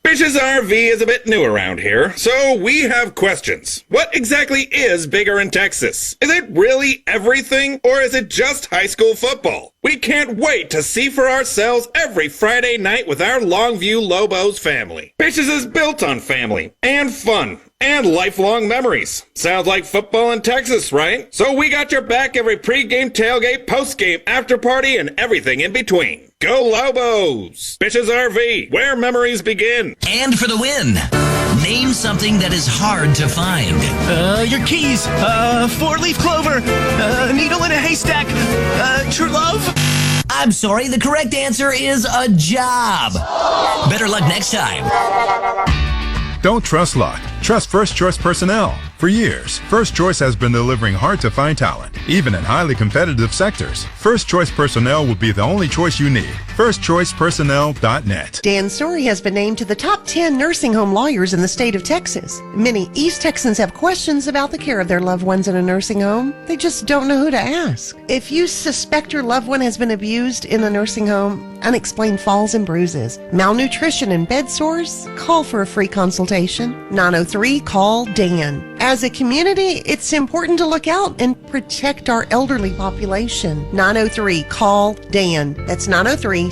Bitch's RV is a bit new around here, so we have questions. What exactly is bigger in Texas? Is it really everything, or is it just high school football? We can't wait to see for ourselves every Friday night with our Longview Lobos family. Bitch's is built on family and fun and lifelong memories. Sounds like football in Texas, right? So we got your back every pregame, tailgate, postgame, after party, and everything in between. Go Lobos! Bitch's RV, where memories begin. And for the win, name something that is hard to find. Your keys, 4-leaf clover, needle in a haystack, true love. I'm sorry, the correct answer is a job. Better luck next time. Don't trust luck. Trust First Choice Personnel. For years, First Choice has been delivering hard-to-find talent, even in highly competitive sectors. First Choice Personnel will be the only choice you need. FirstChoicePersonnel.net. Dan Story has been named to the top 10 nursing home lawyers in the state of Texas. Many East Texans have questions about the care of their loved ones in a nursing home. They just don't know who to ask. If you suspect your loved one has been abused in a nursing home, unexplained falls and bruises, malnutrition and bed sores, call for a free consultation. 903-CALL-DAN. As a community, it's important to look out and protect our elderly population. 903-CALL-DAN. That's 903-CALLDAN.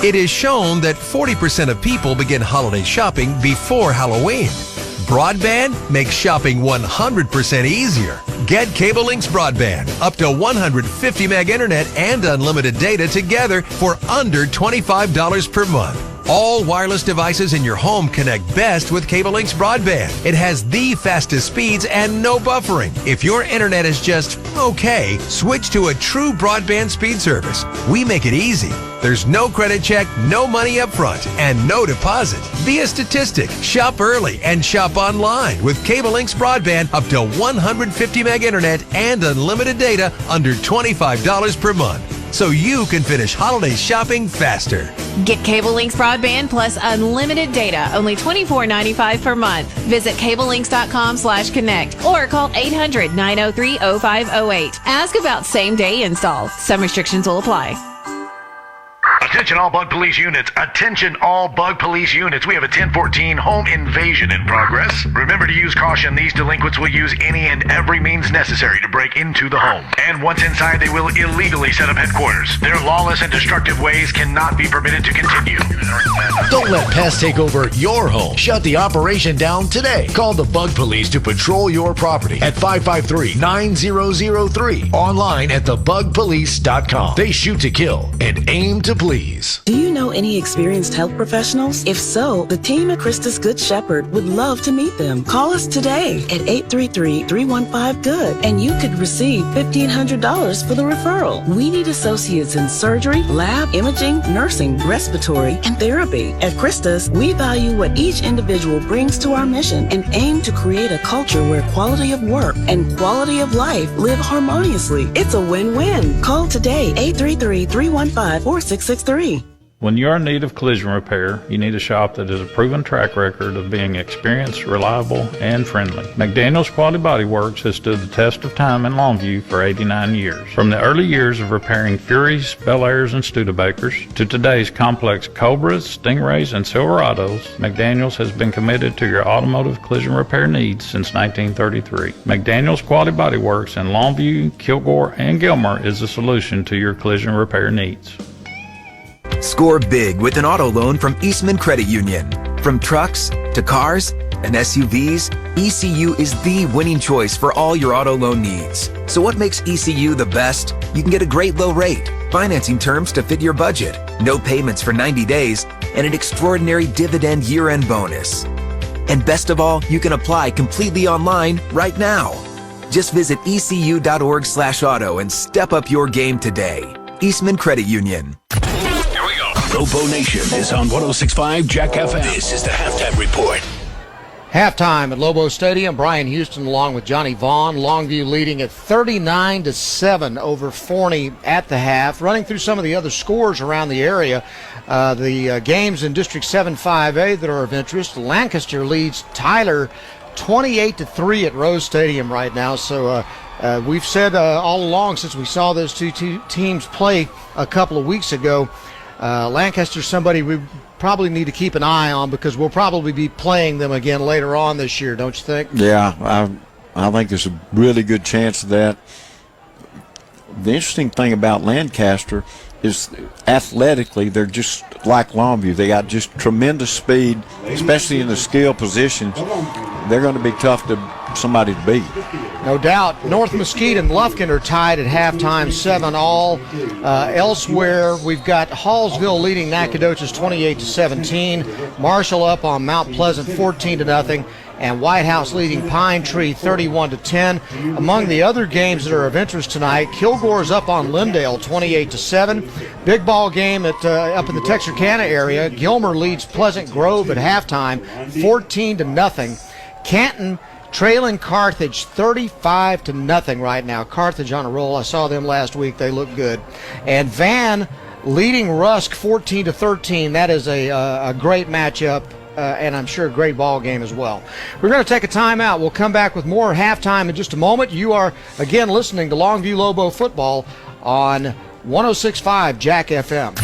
It is shown that 40% of people begin holiday shopping before Halloween. Broadband makes shopping 100% easier. Get Cable Links Broadband, up to 150 meg internet and unlimited data together for under $25 per month. All wireless devices in your home connect best with Cable Links Broadband. It has the fastest speeds and no buffering. If your internet is just okay, switch to a true broadband speed service. We make it easy. There's no credit check, no money up front, and no deposit. Be a statistic. Shop early and shop online with Cable Links Broadband, up to 150 meg internet and unlimited data under $25 per month. so you can finish holiday shopping faster. Get Cable Links broadband plus unlimited data, only $24.95 per month. Visit cablelinks.com/connect or call 800-903-0508. Ask about same-day install. Some restrictions will apply. Attention all bug police units. Attention all bug police units. We have a 1014 home invasion in progress. Remember to use caution. These delinquents will use any and every means necessary to break into the home. And once inside, they will illegally set up headquarters. Their lawless and destructive ways cannot be permitted to continue. Don't let pests take over your home. Shut the operation down today. Call the Bug Police to patrol your property at 553-9003. Online at thebugpolice.com. They shoot to kill and aim to please. Do you know any experienced health professionals? If so, the team at Christus Good Shepherd would love to meet them. Call us today at 833-315-GOOD and you could receive $1,500 for the referral. We need associates in surgery, lab, imaging, nursing, respiratory, and therapy. At Christus, we value what each individual brings to our mission and aim to create a culture where quality of work and quality of life live harmoniously. It's a win-win. Call today, 833-315-4663. When you're in need of collision repair, you need a shop that has a proven track record of being experienced, reliable, and friendly. McDaniel's Quality Body Works has stood the test of time in Longview for 89 years. From the early years of repairing Furies, Bel Airs, and Studebakers to today's complex Cobras, Stingrays, and Silverados, McDaniel's has been committed to your automotive collision repair needs since 1933. McDaniel's Quality Body Works in Longview, Kilgore, and Gilmer is the solution to your collision repair needs. Score big with an auto loan from Eastman Credit Union. From trucks to cars and SUVs, ECU is the winning choice for all your auto loan needs. So what makes ECU the best? You can get a great low rate, financing terms to fit your budget, no payments for 90 days, and an extraordinary dividend year-end bonus. And best of all, you can apply completely online right now. Just visit ecu.org/auto and step up your game today. Eastman Credit Union. Lobo Nation is on 106.5 Jack FM. This is the halftime report. Halftime at Lobo Stadium. Brian Houston along with Johnny Vaughn. Longview leading at 39-7 over Forney at the half. Running through some of the other scores around the area. The games in District 7-5A that are of interest. Lancaster leads Tyler 28-3 at Rose Stadium right now. So we've said all along since we saw those two teams play a couple of weeks ago, Lancaster's somebody we probably need to keep an eye on because we'll probably be playing them again later on this year, don't you think? Yeah, I think there's a really good chance of that. The interesting thing about Lancaster is athletically they're just like Longview. They got just tremendous speed, especially in the skill positions. They're going to be tough to somebody to beat. No doubt. North Mesquite and Lufkin are tied at halftime, 7-all. Elsewhere, we've got Hallsville leading Nacogdoches 28-17. Marshall up on Mount Pleasant 14-0. And White House leading Pine Tree 31-10. Among the other games that are of interest tonight, Kilgore's up on Lindale 28-7. Big ball game at up in the Texarkana area. Gilmer leads Pleasant Grove at halftime 14-0. Canton trailing Carthage 35-0 right now. Carthage on a roll. I saw them last week. They look good. And Van leading Rusk 14-13. That is a great matchup. And I'm sure a great ball game as well. We're going to take a timeout. We'll come back with more halftime in just a moment. You are, again, listening to Longview Lobo football on 106.5 Jack FM.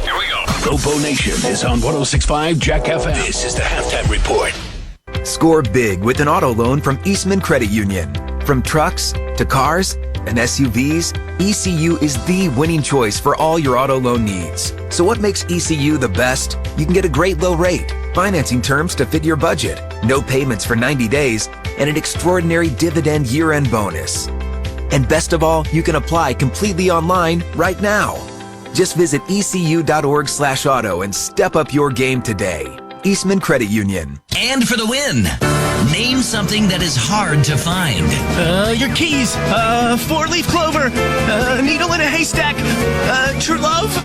Here we go. Lobo Nation is on 106.5 Jack FM. This is the halftime report. Score big with an auto loan from Eastman Credit Union. From trucks to cars and SUVs, ECU is the winning choice for all your auto loan needs. So what makes ECU the best? You can get a great low rate, financing terms to fit your budget, no payments for 90 days, and an extraordinary dividend year-end bonus. And best of all, you can apply completely online right now. Just visit ecu.org/auto and step up your game today. Eastman Credit Union. And for the win, name something that is hard to find. Your keys, 4-leaf clover, needle in a haystack, true love.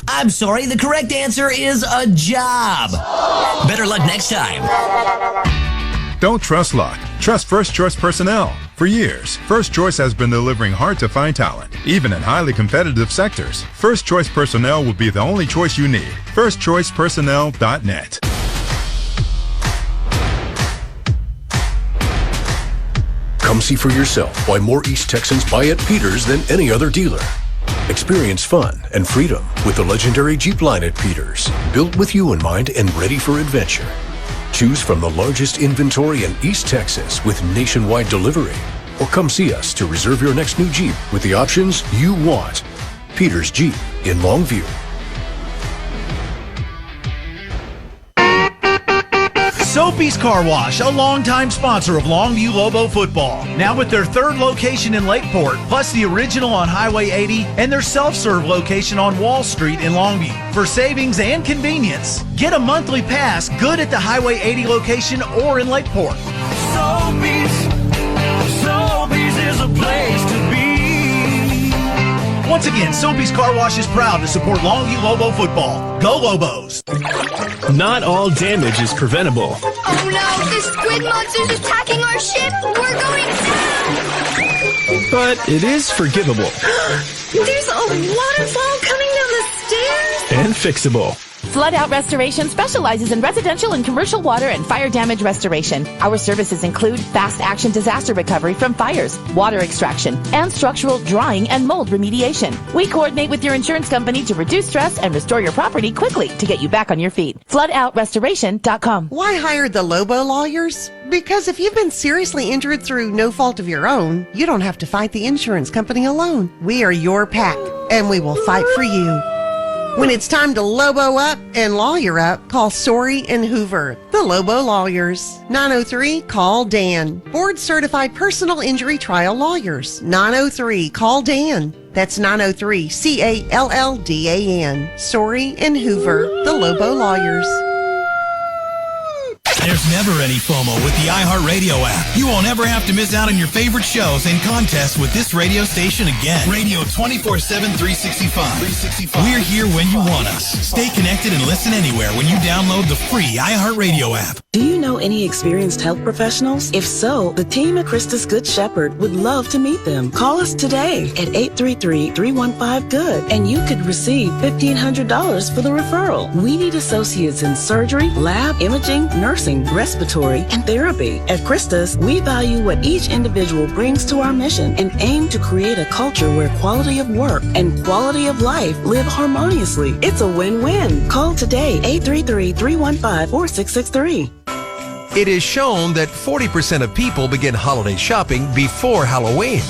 I'm sorry, the correct answer is a job. Better luck next time. Don't trust luck. Trust First Choice Personnel. For years, First Choice has been delivering hard-to-find talent, even in highly competitive sectors. First Choice Personnel will be the only choice you need. FirstChoicePersonnel.net. Come see for yourself why more East Texans buy at Peters than any other dealer. Experience fun and freedom with the legendary Jeep line at Peters, built with you in mind and ready for adventure. Choose from the largest inventory in East Texas with nationwide delivery. Or come see us to reserve your next new Jeep with the options you want. Peters Jeep in Longview. Sophie's Car Wash, a longtime sponsor of Longview Lobo football. Now with their third location in Lakeport, plus the original on Highway 80 and their self-serve location on Wall Street in Longview. For savings and convenience, get a monthly pass good at the Highway 80 location or in Lakeport. Sobeys is a place to be. Once again, Sophie's Car Wash is proud to support Longview Lobo football. Go Lobos! Not all damage is preventable. Oh no, the squid monster's attacking our ship! We're going down! But it is forgivable. There's a waterfall coming down the stairs! And fixable. Flood Out Restoration specializes in residential and commercial water and fire damage restoration. Our services include fast action disaster recovery from fires, water extraction, and structural drying and mold remediation. We coordinate with your insurance company to reduce stress and restore your property quickly to get you back on your feet. FloodOutRestoration.com. Why hire the Lobo lawyers? Because if you've been seriously injured through no fault of your own, you don't have to fight the insurance company alone. We are your pack, and we will fight for you. When it's time to Lobo up and lawyer up, call Sorey and Hoover, the Lobo Lawyers. 903-CALL-DAN. Board-certified personal injury trial lawyers. 903-CALL-DAN. That's 903-CALLDAN. Sorey and Hoover, the Lobo Lawyers. There's never any FOMO with the iHeartRadio app. You won't ever have to miss out on your favorite shows and contests with this radio station again. Radio 24/7, 365. We're here when you want us. Stay connected and listen anywhere when you download the free iHeartRadio app. Do you know any experienced health professionals? If so, the team at Christus Good Shepherd would love to meet them. Call us today at 833-315-GOOD and you could receive $1,500 for the referral. We need associates in surgery, lab, imaging, nursing, respiratory, and therapy. At Christus, we value what each individual brings to our mission and aim to create a culture where quality of work and quality of life live harmoniously. It's a win-win. Call today, 833-315-4663. It is shown that 40% of people begin holiday shopping before Halloween.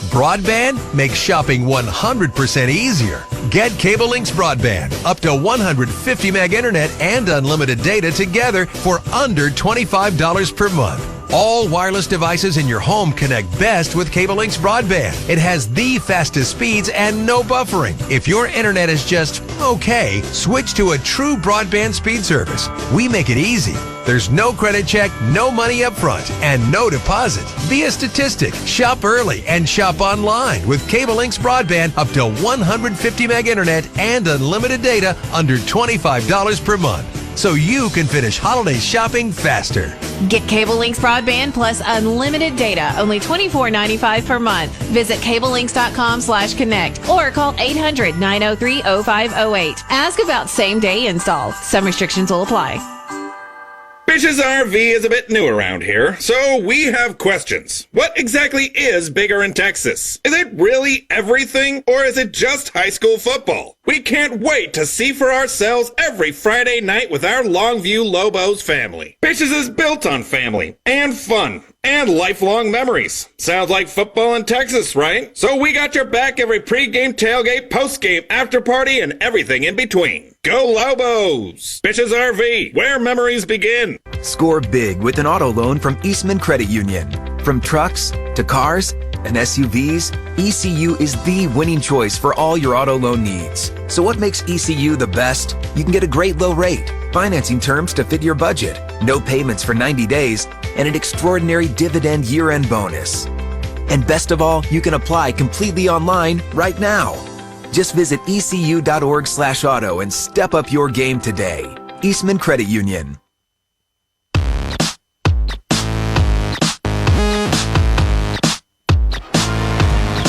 Broadband makes shopping 100% easier. Get Cable Links Broadband, up to 150 meg internet and unlimited data together for under $25 per month. All wireless devices in your home connect best with Cable Links Broadband. It has the fastest speeds and no buffering. If your internet is just okay, switch to a true broadband speed service. We make it easy. There's no credit check, no money up front, and no deposit. Be a statistic. Shop early and shop online with Cable Links Broadband, up to 150 meg internet and unlimited data under $25 per month. So you can finish holiday shopping faster. Get Cable Links Broadband plus unlimited data, only $24.95 per month. Visit cablelinks.com/connect or call 800-903-0508. Ask about same-day install. Some restrictions will apply. Bish's RV is a bit new around here, so we have questions. What exactly is bigger in Texas? Is it really everything, or is it just high school football? We can't wait to see for ourselves every Friday night with our Longview Lobos family. Bish's is built on family, and fun, and lifelong memories. Sounds like football in Texas, right? So we got your back every pregame, tailgate, postgame, after party, and everything in between. Go Lobos! Bish's RV, where memories begin. Score big with an auto loan from Eastman Credit Union. From trucks to cars and SUVs, ECU is the winning choice for all your auto loan needs. So what makes ECU the best? You can get a great low rate, financing terms to fit your budget, no payments for 90 days, and an extraordinary dividend year-end bonus. And best of all, you can apply completely online right now. Just visit ecu.org/auto and step up your game today. Eastman Credit Union.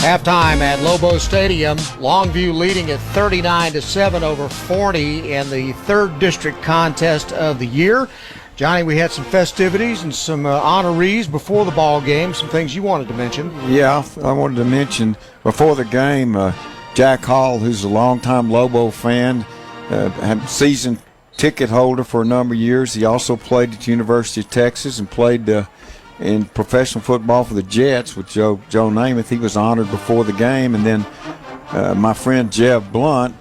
Halftime at Lobo Stadium. Longview leading at 39-7 over Forney in the 3rd District contest of the year. Johnny, we had some festivities and some honorees before the ball game, some things you wanted to mention. Yeah, I wanted to mention before the game, Jack Hall, who's a longtime Lobo fan, had season ticket holder for a number of years. He also played at the University of Texas and played in professional football for the Jets with Joe Namath. He was honored before the game. And then my friend Jeb Blunt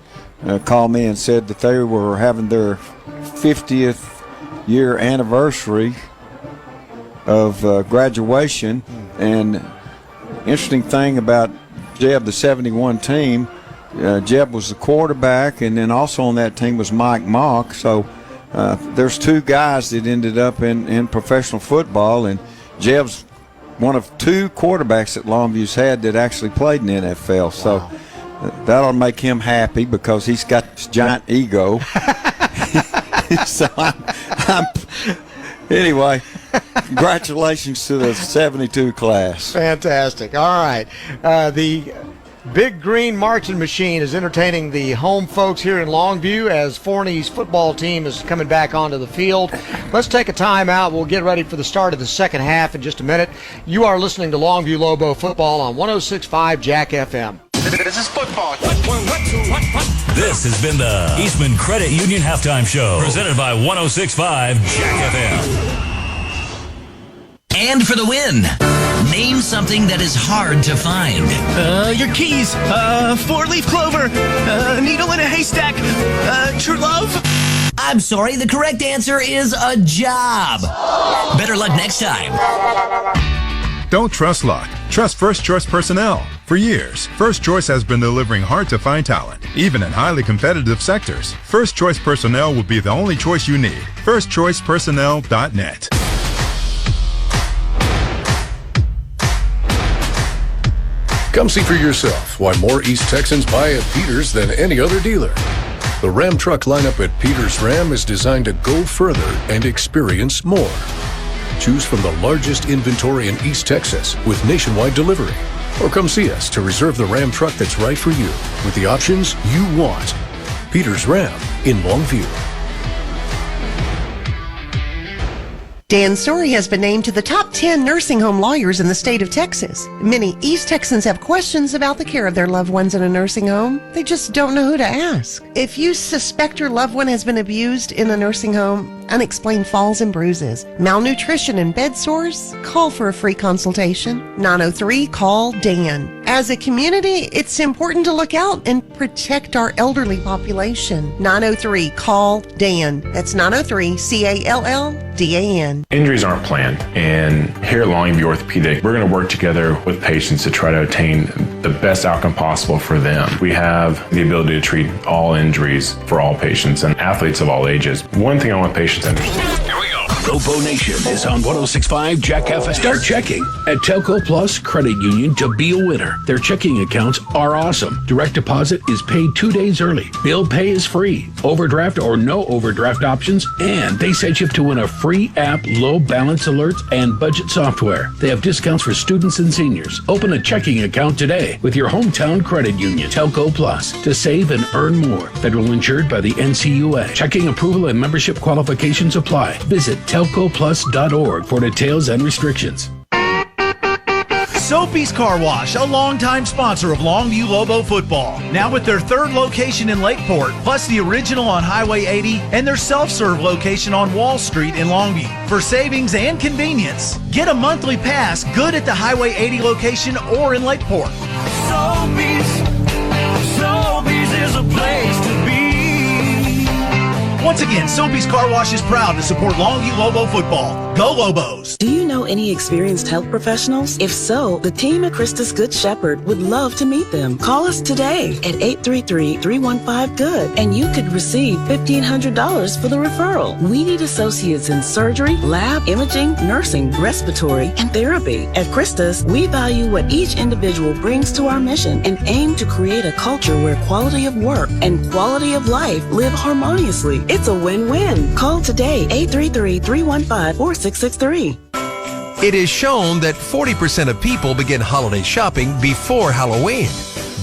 called me and said that they were having their 50th year anniversary of graduation. And interesting thing about Jeb, the 71 team, Jeb was the quarterback, and then also on that team was Mike Mock. So there's 2 guys that ended up in professional football, and Jeb's one of 2 quarterbacks that Longview's had that actually played in the NFL. Wow. So that'll make him happy because he's got this giant ego. So anyway, congratulations to the 72 class. Fantastic. All right. The Big Green Marching Machine is entertaining the home folks here in Longview as Forney's football team is coming back onto the field. Let's take a time out. We'll get ready for the start of the second half in just a minute. You are listening to Longview Lobo football on 106.5 Jack FM. This is football. This has been the Eastman Credit Union Halftime Show, presented by 106.5 Jack FM. And for the win, name something that is hard to find. Your keys, 4-leaf clover, needle in a haystack, true love. I'm sorry, the correct answer is a job. Better luck next time. Don't trust luck. Trust First Choice Personnel. For years, First Choice has been delivering hard-to-find talent, even in highly competitive sectors. First Choice Personnel will be the only choice you need. FirstChoicePersonnel.net. Come see for yourself why more East Texans buy at Peters than any other dealer. The Ram truck lineup at Peters Ram is designed to go further and experience more. Choose from the largest inventory in East Texas with nationwide delivery. Or come see us to reserve the Ram truck that's right for you with the options you want. Peters Ram in Longview. Dan Story has been named to the top 10 nursing home lawyers in the state of Texas. Many East Texans have questions about the care of their loved ones in a nursing home. They just don't know who to ask. If you suspect your loved one has been abused in a nursing home, unexplained falls and bruises, malnutrition and bed sores, call for a free consultation. 903-CALL-DAN. As a community, it's important to look out and protect our elderly population. 903-CALL-DAN. That's 903-CALLDAN. Injuries aren't planned, and here at Longview Orthopedic, we're going to work together with patients to try to obtain the best outcome possible for them. We have the ability to treat all injuries for all patients and athletes of all ages. One thing I want patients to understand. Here we go. Lobo Nation is on 106.5 Jack FM. Start checking at Telco Plus Credit Union to be a winner. Their checking accounts are awesome. Direct deposit is paid 2 days early. Bill pay is free. Overdraft or no overdraft options. And they set you up to win a free app, low balance alerts, and budget software. They have discounts for students and seniors. Open a checking account today with your hometown credit union, Telco Plus, to save and earn more. Federal insured by the NCUA. Checking approval and membership qualifications apply. Visit telcoplus.org for details and restrictions. Soapy's Car Wash, a longtime sponsor of Longview Lobo football. Now with their 3rd location in Lakeport, plus the original on Highway 80 and their self-serve location on Wall Street in Longview. For savings and convenience, get a monthly pass good at the Highway 80 location or in Lakeport. Soapy's is a place to be. Once again, Soapy's Car Wash is proud to support Longview Lobo football. Go Lobos! Do you know any experienced health professionals? If so, the team at Christus Good Shepherd would love to meet them. Call us today at 833-315-GOOD and you could receive $1,500 for the referral. We need associates in surgery, lab, imaging, nursing, respiratory, and therapy. At Christus, we value what each individual brings to our mission and aim to create a culture where quality of work and quality of life live harmoniously. It's a win-win. Call today, 833-315-4663. It is shown that 40% of people begin holiday shopping before Halloween.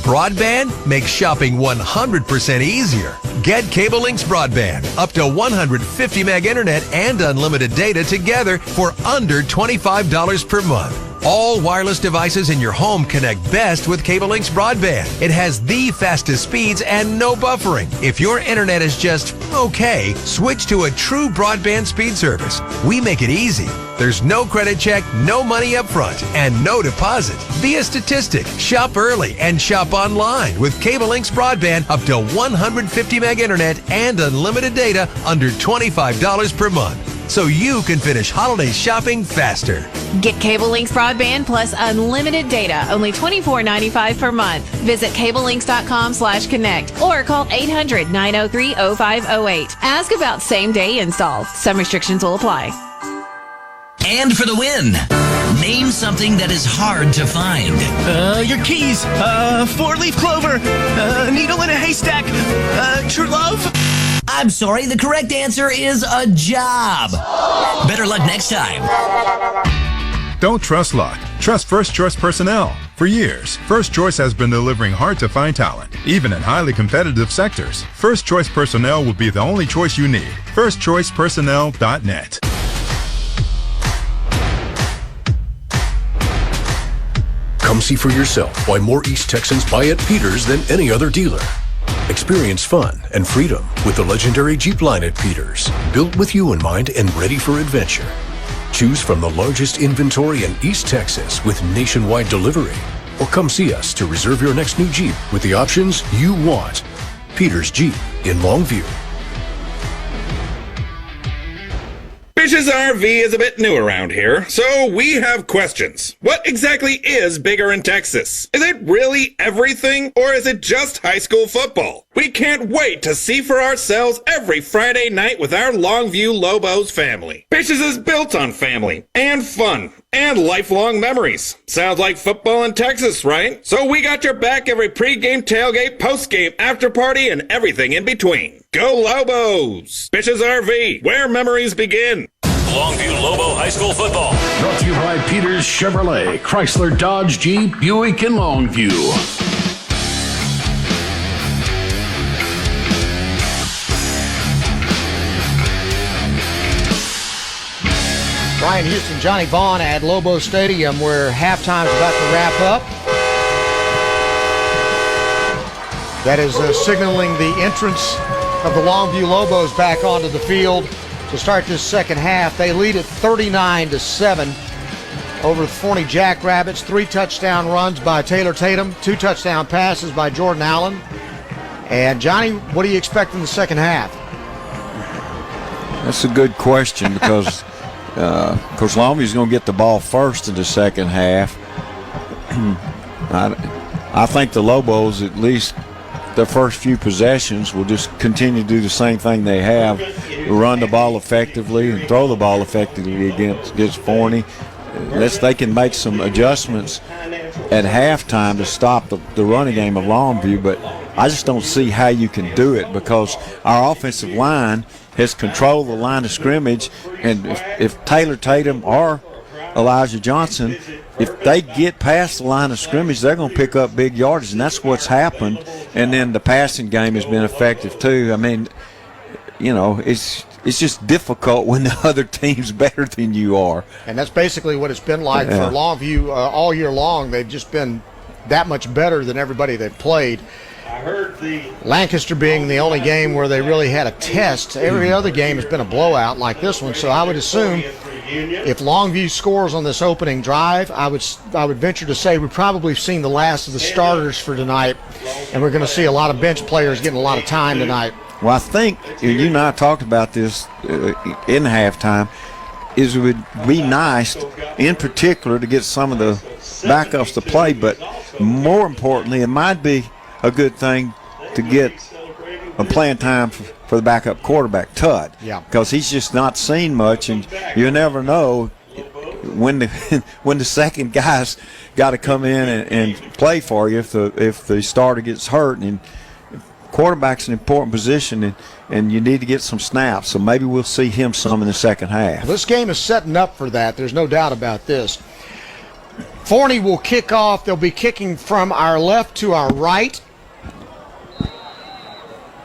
Broadband makes shopping 100% easier. Get Cable Links Broadband, up to 150 meg internet and unlimited data together for under $25 per month. All wireless devices in your home connect best with Cable Links Broadband. It has the fastest speeds and no buffering. If your internet is just okay, switch to a true broadband speed service. We make it easy. There's no credit check, no money up front, and no deposit. Be a statistic. Shop early and shop online with Cable Links Broadband, up to 150 meg internet and unlimited data under $25 per month. So you can finish holiday shopping faster. Get Cable Links Broadband plus unlimited data, only $24.95 per month. Visit cablelinks.com/connect or call 800-903-0508. Ask about same-day install. Some restrictions will apply. And for the win, name something that is hard to find. Your keys, 4-leaf clover, needle in a haystack, true love. I'm sorry, the correct answer is a job. Better luck next time. Don't trust luck. Trust First Choice Personnel. For years, First Choice has been delivering hard-to-find talent, even in highly competitive sectors. First Choice Personnel will be the only choice you need. FirstChoicePersonnel.net. Come see for yourself why more East Texans buy at Peters than any other dealer. Experience fun and freedom with the legendary Jeep line at Peters, built with you in mind and ready for adventure. Choose from the largest inventory in East Texas with nationwide delivery. Or come see us to reserve your next new Jeep with the options you want. Peters Jeep in Longview. Bish's RV is a bit new around here, so we have questions. What exactly is bigger in Texas? Is it really everything, or is it just high school football? We can't wait to see for ourselves every Friday night with our Longview Lobos family. Bish's is built on family, and fun, and lifelong memories. Sounds like football in Texas, right? So we got your back every pregame, tailgate, postgame, after party, and everything in between. Go Lobos! Bish's RV, where memories begin. Longview Lobo High School Football. Brought to you by Peters Chevrolet, Chrysler, Dodge, Jeep, Buick, and Longview. Brian Houston, Johnny Vaughn at Lobo Stadium, where halftime's about to wrap up. That is signaling the entrance of the Longview Lobos back onto the field to start this second half. They lead at 39-7 over the Forney Jackrabbits. 3 touchdown runs by Taylor Tatum, 2 touchdown passes by Jordan Allen. And Johnny, what do you expect in the second half? That's a good question because Coach Longview's going to get the ball first in the second half. I think the Lobos, at least the first few possessions, will just continue to do the same thing they have, run the ball effectively and throw the ball effectively against Forney. Unless they can make some adjustments at halftime to stop the running game of Longview, but I just don't see how you can do it because our offensive line has controlled the line of scrimmage, and if Taylor Tatum or Elijah Johnson, if they get past the line of scrimmage, they're going to pick up big yardage, and that's what's happened. And then the passing game has been effective too. I mean, you know, it's just difficult when the other team's better than you are. And that's basically what it's been like for Longview all year long. They've just been that much better than everybody they've played. Lancaster being the only game where they really had a test. Every other game has been a blowout like this one. So I would assume if Longview scores on this opening drive, I would venture to say we've probably seen the last of the starters for tonight, and we're going to see a lot of bench players getting a lot of time tonight. Well, I think you and I talked about this in halftime. It would be nice, in particular, to get some of the backups to play, but more importantly, it might be a good thing to get a playing time for the backup quarterback, Tudd. Yeah. Because he's just not seen much, and you never know when the second guy's got to come in and play for you if the starter gets hurt. And of quarterback's an important position, and you need to get some snaps. So maybe we'll see him some in the second half. This game is setting up for that. There's no doubt about this. Forney will kick off. They'll be kicking from our left to our right.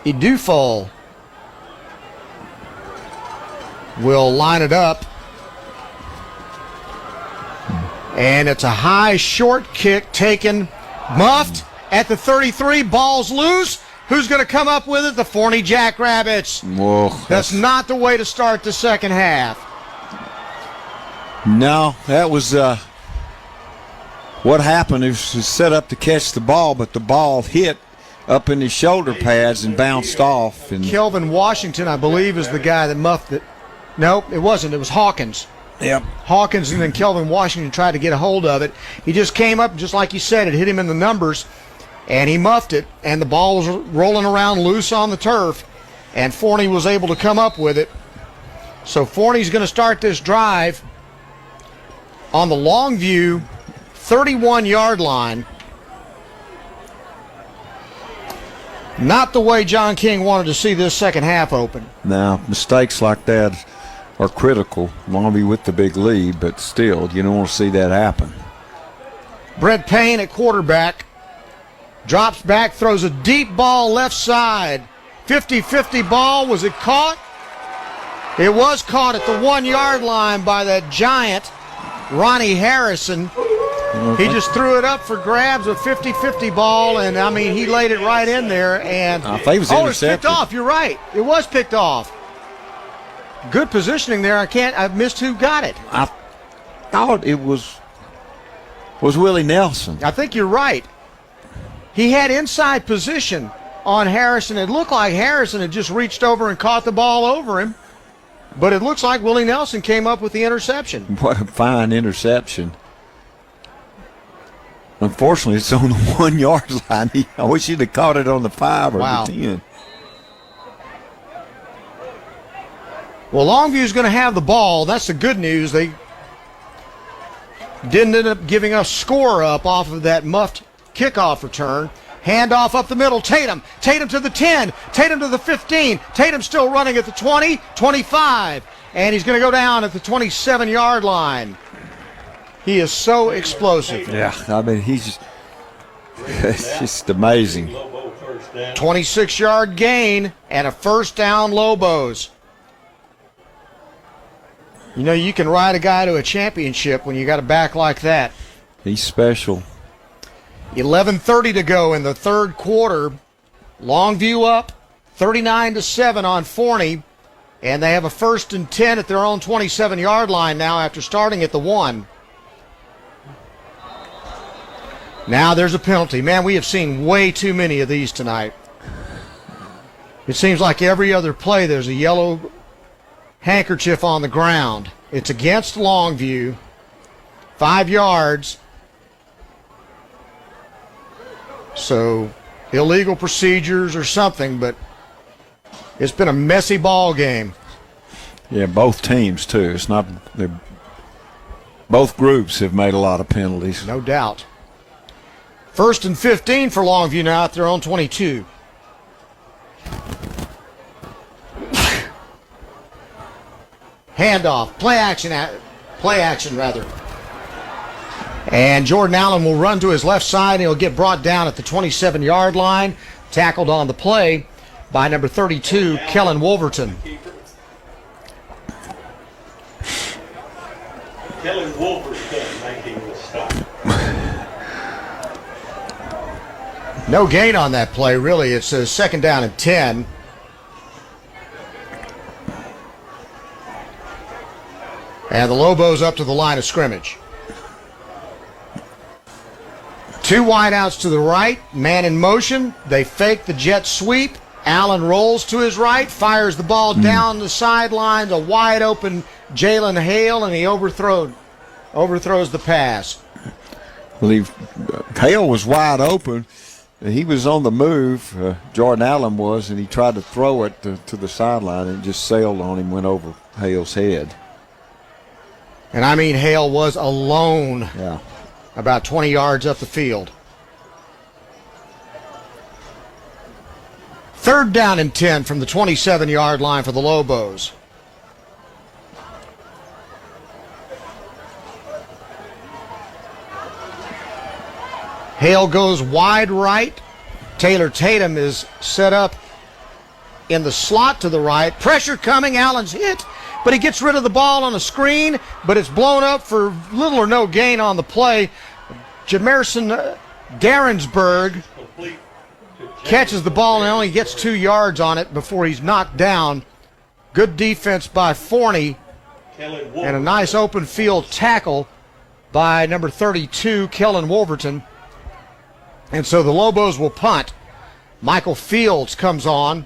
Edufo will line it up. And it's a high, short kick taken, muffed at the 33. Ball's loose. Who's going to come up with it? The Forney Jackrabbits. Whoa, that's not the way to start the second half. No, that was what happened. He was set up to catch the ball, but the ball hit up in his shoulder pads and bounced off. And Kelvin Washington, I believe, is the guy that muffed it. No, it wasn't. It was Hawkins. Yep. Hawkins and then Kelvin Washington tried to get a hold of it. He just came up, just like you said, it hit him in the numbers, and he muffed it, and the ball was rolling around loose on the turf, and Forney was able to come up with it. So Forney's going to start this drive on the Longview 31-yard line. Not the way John King wanted to see this second half open. Now, mistakes like that are critical. Longview with the big lead, but still, you don't want to see that happen. Brett Payne at quarterback. Drops back, throws a deep ball left side. 50-50 ball. Was it caught? It was caught at the 1-yard line by that giant, Ronnie Harrison. He just threw it up for grabs, a 50-50 ball, and, I mean, he laid it right in there. And I think it was intercepted. It's picked off. You're right. It was picked off. Good positioning there. I missed who got it. I thought it was Willie Nelson. I think you're right. He had inside position on Harrison. It looked like Harrison had just reached over and caught the ball over him, but it looks like Willie Nelson came up with the interception. What a fine interception. Unfortunately, it's on the 1-yard line. I wish he'd have caught it on the 5 or the 10. Well, Longview's going to have the ball. That's the good news. They didn't end up giving a score up off of that muffed kickoff return. Handoff up the middle. Tatum to the 10. Tatum to the 15. Tatum still running at the 20, 25. And he's going to go down at the 27-yard line. He is so explosive. Yeah, I mean, it's just amazing. 26-yard gain and a first down, Lobos. You know, you can ride a guy to a championship when you got a back like that. He's special. 11:30 to go in the third quarter. Longview up 39-7 on Forney, and they have a 1st and 10 at their own 27-yard line now after starting at the 1. Now there's a penalty. Man, we have seen way too many of these tonight. It seems like every other play there's a yellow handkerchief on the ground. It's against Longview. 5 yards. So illegal procedures or something, but it's been a messy ball game. Yeah, both teams too. It's not. Both groups have made a lot of penalties. No doubt. 1st and 15 for Longview now at their own 22. Handoff, play action. And Jordan Allen will run to his left side, and he'll get brought down at the 27-yard line. Tackled on the play by number 32, Kellen Wolverton. Kellen Wolverton making the stop. No gain on that play, really. It's a 2nd down and 10. And the Lobos up to the line of scrimmage. 2 wideouts to the right, man in motion. They fake the jet sweep. Allen rolls to his right, fires the ball down the sideline. A wide open Jalen Hale, and he overthrows the pass. Well, Hale was wide open. He was on the move, Jordan Allen was, and he tried to throw it to the sideline, and it just sailed on him, went over Hale's head. And I mean, Hale was alone. Yeah. About 20 yards up the field. 3rd down and 10 from the 27-yard line for the Lobos. Hale goes wide right. Taylor Tatum is set up in the slot to the right. Pressure coming. Allen's hit, but he gets rid of the ball on a screen, but it's blown up for little or no gain on the play. Jamerson Garensberg catches the ball and only gets 2 yards on it before he's knocked down. Good defense by Forney and a nice open field tackle by number 32, Kellen Wolverton. And so the Lobos will punt. Michael Fields comes on.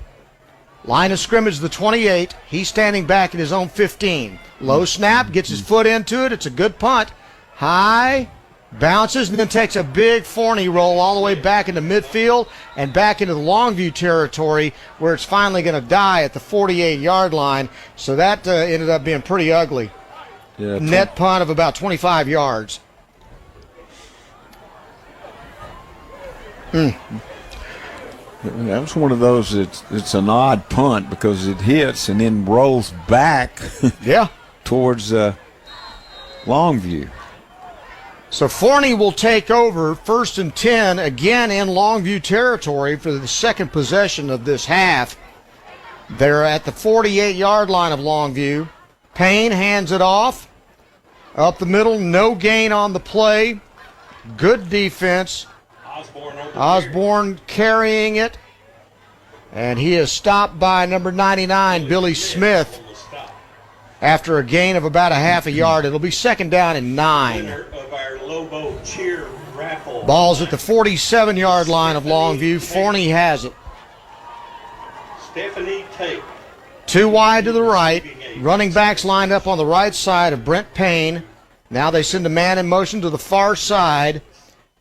Line of scrimmage, the 28. He's standing back at his own 15. Low snap, gets his foot into it. It's a good punt. High, bounces, and then takes a big Forney roll all the way back into midfield and back into the Longview territory where it's finally going to die at the 48-yard line. So that ended up being pretty ugly. Yeah, net punt of about 25 yards. That was one of those, it's an odd punt because it hits and then rolls back towards Longview. So Forney will take over 1st and 10 again in Longview territory for the second possession of this half. They're at the 48-yard line of Longview. Payne hands it off. Up the middle, no gain on the play. Good defense. Osborne carrying it. And he is stopped by number 99, Billy Smith, after a gain of about a half a yard. It'll be 2nd down and 9. Of our Lobo cheer raffle. Ball's at the 47-yard line of Longview. Forney has it. Stephanie Tate. 2 wide to the right. Running backs lined up on the right side of Brent Payne. Now they send a man in motion to the far side.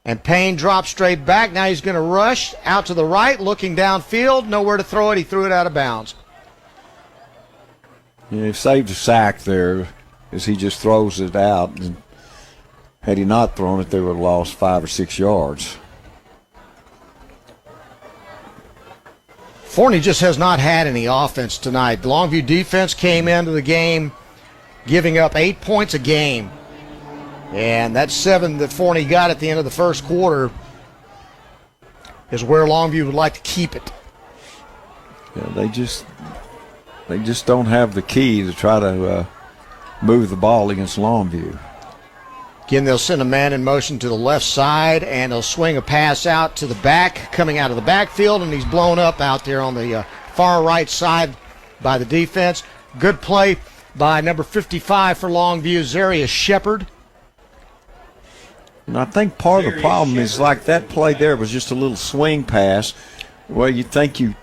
And Payne drops straight back. Now he's going to rush out to the right, looking downfield. Nowhere to throw it. He threw it out of bounds. Yeah, he saved a sack there as he just throws it out. And had he not thrown it, they would have lost 5 or 6 yards. Forney just has not had any offense tonight. The Longview defense came into the game giving up 8 points a game. And that 7 that Forney got at the end of the first quarter is where Longview would like to keep it. Yeah, they just don't have the key to try to move the ball against Longview. Again, they'll send a man in motion to the left side, and they'll swing a pass out to the back, coming out of the backfield, and he's blown up out there on the far right side by the defense. Good play by number 55 for Longview, Zarius Shepard. And I think part of the problem is like that play there was just a little swing pass. Well, you think you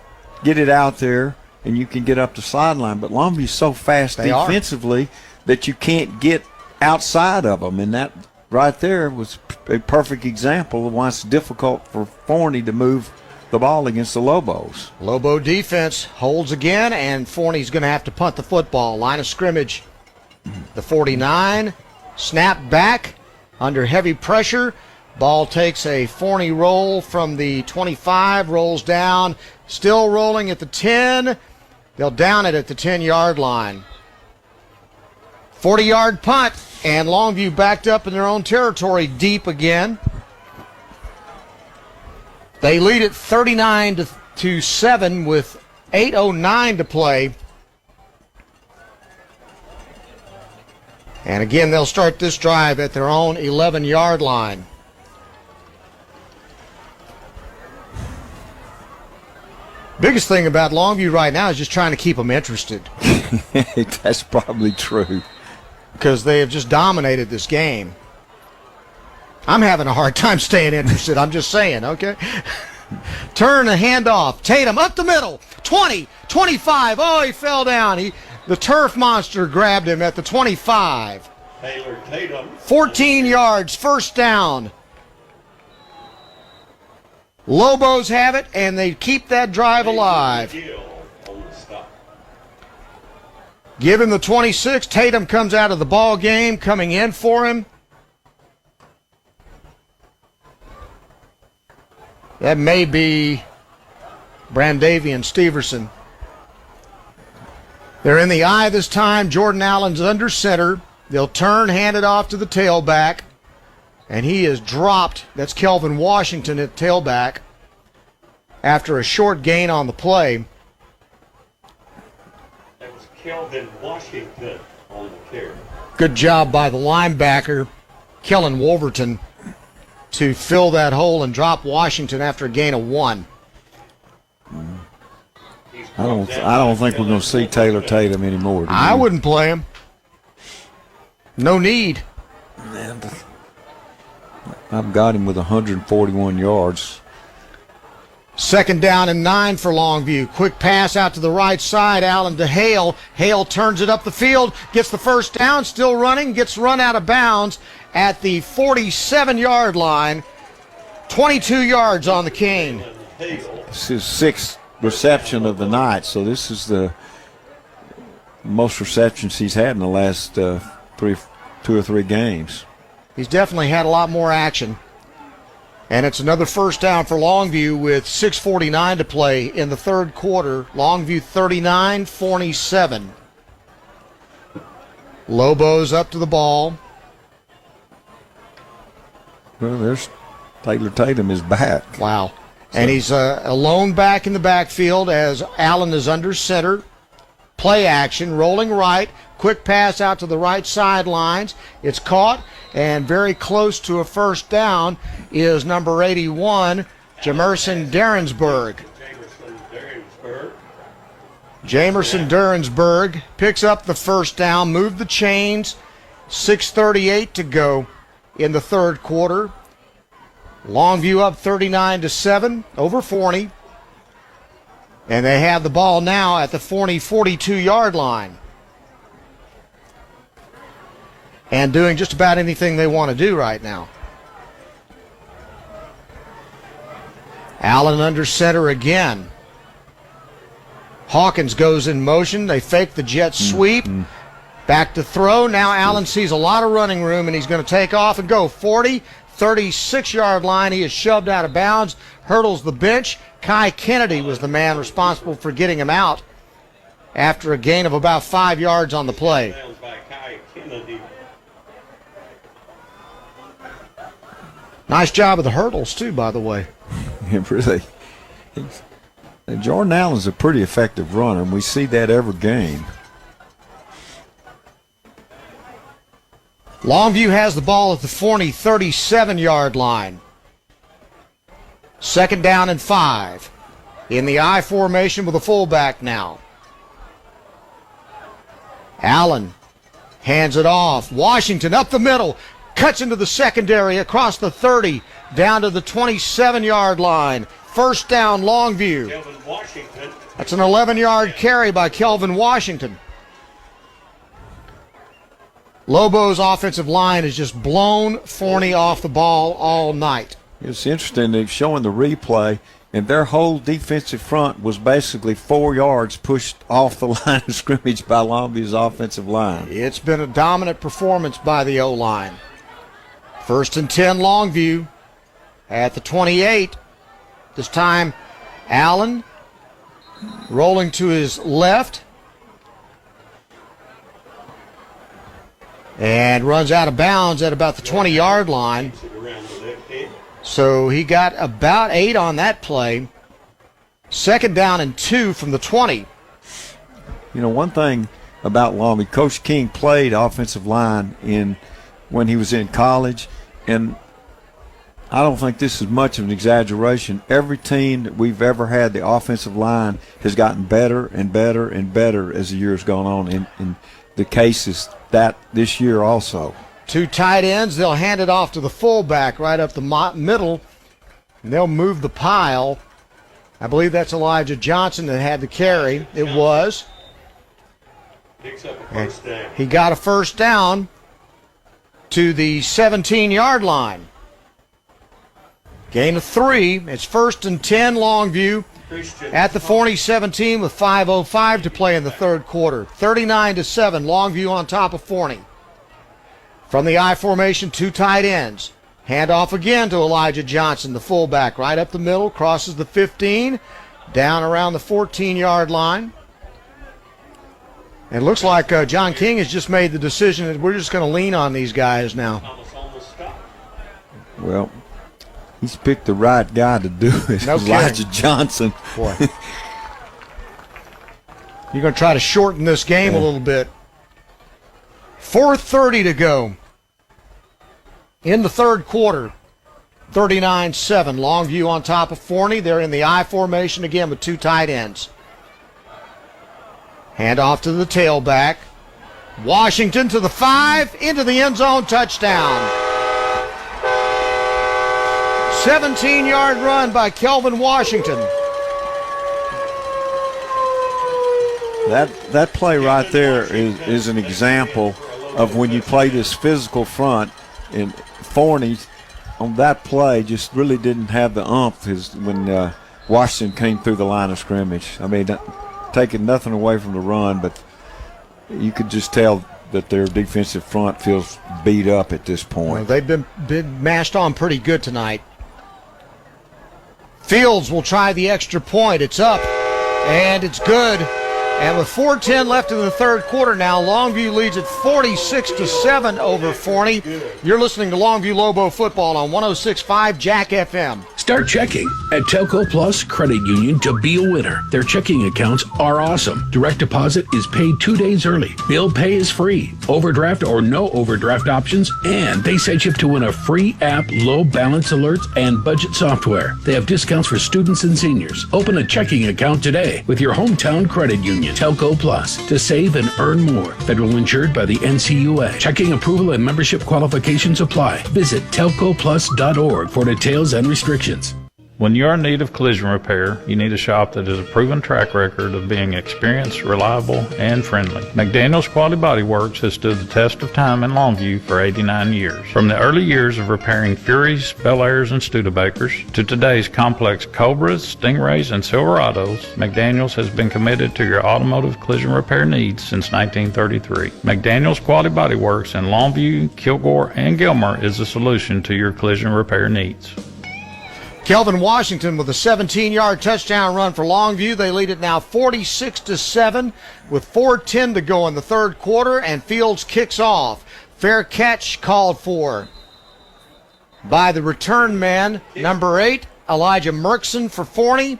get it out there and you can get up the sideline, but Longview's so fast defensively that you can't get outside of them. And that right there was a perfect example of why it's difficult for Forney to move the ball against the Lobos. Lobo defense holds again, and Forney's going to have to punt the football. Line of scrimmage, the 49, snap back. Under heavy pressure, ball takes a Forney roll from the 25, rolls down, still rolling at the 10. They'll down it at the 10-yard line. 40-yard punt, and Longview backed up in their own territory deep again. They lead it 39-7 with 8:09 to play. And again, they'll start this drive at their own 11-yard line. Biggest thing about Longview right now is just trying to keep them interested. That's probably true. Because they have just dominated this game. I'm having a hard time staying interested. I'm just saying, okay? Turn the handoff. Tatum up the middle. 20, 25. Oh, he fell down. The turf monster grabbed him at the 25. Taylor Tatum. 14 yards, 1st down. Lobos have it, and they keep that drive alive. Give him the 26. Tatum comes out of the ball game, coming in for him. That may be Brandavian Steverson. They're in the eye this time. Jordan Allen's under center. They'll turn, hand it off to the tailback, and he is dropped. That's Kelvin Washington at tailback after a short gain on the play. That was Kelvin Washington on the carry. Good job by the linebacker, Kellen Wolverton, to fill that hole and drop Washington after a gain of 1. I don't think we're going to see Taylor Tatum anymore. I wouldn't play him. No need. I've got him with 141 yards. 2nd down and 9 for Longview. Quick pass out to the right side. Allen to Hale. Hale turns it up the field, gets the first down, still running, gets run out of bounds at the 47-yard line. 22 yards on the cane. This is 6th reception of the night, so this is the most receptions he's had in the last 2 or 3 games. He's definitely had a lot more action. And it's another first down for Longview with 6:49 to play in the third quarter. Longview 39, Forney 7. Lobos up to the ball. Well, there's Taylor Tatum is back. Wow. And he's alone back in the backfield as Allen is under center. Play action, rolling right. Quick pass out to the right sidelines. It's caught, and very close to a first down is number 81, Jamerson Derensburg. Jamerson Derensburg picks up the first down, moved the chains. 6:38 to go in the third quarter. Longview up 39-7 over Forney. And they have the ball now at the Forney 42-yard line. And doing just about anything they want to do right now. Allen under center again. Hawkins goes in motion. They fake the jet sweep. Back to throw. Now Allen sees a lot of running room, and he's going to take off and go 40, 36-yard line. He is shoved out of bounds, hurdles the bench. Kai Kennedy was the man responsible for getting him out after a gain of about 5 yards on the play. Nice job of the hurdles, too, by the way. Yeah, really. Jordan Allen's a pretty effective runner, and we see that every game. Longview has the ball at the Forney 37-yard line. 2nd down and 5. In the I formation with a fullback now. Allen hands it off. Washington up the middle. Cuts into the secondary across the 30. Down to the 27-yard line. First down, Longview. That's an 11-yard carry by Kelvin Washington. Lobo's offensive line has just blown Forney off the ball all night. It's interesting. They're showing the replay, and their whole defensive front was basically 4 yards pushed off the line of scrimmage by Longview's offensive line. It's been a dominant performance by the O-line. 1st and 10, Longview at the 28. This time, Allen rolling to his left and runs out of bounds at about the 20-yard line. So he got about 8 on that play. 2nd down and 2 from the 20. You know, one thing about Longview, Coach King played offensive line when he was in college, and I don't think this is much of an exaggeration. Every team that we've ever had, the offensive line has gotten better and better and better as the years gone on. In the cases that this year also. 2 tight ends. They'll hand it off to the fullback right up the middle, and they'll move the pile. I believe that's Elijah Johnson that had the carry. It was. Picks up a first down. He got a first down to the 17-yard line. Gain of 3. It's 1st and 10, Longview at the Forney 17 with 5:05 to play in the third quarter. 39-7, Longview on top of Forney. From the I formation, 2 tight ends. Hand off again to Elijah Johnson, the fullback, right up the middle, crosses the 15, down around the 14-yard line. And it looks like John King has just made the decision that we're just going to lean on these guys now. Well, he's picked the right guy to do it. No Elijah kidding. Johnson. Boy. You're going to try to shorten this game a little bit. 4:30 to go in the third quarter. 39-7. Longview on top of Forney. They're in the I formation again with two tight ends. Hand off to the tailback. Washington to the 5, into the end zone, touchdown. 17-yard run by Kelvin Washington. That play right there is an example of when you play this physical front. And Forney on that play just really didn't have the umph when Washington came through the line of scrimmage. I mean, taking nothing away from the run, but you could just tell that their defensive front feels beat up at this point. Well, they've been mashed on pretty good tonight. Fields will try the extra point. It's up, and it's good. And with 4:10 left in the third quarter now, Longview leads at 46-7 over Forney. You're listening to Longview Lobo football on 106.5 Jack FM. Start checking at Telco Plus Credit Union to be a winner. Their checking accounts are awesome. Direct deposit is paid 2 days early. Bill pay is free. Overdraft or no overdraft options. And they set you up to win a free app, low balance alerts, and budget software. They have discounts for students and seniors. Open a checking account today with your hometown credit union, Telco Plus, to save and earn more. Federal insured by the NCUA. Checking approval and membership qualifications apply. Visit telcoplus.org for details and restrictions. When you're in need of collision repair, you need a shop that has a proven track record of being experienced, reliable, and friendly. McDaniel's Quality Body Works has stood the test of time in Longview for 89 years. From the early years of repairing Furies, Bel Airs, and Studebakers to today's complex Cobras, Stingrays, and Silverados, McDaniel's has been committed to your automotive collision repair needs since 1933. McDaniel's Quality Body Works in Longview, Kilgore, and Gilmer is the solution to your collision repair needs. Kelvin Washington with a 17-yard touchdown run for Longview. They lead it now 46-7 with 4:10 to go in the third quarter, and Fields kicks off. Fair catch called for by the return man, number 8, Elijah Merksen for Forney.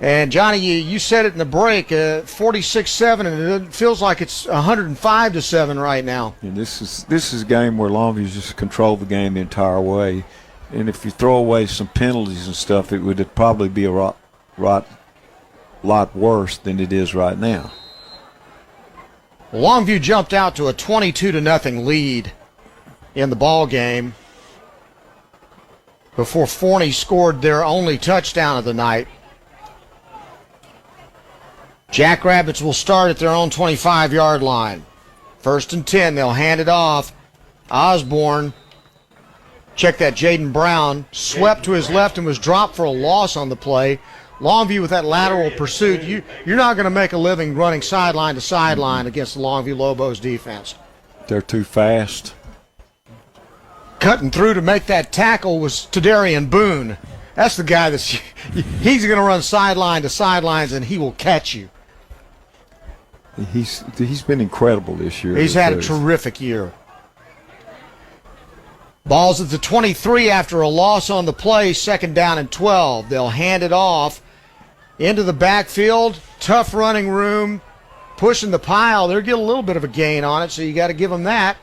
And Johnny, you said it in the break, 46-7, and it feels like it's 105-7 right now. And this is a game where Longview's just controlled the game the entire way. And if you throw away some penalties and stuff, it would probably be a lot worse than it is right now. Longview jumped out to a 22-0 lead in the ball game before Forney scored their only touchdown of the night. Jackrabbits will start at their own 25-yard line. 1st and 10, they'll hand it off. Osborne, check that, Jaden Brown, swept to his left and was dropped for a loss on the play. Longview with that lateral pursuit, you're not going to make a living running sideline to sideline against the Longview Lobos defense. They're too fast. Cutting through to make that tackle was Tadarian Boone. That's the guy he's going to run sideline to sidelines and he will catch you. He's been incredible this year. He's had a terrific year. Ball's at the 23 after a loss on the play, 2nd down and 12. They'll hand it off into the backfield. Tough running room, pushing the pile. They'll get a little bit of a gain on it, so you got to give them that.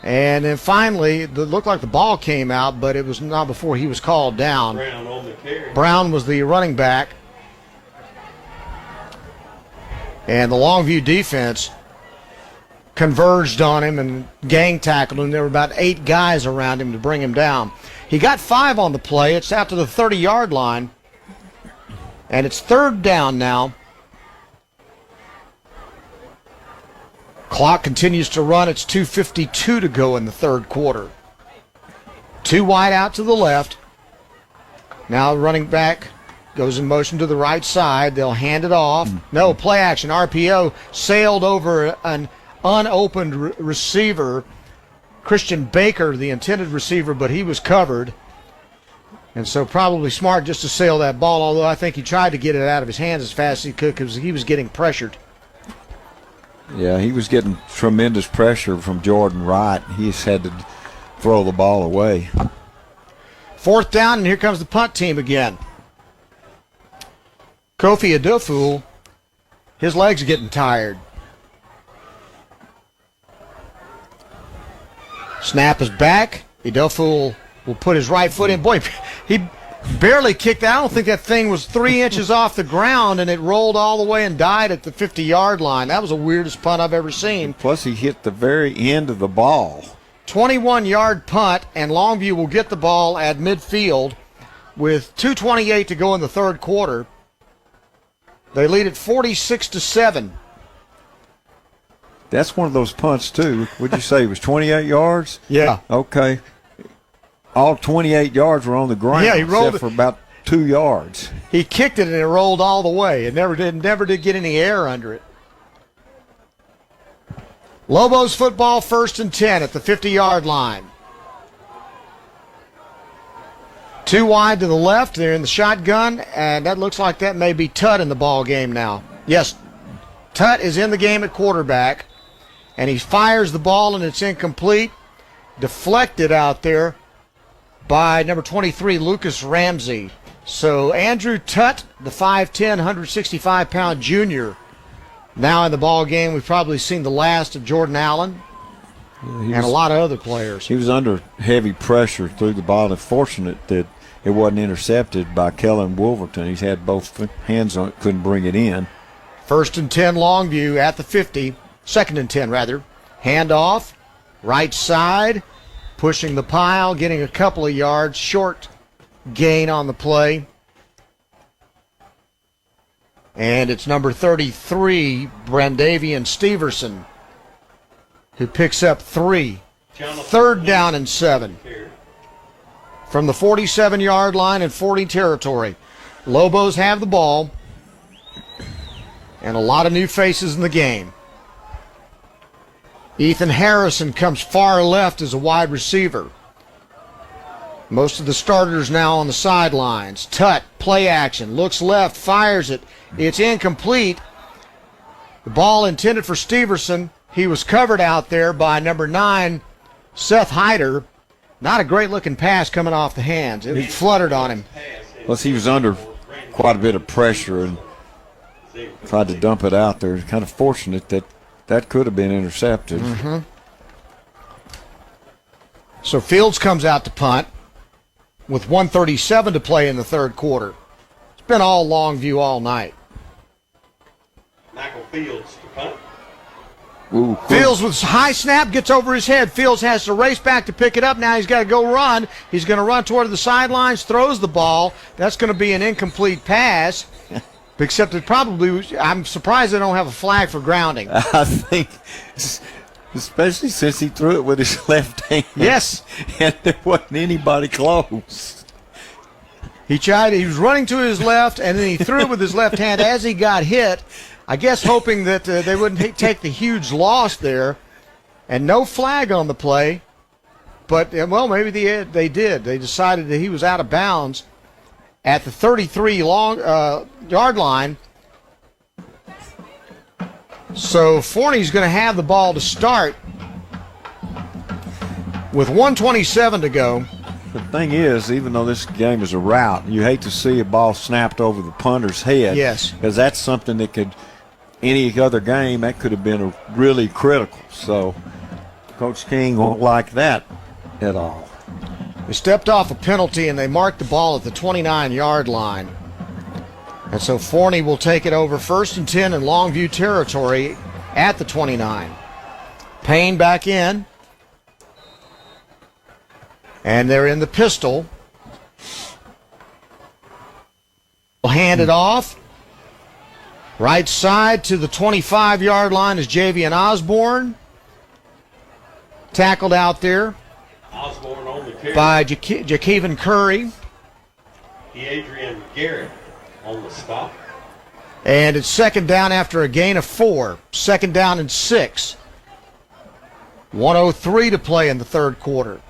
And then finally, it looked like the ball came out, but it was not before he was called down. Brown on the carry. Brown was the running back. And the Longview defense converged on him and gang tackled him. There were about 8 guys around him to bring him down. He got 5 on the play. It's out to the 30-yard line. And it's 3rd down now. Clock continues to run. It's 2:52 to go in the third quarter. 2 wide out to the left. Now running back goes in motion to the right side. They'll hand it off. No, play action. RPO sailed over an unopened receiver, Christian Baker, the intended receiver, but he was covered. And so probably smart just to sail that ball, although I think he tried to get it out of his hands as fast as he could because he was getting pressured. Yeah, he was getting tremendous pressure from Jordan Wright. He just had to throw the ball away. 4th down, and here comes the punt team again. Kofi Adoful, his legs are getting tired. Snap is back. Adoful will put his right foot in. Boy, he barely kicked that. I don't think that thing was 3 inches off the ground, and it rolled all the way and died at the 50-yard line. That was the weirdest punt I've ever seen. Plus, he hit the very end of the ball. 21-yard punt, and Longview will get the ball at midfield with 2:28 to go in the third quarter. They lead it 46-7. That's one of those punts, too. Would you say it was 28 yards? Yeah. Okay. All 28 yards were on the ground, yeah, he rolled except for about 2 yards. He kicked it, and it rolled all the way. It never did get any air under it. Lobos football, 1st and 10 at the 50-yard line. 2 wide to the left. They're in the shotgun, and that looks like that may be Tutt in the ball game now. Yes, Tutt is in the game at quarterback, and he fires the ball, and it's incomplete. Deflected out there by number 23, Lucas Ramsey. So Andrew Tutt, the 5'10", 165-pound junior, now in the ball game. We've probably seen the last of Jordan Allen and a lot of other players. He was under heavy pressure through the ball, and fortunate that it wasn't intercepted by Kellen Wolverton. He's had both hands on it, couldn't bring it in. 1st and 10 Longview at the 50. 2nd and 10, rather. Handoff, right side, pushing the pile, getting a couple of yards, short gain on the play. And it's number 33, Brandavian Steverson, who picks up 3. 3rd down and 7. From the 47-yard line in 40 territory. Lobos have the ball, and a lot of new faces in the game. Ethan Harrison comes far left as a wide receiver. Most of the starters now on the sidelines. Tutt, play action, looks left, fires it. It's incomplete. The ball intended for Steverson. He was covered out there by number 9, Seth Hyder. Not a great-looking pass coming off the hands. It fluttered on him. Plus, he was under quite a bit of pressure and tried to dump it out there. Kind of fortunate that could have been intercepted. Mm-hmm. So Fields comes out to punt with 1:37 to play in the third quarter. It's been all Longview all night. Michael Fields to punt. Ooh, Fields with high snap, gets over his head. Fields has to race back to pick it up. Now he's got to go run. He's going to run toward the sidelines, throws the ball. That's going to be an incomplete pass. Except it probably, I'm surprised they don't have a flag for grounding. I think, especially since he threw it with his left hand. Yes. And there wasn't anybody close. He was running to his left, and then he threw it with his left hand as he got hit. I guess hoping that they wouldn't take the huge loss there. And no flag on the play. But, well, maybe they did. They decided that he was out of bounds at the 33-yard line. So Forney's going to have the ball to start with 1:27 to go. The thing is, even though this game is a rout, you hate to see a ball snapped over the punter's head. Yes. Because that's something that could, any other game, that could have been really critical. So Coach King won't like that at all. They stepped off a penalty, and they marked the ball at the 29-yard line. And so Forney will take it over 1st and 10 in Longview territory at the 29. Payne back in. And they're in the pistol. We'll hand it off. Right side to the 25-yard line is Javian Osborne. Tackled out there Osborne on the carry. by Jakeven Curry. Adrian Garrett on the stop. And it's 2nd down after a gain of 4. 2nd down and 6. 1:03 to play in the third quarter.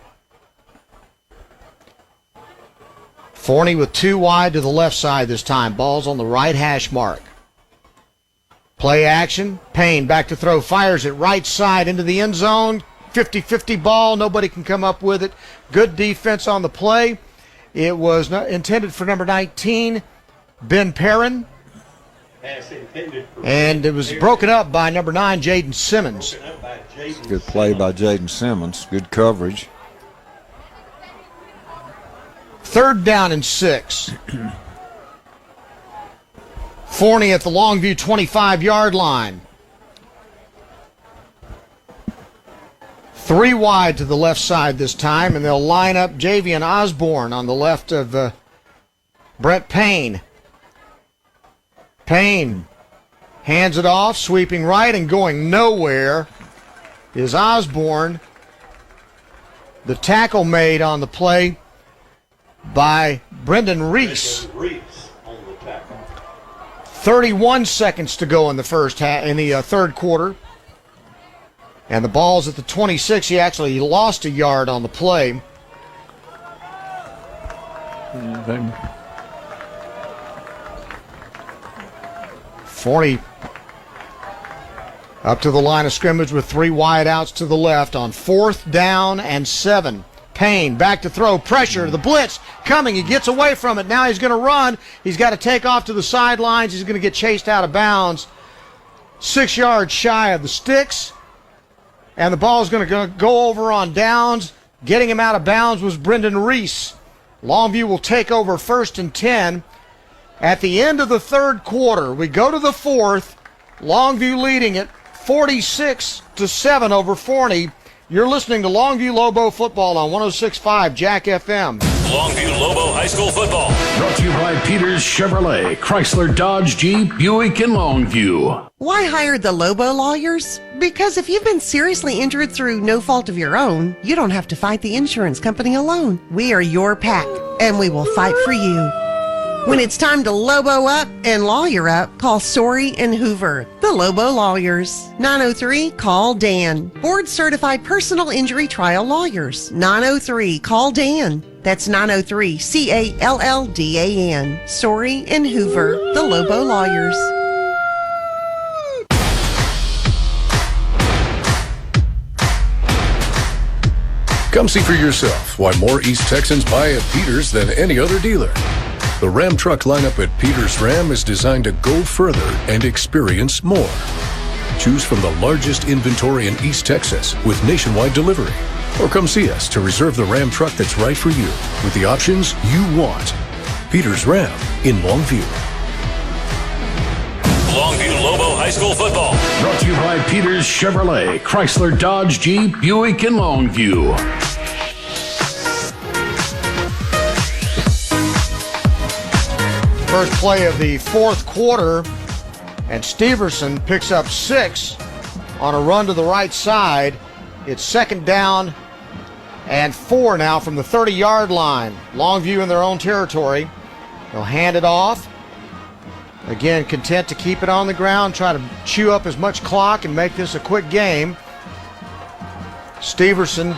Forney with 2 wide to the left side this time. Ball's on the right hash mark. Play action. Payne back to throw. Fires it right side into the end zone. 50-50 ball. Nobody can come up with it. Good defense on the play. It was not intended for number 19, Ben Perrin. And it was broken up by number 9, Jaden Simmons. Good play by Jaden Simmons. Good coverage. 3rd down and 6. Forney at the Longview 25-yard line. 3 wide to the left side this time, and they'll line up Javian Osborne on the left of Brett Payne. Payne hands it off, sweeping right and going nowhere is Osborne. The tackle made on the play by Brendan Reese. 31 seconds to go in the third quarter. And the ball's at the 26. He actually lost a yard on the play. Forney up to the line of scrimmage with 3 wide outs to the left on 4th down and 7. Payne back to throw. Pressure. The blitz coming. He gets away from it. Now he's going to run. He's got to take off to the sidelines. He's going to get chased out of bounds. 6 yards shy of the sticks. And the ball is going to go over on downs. Getting him out of bounds was Brendan Reese. Longview will take over 1st and 10. At the end of the third quarter, we go to the 4th. Longview leading it 46-7 over Forney. You're listening to Longview Lobo football on 106.5 Jack FM. Longview Lobo High School football. Brought to you by Peters Chevrolet, Chrysler, Dodge, Jeep, Buick, and Longview. Why hire the Lobo lawyers? Because if you've been seriously injured through no fault of your own, you don't have to fight the insurance company alone. We are your pack, and we will fight for you. When it's time to Lobo up and lawyer up, call Story and Hoover, the Lobo Lawyers. 903-CALL-DAN. Board-certified personal injury trial lawyers. 903-CALL-DAN. That's 903-CALLDAN. Story and Hoover, the Lobo Lawyers. Come see for yourself why more East Texans buy at Peters than any other dealer. The Ram truck lineup at Peters Ram is designed to go further and experience more. Choose from the largest inventory in East Texas with nationwide delivery. Or come see us to reserve the Ram truck that's right for you with the options you want. Peters Ram in Longview. Longview Lobo High School football. Brought to you by Peters Chevrolet, Chrysler, Dodge, Jeep, Buick, and Longview. First play of the fourth quarter, and Steverson picks up 6 on a run to the right side. It's 2nd down and 4 now from the 30-yard line. Longview in their own territory. They'll hand it off. Again, content to keep it on the ground, try to chew up as much clock and make this a quick game. Steverson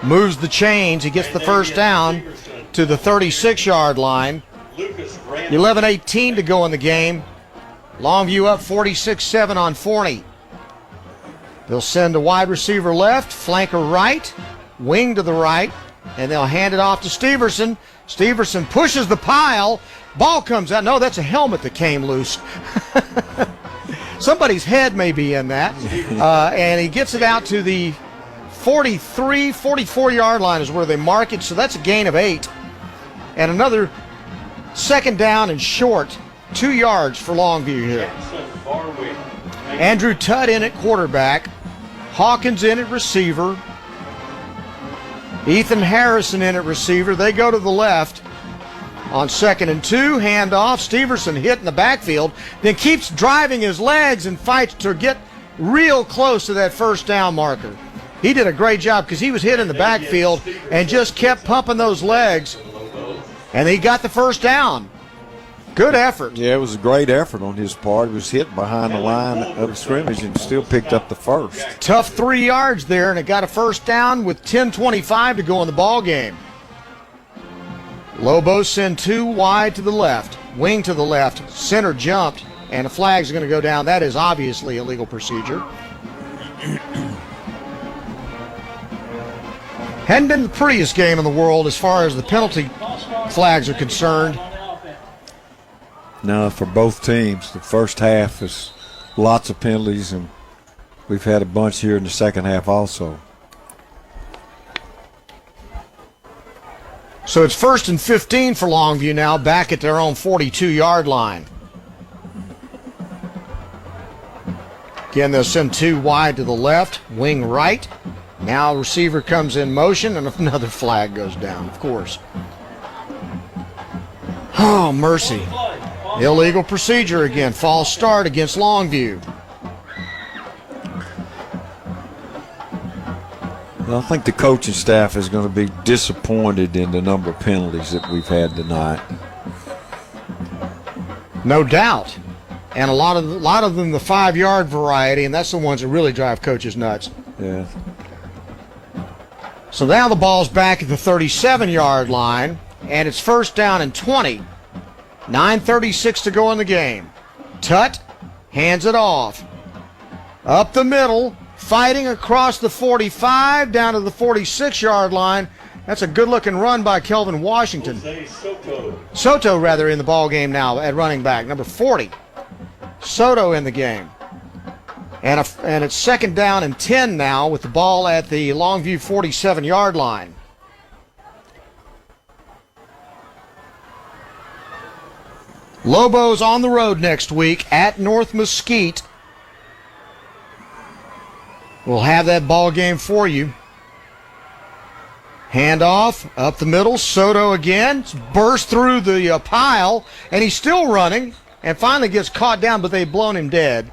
moves the chains. He gets the first down to the 36-yard line. 11:18 to go in the game. Longview up 46-7 on Forney. They'll send a wide receiver left, flanker right, wing to the right, and they'll hand it off to Steverson. Steverson pushes the pile. Ball comes out. No, that's a helmet that came loose. Somebody's head may be in that. And he gets it out to the 43, 44-yard line is where they mark it. So that's a gain of 8. And another 2nd down and short, 2 yards for Longview here. Andrew Tutt in at quarterback. Hawkins in at receiver. Ethan Harrison in at receiver. They go to the left on 2nd and 2. Hand off. Steverson hit in the backfield. Then keeps driving his legs and fights to get real close to that first down marker. He did a great job because he was hit in the backfield and just kept pumping those legs. And he got the first down. Good effort. Yeah, it was a great effort on his part. He was hit behind the line of scrimmage and still picked up the first. Tough 3 yards there, and it got a first down with 10:25 to go in the ball game. Lobos send 2 wide to the left, wing to the left, center jumped, and a flag's going to go down. That is obviously a legal procedure. Hadn't been the prettiest game in the world as far as the penalty flags are concerned. No, for both teams, the first half is lots of penalties, and we've had a bunch here in the second half also. So it's 1st and 15 for Longview now, back at their own 42-yard line. Again, they'll send 2 wide to the left, wing right. Now receiver comes in motion, and another flag goes down, of course. Oh, mercy. Illegal procedure again. False start against Longview. Well, I think the coaching staff is going to be disappointed in the number of penalties that we've had tonight. No doubt. And a lot of them the 5-yard variety, and that's the ones that really drive coaches nuts. Yeah. So now the ball's back at the 37-yard line, and it's 1st down and 20. 9:36 to go in the game. Tutt hands it off. Up the middle, fighting across the 45 down to the 46-yard line. That's a good-looking run by Kelvin Washington. Soto, rather, in the ball game now at running back, number 40. Soto in the game. And it's 2nd down and 10 now with the ball at the Longview 47-yard line. Lobos on the road next week at North Mesquite. We'll have that ball game for you. Handoff up the middle. Soto again bursts through the pile, and he's still running and finally gets caught down, but they've blown him dead.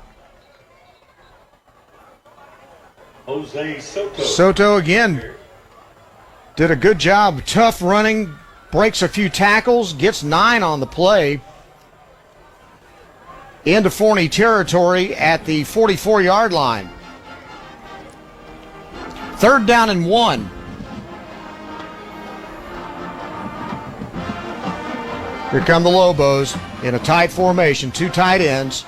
Jose Soto. Soto again did a good job. Tough running, breaks a few tackles, gets 9 on the play. Into Forney territory at the 44-yard line. 3rd down and 1. Here come the Lobos in a tight formation, 2 tight ends.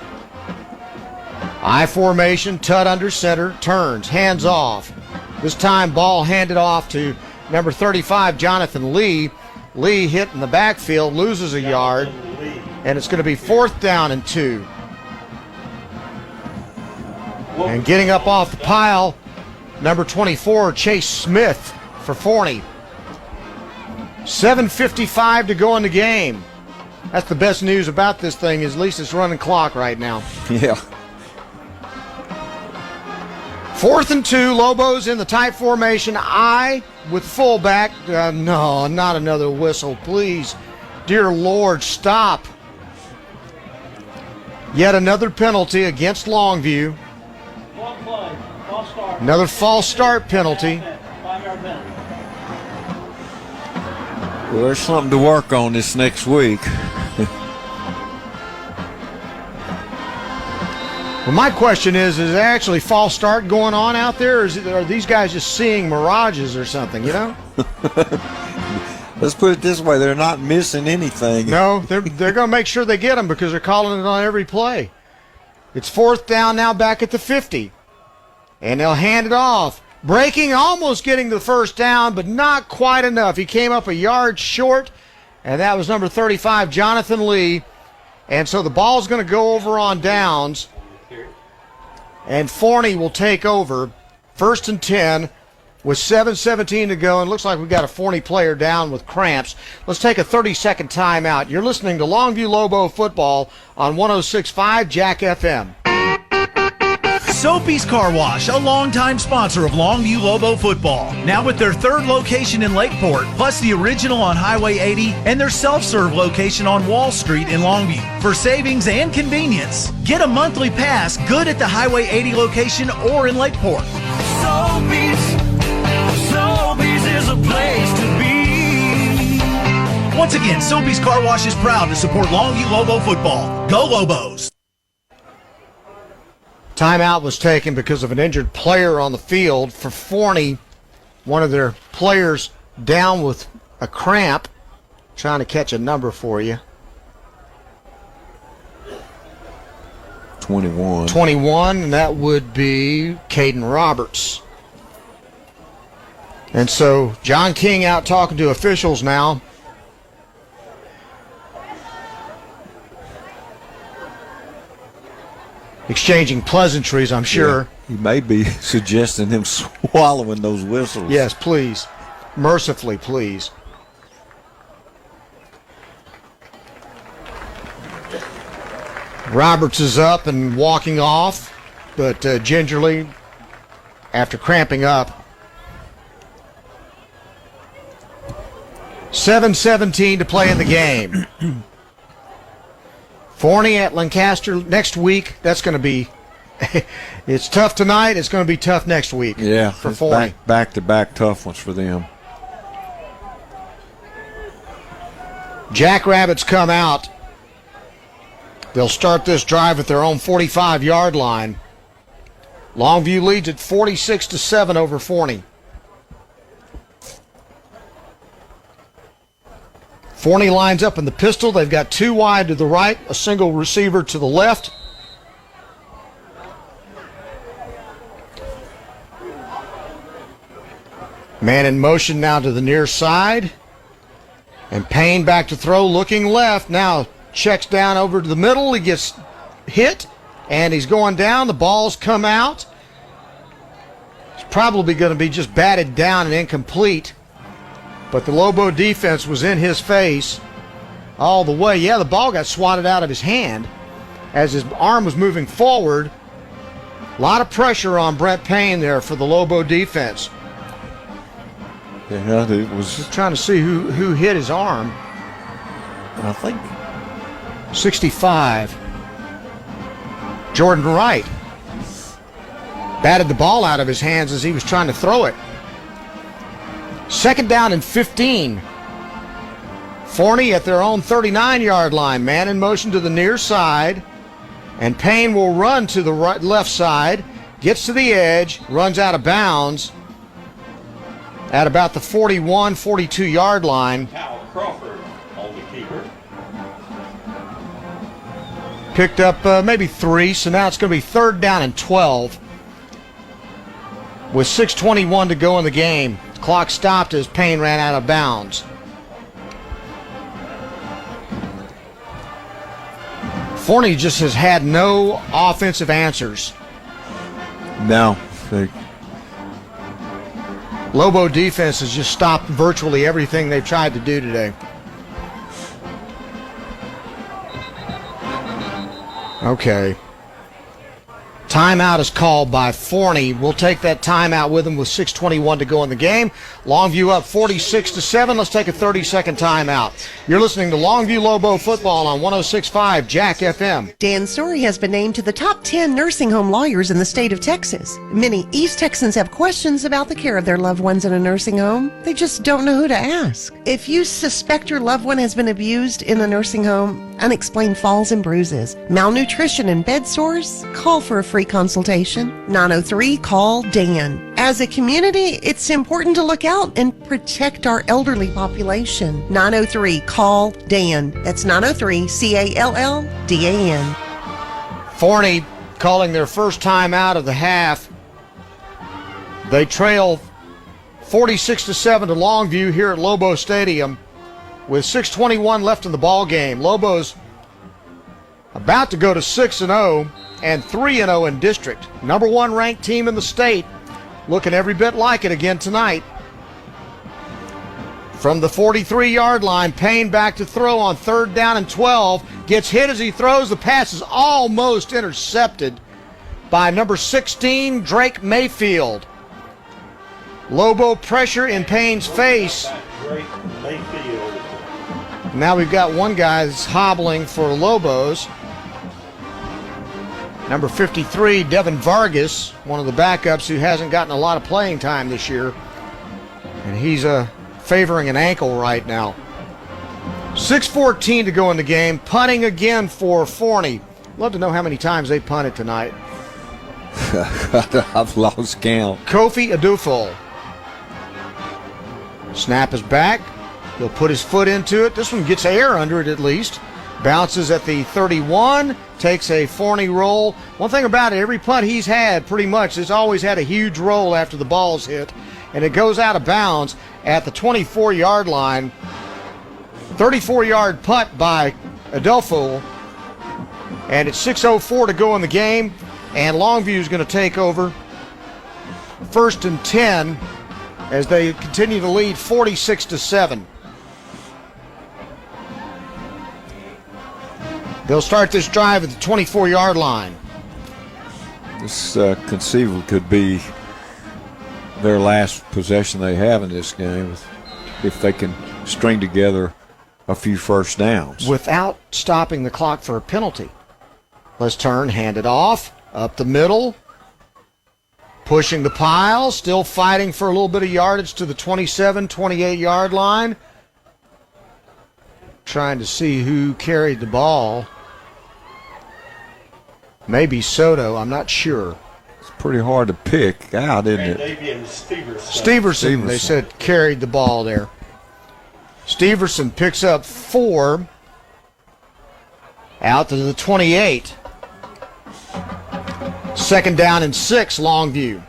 I formation, Tutt under center, turns, hands off. This time ball handed off to number 35, Jonathan Lee. Lee hit in the backfield, loses a yard, and it's going to be 4th down and 2. And getting up off the pile, number 24, Chase Smith for Forney. 7:55 to go in the game. That's the best news about this thing, is at least it's running clock right now. Yeah. 4th and 2, Lobos in the tight formation. I with fullback. No, not another whistle, please. Dear Lord, stop. Yet another penalty against Longview. Another false start penalty. Well, there's something to work on this next week. Well, my question is there actually false start going on out there, or are these guys just seeing mirages or something, you know? Let's put it this way, they're not missing anything. No, they're going to make sure they get them because they're calling it on every play. It's 4th down now back at the 50. And they'll hand it off. Breaking, almost getting the 1st down, but not quite enough. He came up a yard short, and that was number 35, Jonathan Lee. And so the ball's going to go over on downs. And Forney will take over. 1st and 10 with 7:17 to go. And it looks like we've got a Forney player down with cramps. Let's take a 30-second timeout. You're listening to Longview Lobo football on 106.5 Jack FM. Soapy's Car Wash, a longtime sponsor of Longview Lobo football. Now with their 3rd location in Lakeport, plus the original on Highway 80 and their self-serve location on Wall Street in Longview. For savings and convenience, get a monthly pass good at the Highway 80 location or in Lakeport. Soapy's is a place to be. Once again, Soapy's Car Wash is proud to support Longview Lobo football. Go Lobos! Timeout was taken because of an injured player on the field for Forney. One of their players down with a cramp. Trying to catch a number for you. 21. 21, and that would be Caden Roberts. And so John King out talking to officials now. Exchanging pleasantries, I'm sure. Yeah, he may be suggesting him swallowing those whistles. Yes, please. Mercifully, please. Roberts is up and walking off, but gingerly, after cramping up. 7:17 to play in the game. Forney at Lancaster next week. That's going to be, it's tough tonight. It's going to be tough next week. Yeah, for Forney. Back-to-back tough ones for them. Jackrabbits come out. They'll start this drive at their own 45-yard line. Longview leads at 46-7 over Forney. Forney lines up in the pistol. They've got two wide to the right, a single receiver to the left. Man in motion now to the near side. And Payne back to throw, looking left. Now checks down over to the middle. He gets hit, and he's going down. The ball's come out. It's probably going to be just batted down and incomplete. But the Lobo defense was in his face all the way. Yeah, the ball got swatted out of his hand as his arm was moving forward. A lot of pressure on Brent Payne there for the Lobo defense. Yeah, it was just trying to see who hit his arm. I think 65. Jordan Wright batted the ball out of his hands as he was trying to throw it. Second down and 15. Forney at their own 39-yard line. Man in motion to the near side. And Payne will run to the left side. Gets to the edge. Runs out of bounds at about the 41, 42-yard line. Crawford on the keeper. Picked up maybe 3, so now it's going to be third down and 12. With 6:21 to go in the game. The clock stopped as Payne ran out of bounds. Forney just has had no offensive answers. No. Lobo defense has just stopped virtually everything they've tried to do today. Okay. Timeout is called by Forney. We'll take that timeout with him with 6:21 to go in the game. Longview up 46-7. Let's take a 30-second timeout. You're listening to Longview Lobo football on 106.5 Jack FM. Dan Story has been named to the top 10 nursing home lawyers in the state of Texas. Many East Texans have questions about the care of their loved ones in a nursing home. They just don't know who to ask. If you suspect your loved one has been abused in a nursing home, unexplained falls and bruises, malnutrition and bed sores, call for a free consultation. 903-CALL-DAN. As a community, it's important to look out and protect our elderly population. 903-CALL-DAN. That's 903-CALLDAN. Forney calling their first time out of the half. They trail 46-7 to Longview here at Lobo Stadium with 6:21 left in the ball game. Lobos about to go to 6-0 and 3-0 in district. Number 1 ranked team in the state, looking every bit like it again tonight. From the 43-yard line, Payne back to throw on third down and 12. Gets hit as he throws. The pass is almost intercepted by number 16, Drake Mayfield. Lobo pressure in Payne's face. Drake Mayfield. Now we've got one guy that's hobbling for Lobos. Number 53, Devin Vargas, one of the backups who hasn't gotten a lot of playing time this year. And he's favoring an ankle right now. 6:14 to go in the game. Punting again for Forney. Love to know how many times they punted tonight. I've lost count. Kofi Adufo. Snap is back. He'll put his foot into it. This one gets air under it at least. Bounces at the 31, takes a Forney roll. One thing about it, every punt he's had pretty much has always had a huge roll after the ball's hit, and it goes out of bounds at the 24-yard line. 34-yard punt by Adolfo, and it's 6:04 to go in the game, and Longview is going to take over. 1st and 10 as they continue to lead 46-7. They'll start this drive at the 24-yard line. This conceivably could be their last possession they have in this game if they can string together a few first downs. Without stopping the clock for a penalty. Let's turn, hand it off, up the middle, pushing the pile, still fighting for a little bit of yardage to the 27, 28-yard line. Trying to see who carried the ball. Maybe Soto, I'm not sure. It's pretty hard to pick out, isn't it? Steverson, they said, carried the ball there. Steverson picks up 4 out to the 28. 2nd down and 6, Longview.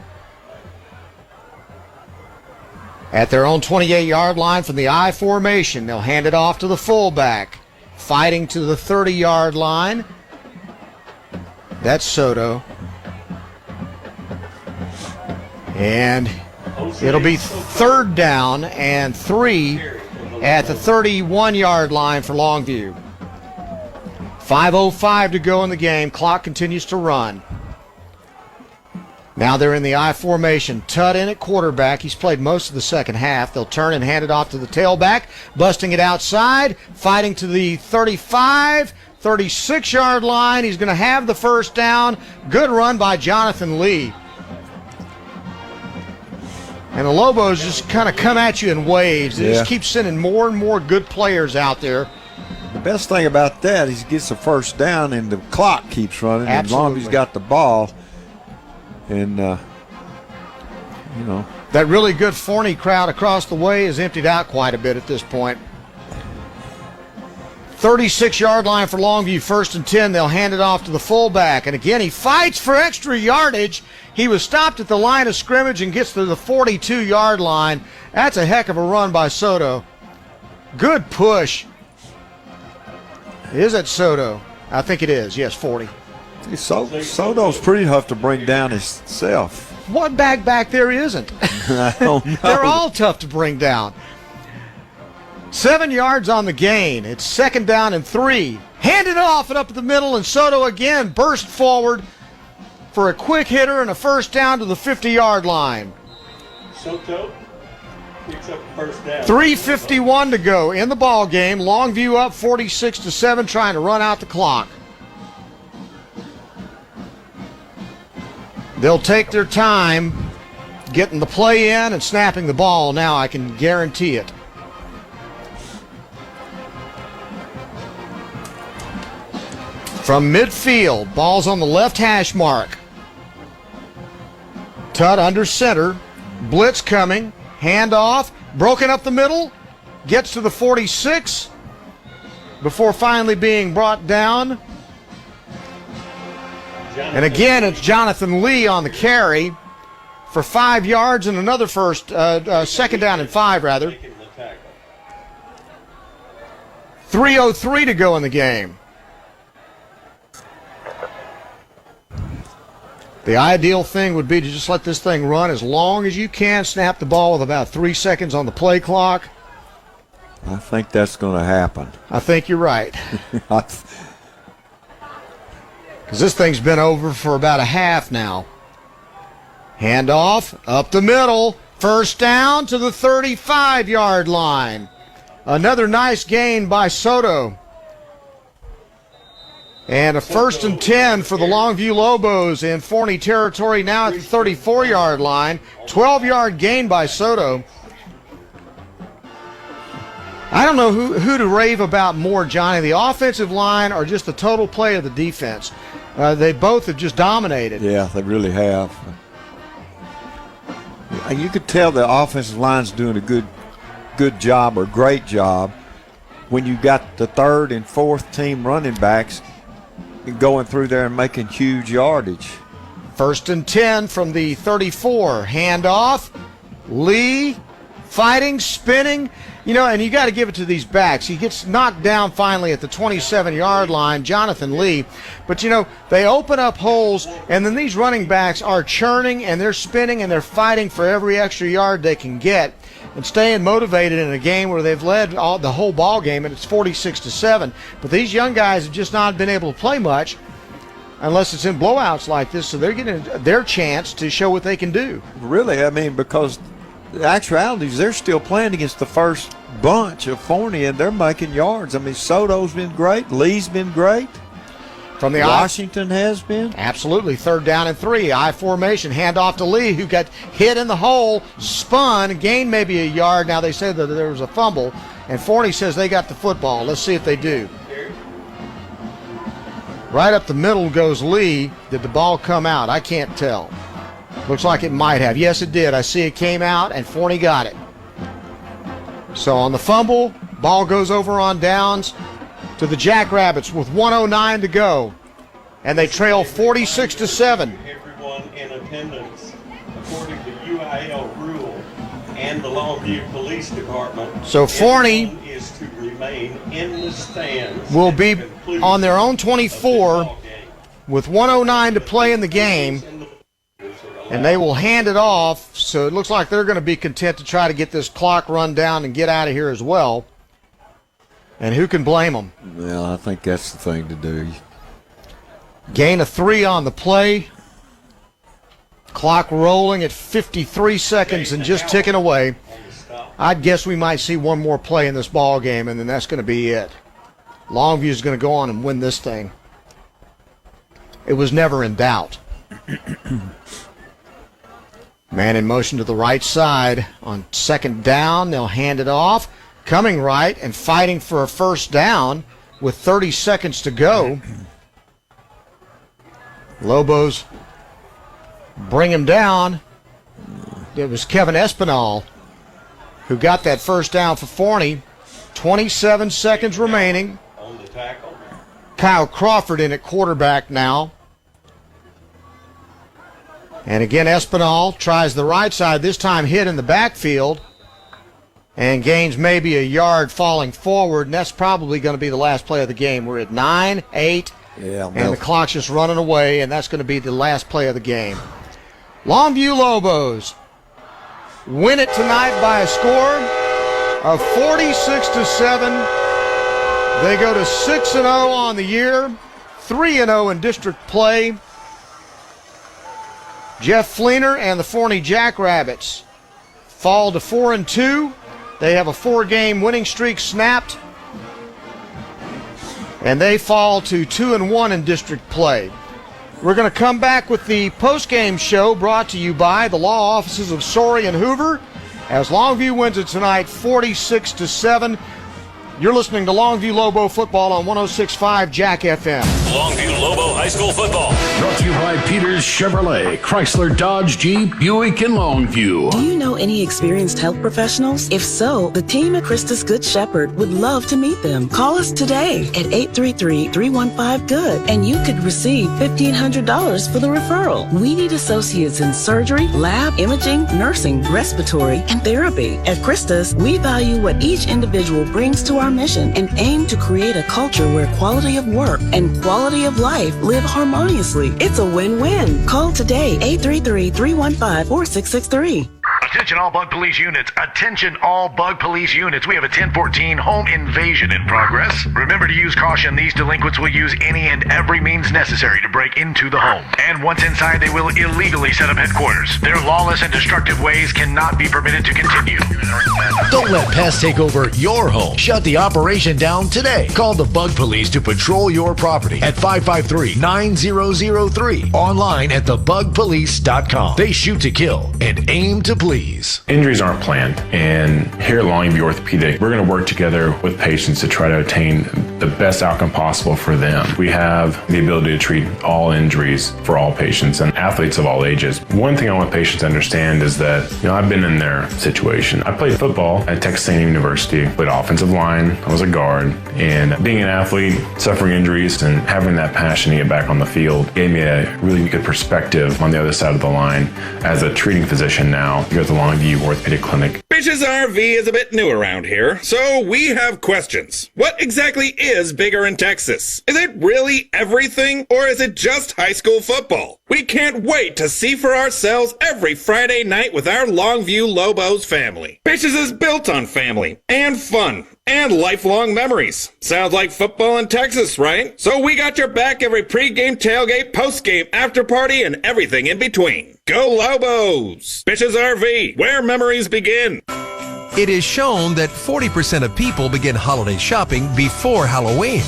At their own 28-yard line from the I formation, they'll hand it off to the fullback. Fighting to the 30-yard line. That's Soto. And it'll be 3rd down and 3 at the 31-yard line for Longview. 5:05 to go in the game. Clock continues to run. Now they're in the I formation. Tutt in at quarterback. He's played most of the second half. They'll turn and hand it off to the tailback. Busting it outside. Fighting to the 35, 36-yard line. He's going to have the first down. Good run by Jonathan Lee. And the Lobos just kind of come at you in waves. They just keep sending more and more good players out there. The best thing about that is he gets the first down and the clock keeps running. Absolutely. As long as he's got the ball. And, that really good Forney crowd across the way is emptied out quite a bit at this point. 36-yard line for Longview, 1st and 10. They'll hand it off to the fullback. And again, he fights for extra yardage. He was stopped at the line of scrimmage and gets to the 42-yard line. That's a heck of a run by Soto. Good push. Is it Soto? I think it is. Yes, 40. Soto's pretty tough to bring down himself. What back there isn't? I don't know. They're all tough to bring down. 7 yards on the gain. It's 2nd down and 3. Handed off and up the middle, and Soto again burst forward for a quick hitter and a first down to the 50-yard line. Soto picks up first down. 3:51 to go in the ball game. Longview up 46-7, trying to run out the clock. They'll take their time getting the play in and snapping the ball now, I can guarantee it. From midfield, ball's on the left hash mark. Tutt under center. Blitz coming. Handoff. Broken up the middle. Gets to the 46 before finally being brought down. And again, it's Jonathan Lee on the carry for 5 yards and another 2nd down and 5, rather. 3:03 to go in the game. The ideal thing would be to just let this thing run as long as you can, snap the ball with about 3 seconds on the play clock. I think that's going to happen. I think you're right. Because this thing's been over for about a half now. Handoff, up the middle, first down to the 35-yard line. Another nice gain by Soto. And a 1st and 10 for the Longview Lobos in Forney territory now at the 34-yard line. 12-yard gain by Soto. I don't know who to rave about more, Johnny, the offensive line or just the total play of the defense. They both have just dominated. Yeah, they really have. You could tell the offensive line's doing a good good job or great job when you got the third and fourth team running backs going through there and making huge yardage. 1st and 10 from the 34. Handoff. Lee fighting, spinning. And you got to give it to these backs. He gets knocked down finally at the 27-yard line, Jonathan Lee. But, they open up holes, and then these running backs are churning, and they're spinning, and they're fighting for every extra yard they can get and staying motivated in a game where they've led the whole ball game, and it's 46-7. But these young guys have just not been able to play much unless it's in blowouts like this, so they're getting their chance to show what they can do. Really, because the actuality is they're still playing against the first bunch of Forney, and they're making yards. Soto's been great. Lee's been great. From the Washington has been. Absolutely. 3rd down and 3. I formation. Handoff to Lee, who got hit in the hole, spun, gained maybe a yard. Now they say that there was a fumble, and Forney says they got the football. Let's see if they do. Right up the middle goes Lee. Did the ball come out? I can't tell. Looks like it might have. Yes, it did. I see it came out, and Forney got it. So on the fumble, ball goes over on downs to the Jackrabbits with 1:09 to go, and they trail 46-7. Everyone in attendance, according to UIL rule and the Longview Police Department. So Forney is to remain in the stands. Will be on their own 24 with 1:09 to play in the game. And they will hand it off, so it looks like they're going to be content to try to get this clock run down and get out of here as well. And who can blame them? Well, I think that's the thing to do. Gain of 3 on the play. Clock rolling at 53 seconds and just ticking away. I'd guess we might see one more play in this ball game, and then that's going to be it. Longview is going to go on and win this thing. It was never in doubt. Man in motion to the right side on 2nd down. They'll hand it off. Coming right and fighting for a 1st down with 30 seconds to go. Lobos bring him down. It was Kevin Espinal who got that 1st down for Forney. 27 seconds remaining. On the tackle. Kyle Crawford in at quarterback now. And again, Espinal tries the right side, this time hit in the backfield, and gains maybe a yard falling forward, and that's probably going to be the last play of the game. We're at 9-8, and the clock's just running away, and that's going to be the last play of the game. Longview Lobos win it tonight by a score of 46-7. They go to 6-0 on the year, 3-0 in district play. Jeff Fleener and the Forney Jackrabbits fall to 4-2. They have a 4-game winning streak snapped, and they fall to 2-1 in district play. We're going to come back with the post-game show brought to you by the law offices of Sorey and Hoover as Longview wins it tonight 46-7. You're listening to Longview Lobo football on 106.5 Jack FM. Longview Lobo High School football. Brought to you by Peters Chevrolet, Chrysler, Dodge, Jeep, Buick, and Longview. Do you know any experienced health professionals? If so, the team at Christus Good Shepherd would love to meet them. Call us today at 833-315-GOOD, and you could receive $1,500 for the referral. We need associates in surgery, lab, imaging, nursing, respiratory, and therapy. At Christus, we value what each individual brings to our mission and aim to create a culture where quality of work and quality of life live harmoniously. It's a win-win. Call today, 833-315-4663. Attention all bug police units. Attention all bug police units. We have a 1014 home invasion in progress. Remember to use caution. These delinquents will use any and every means necessary to break into the home. And once inside, they will illegally set up headquarters. Their lawless and destructive ways cannot be permitted to continue. Don't let pests take over your home. Shut the operation down today. Call the bug police to patrol your property at 553-9003. Online at thebugpolice.com. They shoot to kill and aim to please. please. Injuries aren't planned, and here at Longview Orthopedic, we're going to work together with patients to try to attain the best outcome possible for them. We have the ability to treat all injuries for all patients and athletes of all ages. One thing I want patients to understand is that, I've been in their situation. I played football at Texas A&M University, played offensive line, I was a guard, and being an athlete, suffering injuries, and having that passion to get back on the field gave me a really good perspective on the other side of the line as a treating physician now here at the Longview Orthopedic Clinic. Bitch's RV is a bit new around here, so we have questions. What exactly is bigger in Texas? Is it really everything, or is it just high school football? We can't wait to see for ourselves every Friday night with our Longview Lobos family. Bitches is built on family and fun and lifelong memories. Sounds like football in Texas, right? So we got your back every pregame, tailgate, postgame, after party, and everything in between. Go Lobos! Bitches RV, where memories begin. It is shown that 40% of people begin holiday shopping before Halloween.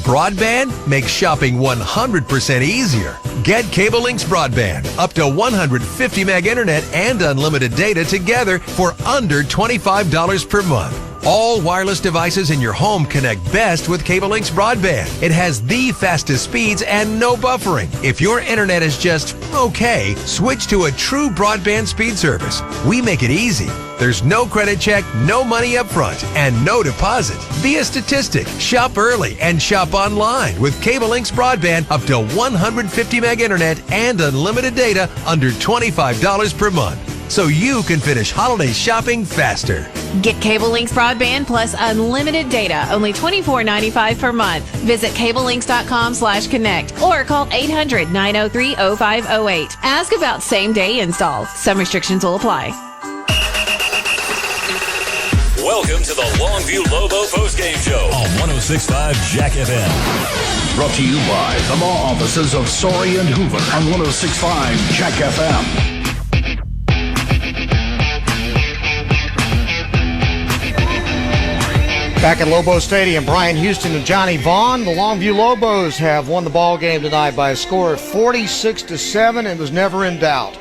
Broadband makes shopping 100% easier. Get Cable Links Broadband, up to 150 meg internet and unlimited data together for under $25 per month. All wireless devices in your home connect best with Cable Links Broadband. It has the fastest speeds and no buffering. If your internet is just okay, switch to a true broadband speed service. We make it easy. There's no credit check, no money up front, and no deposit. Be a statistic. Shop early and shop online with Cable Links Broadband, up to 150 meg internet and unlimited data under $25 per month. So you can finish holiday shopping faster. Get Cable Links Broadband plus unlimited data, only $24.95 per month. Visit cablelinks.com/connect or call 800-903-0508. Ask about same-day install. Some restrictions will apply. Welcome to the Longview Lobo postgame show on 106.5 Jack FM. Brought to you by the law offices of Sorey and Hoover on 106.5 Jack FM. Back at Lobo Stadium, Brian Houston and Johnny Vaughn. The Longview Lobos have won the ball game tonight by a score of 46-7 and was never in doubt.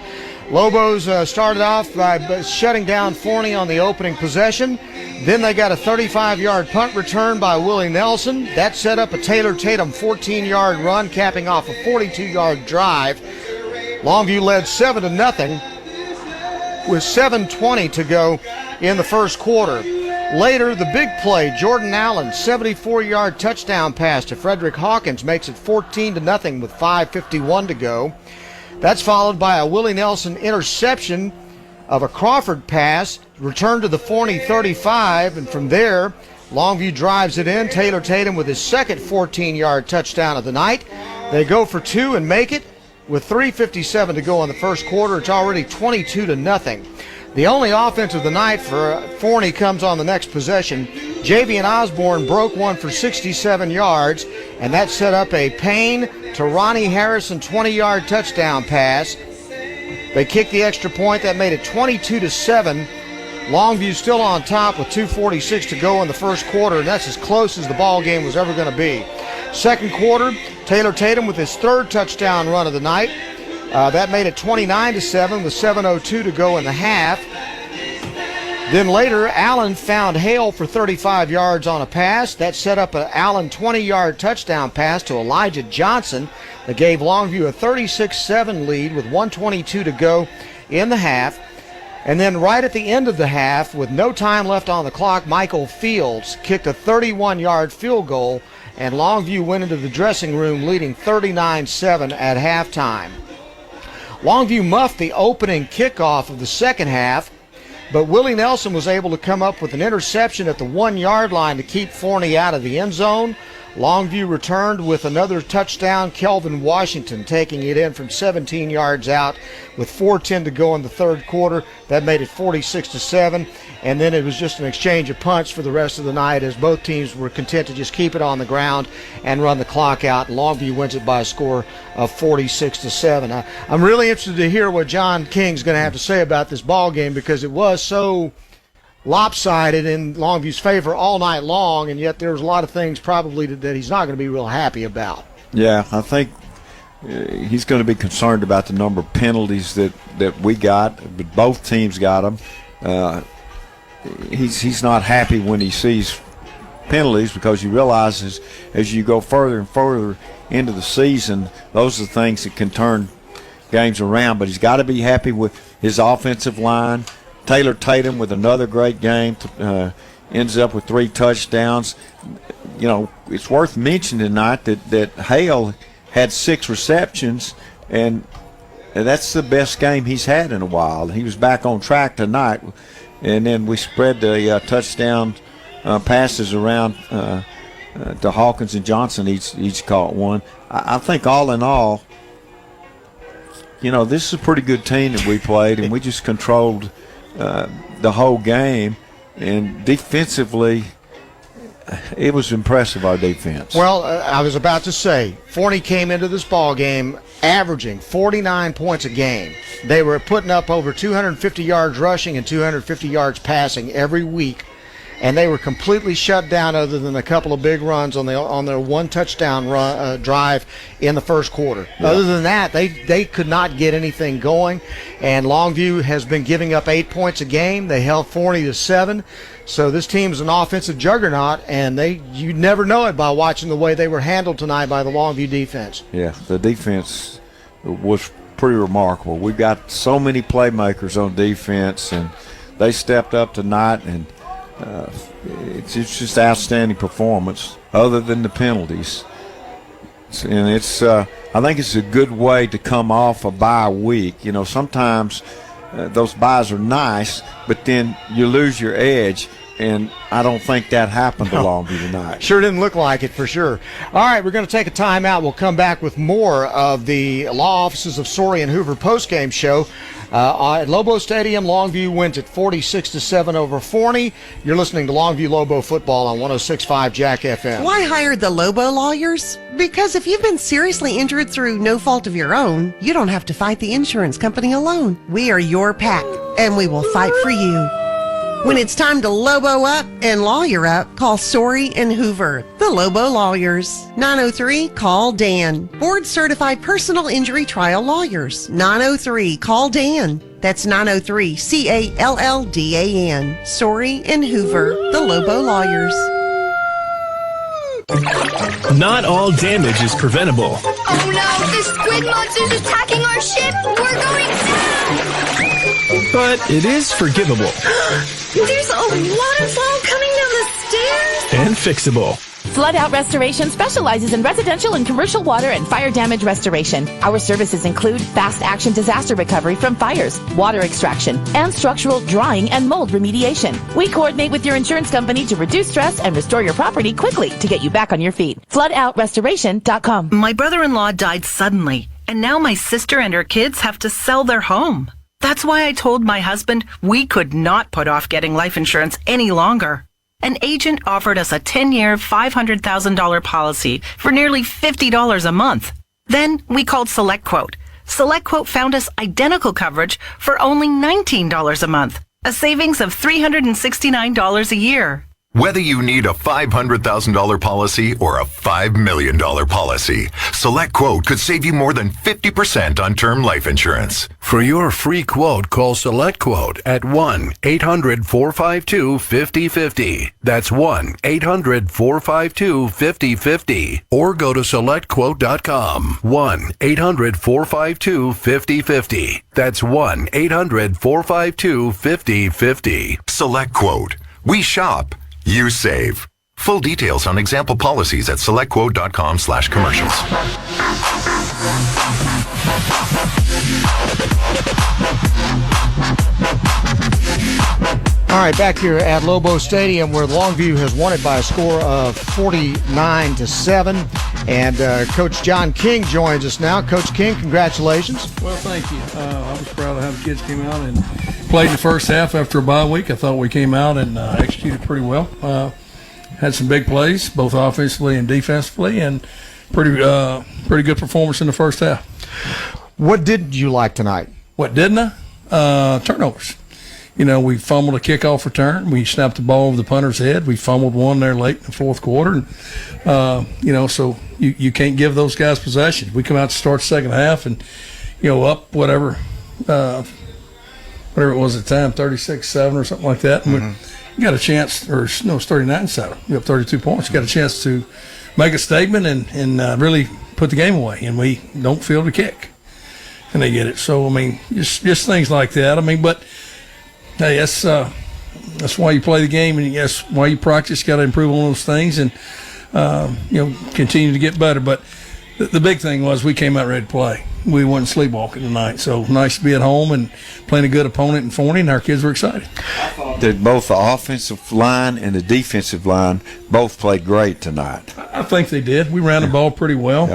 Lobos started off by shutting down Forney on the opening possession. Then they got a 35-yard punt return by Willie Nelson. That set up a Taylor Tatum 14-yard run, capping off a 42-yard drive. Longview led 7-0 with 7:20 to go in the first quarter. Later, the big play, Jordan Allen, 74-yard touchdown pass to Frederick Hawkins, makes it 14-0 with 5:51 to go. That's followed by a Willie Nelson interception of a Crawford pass, returned to the Forney 35, and from there, Longview drives it in. Taylor Tatum with his second 14-yard touchdown of the night. They go for two and make it. With 3:57 to go in the first quarter, it's already 22-0. The only offense of the night for Forney comes on the next possession. Javian Osborne broke one for 67 yards, and that set up a Payne to Ronnie Harrison 20-yard touchdown pass. They kicked the extra point. That made it 22-7. Longview still on top with 2:46 to go in the first quarter, and that's as close as the ball game was ever going to be. Second quarter, Taylor Tatum with his third touchdown run of the night. That made it 29-7 with 7:02 to go in the half. Then later, Allen found Hale for 35 yards on a pass. That set up an Allen 20-yard touchdown pass to Elijah Johnson that gave Longview a 36-7 lead with 1:22 to go in the half. And then right at the end of the half, with no time left on the clock, Michael Fields kicked a 31-yard field goal, and Longview went into the dressing room leading 39-7 at halftime. Longview muffed the opening kickoff of the second half, but Willie Nelson was able to come up with an interception at the 1-yard line to keep Forney out of the end zone. Longview returned with another touchdown, Kelvin Washington taking it in from 17 yards out with 4:10 to go in the third quarter. That made it 46-7, and then it was just an exchange of punts for the rest of the night as both teams were content to just keep it on the ground and run the clock out. Longview wins it by a score of 46-7. I'm really interested to hear what John King's going to have to say about this ball game, because it was so lopsided in Longview's favor all night long, and yet there's a lot of things probably that he's not going to be real happy about. Yeah, I think he's going to be concerned about the number of penalties that we got, but both teams got them. He's not happy when he sees penalties because he realizes as you go further and further into the season, those are the things that can turn games around. But he's got to be happy with his offensive line. Taylor Tatum with another great game, ends up with 3 touchdowns. You know, it's worth mentioning tonight that Hale had 6 receptions, and that's the best game he's had in a while. He was back on track tonight, and then we spread the touchdown passes around to Hawkins and Johnson. Each caught one. I think all in all, you know, this is a pretty good team that we played, and we just controlled the whole game. And defensively, it was impressive, our defense. Well, I was about to say, Forney came into this ball game averaging 49 points a game. They were putting up over 250 yards rushing and 250 yards passing every week, and they were completely shut down other than a couple of big runs on their one touchdown drive in the first quarter. Yeah. Other than that, they could not get anything going, and Longview has been giving up 8 points a game. They held Forney to 7. So this team's an offensive juggernaut, and you never know it by watching the way they were handled tonight by the Longview defense. Yeah, the defense was pretty remarkable. We've got so many playmakers on defense, and they stepped up tonight, and it's just outstanding performance other than the penalties. And I think it's a good way to come off a bye week. You know, sometimes those byes are nice, but then you lose your edge, and I don't think that happened to Longview tonight. Sure didn't look like it, for sure. All right, we're going to take a timeout. We'll come back with more of the Law Offices of Sorey and Hoover postgame show. At Lobo Stadium, Longview wins at 46-7 over Forney. You're listening to Longview Lobo football on 106.5 Jack FM. Why hire the Lobo lawyers? Because if you've been seriously injured through no fault of your own, you don't have to fight the insurance company alone. We are your pack, and we will fight for you. When it's time to Lobo up and lawyer up, call Sorey and Hoover, the Lobo lawyers. 903-CALL-DAN. Board-certified personal injury trial lawyers. 903-CALL-DAN. That's 903-CALLDAN. Sorey and Hoover, the Lobo lawyers. Not all damage is preventable. Oh no, the squid monster's attacking our ship! We're going down! But it is forgivable. There's a waterfall coming down the stairs! And fixable. Flood Out Restoration specializes in residential and commercial water and fire damage restoration. Our services include fast action disaster recovery from fires, water extraction, and structural drying and mold remediation. We coordinate with your insurance company to reduce stress and restore your property quickly to get you back on your feet. FloodOutRestoration.com. My brother-in-law died suddenly, and now my sister and her kids have to sell their home. That's why I told my husband we could not put off getting life insurance any longer. An agent offered us a 10-year, $500,000 policy for nearly $50 a month. Then we called SelectQuote. SelectQuote found us identical coverage for only $19 a month, a savings of $369 a year. Whether you need a $500,000 policy or a $5 million policy, SelectQuote could save you more than 50% on term life insurance. For your free quote, call SelectQuote at 1-800-452-5050. That's 1-800-452-5050. Or go to SelectQuote.com. 1-800-452-5050. That's 1-800-452-5050. SelectQuote. We shop. You save. Full details on example policies at selectquote.com/commercials. All right, back here at Lobo Stadium, where Longview has won it by a score of 49-7. And Coach John King joins us now. Coach King, congratulations. Well, thank you. I was proud of how the kids came out and played the first half after a bye week. I thought we came out and executed pretty well. Had some big plays, both offensively and defensively, and pretty good performance in the first half. What didn't you like tonight? What didn't I? Turnovers. we fumbled a kickoff return. We snapped the ball over the punter's head. We fumbled one there late in the fourth quarter. And, so you can't give those guys possession. We come out to start the second half and, up whatever it was at the time, 36-7 or something like that. And we got a chance, or no, it's 39-7. We up 32 points. Got a chance to make a statement and really put the game away. And we don't field a kick. And they get it. So, just things like that. But hey, that's why you play the game, and that's why you practice. Got to improve on those things, and continue to get better. But the big thing was we came out ready to play. We wasn't sleepwalking tonight, so nice to be at home and playing a good opponent in Forney, and our kids were excited. That both the offensive line and the defensive line both played great tonight. I think they did. We ran the ball pretty well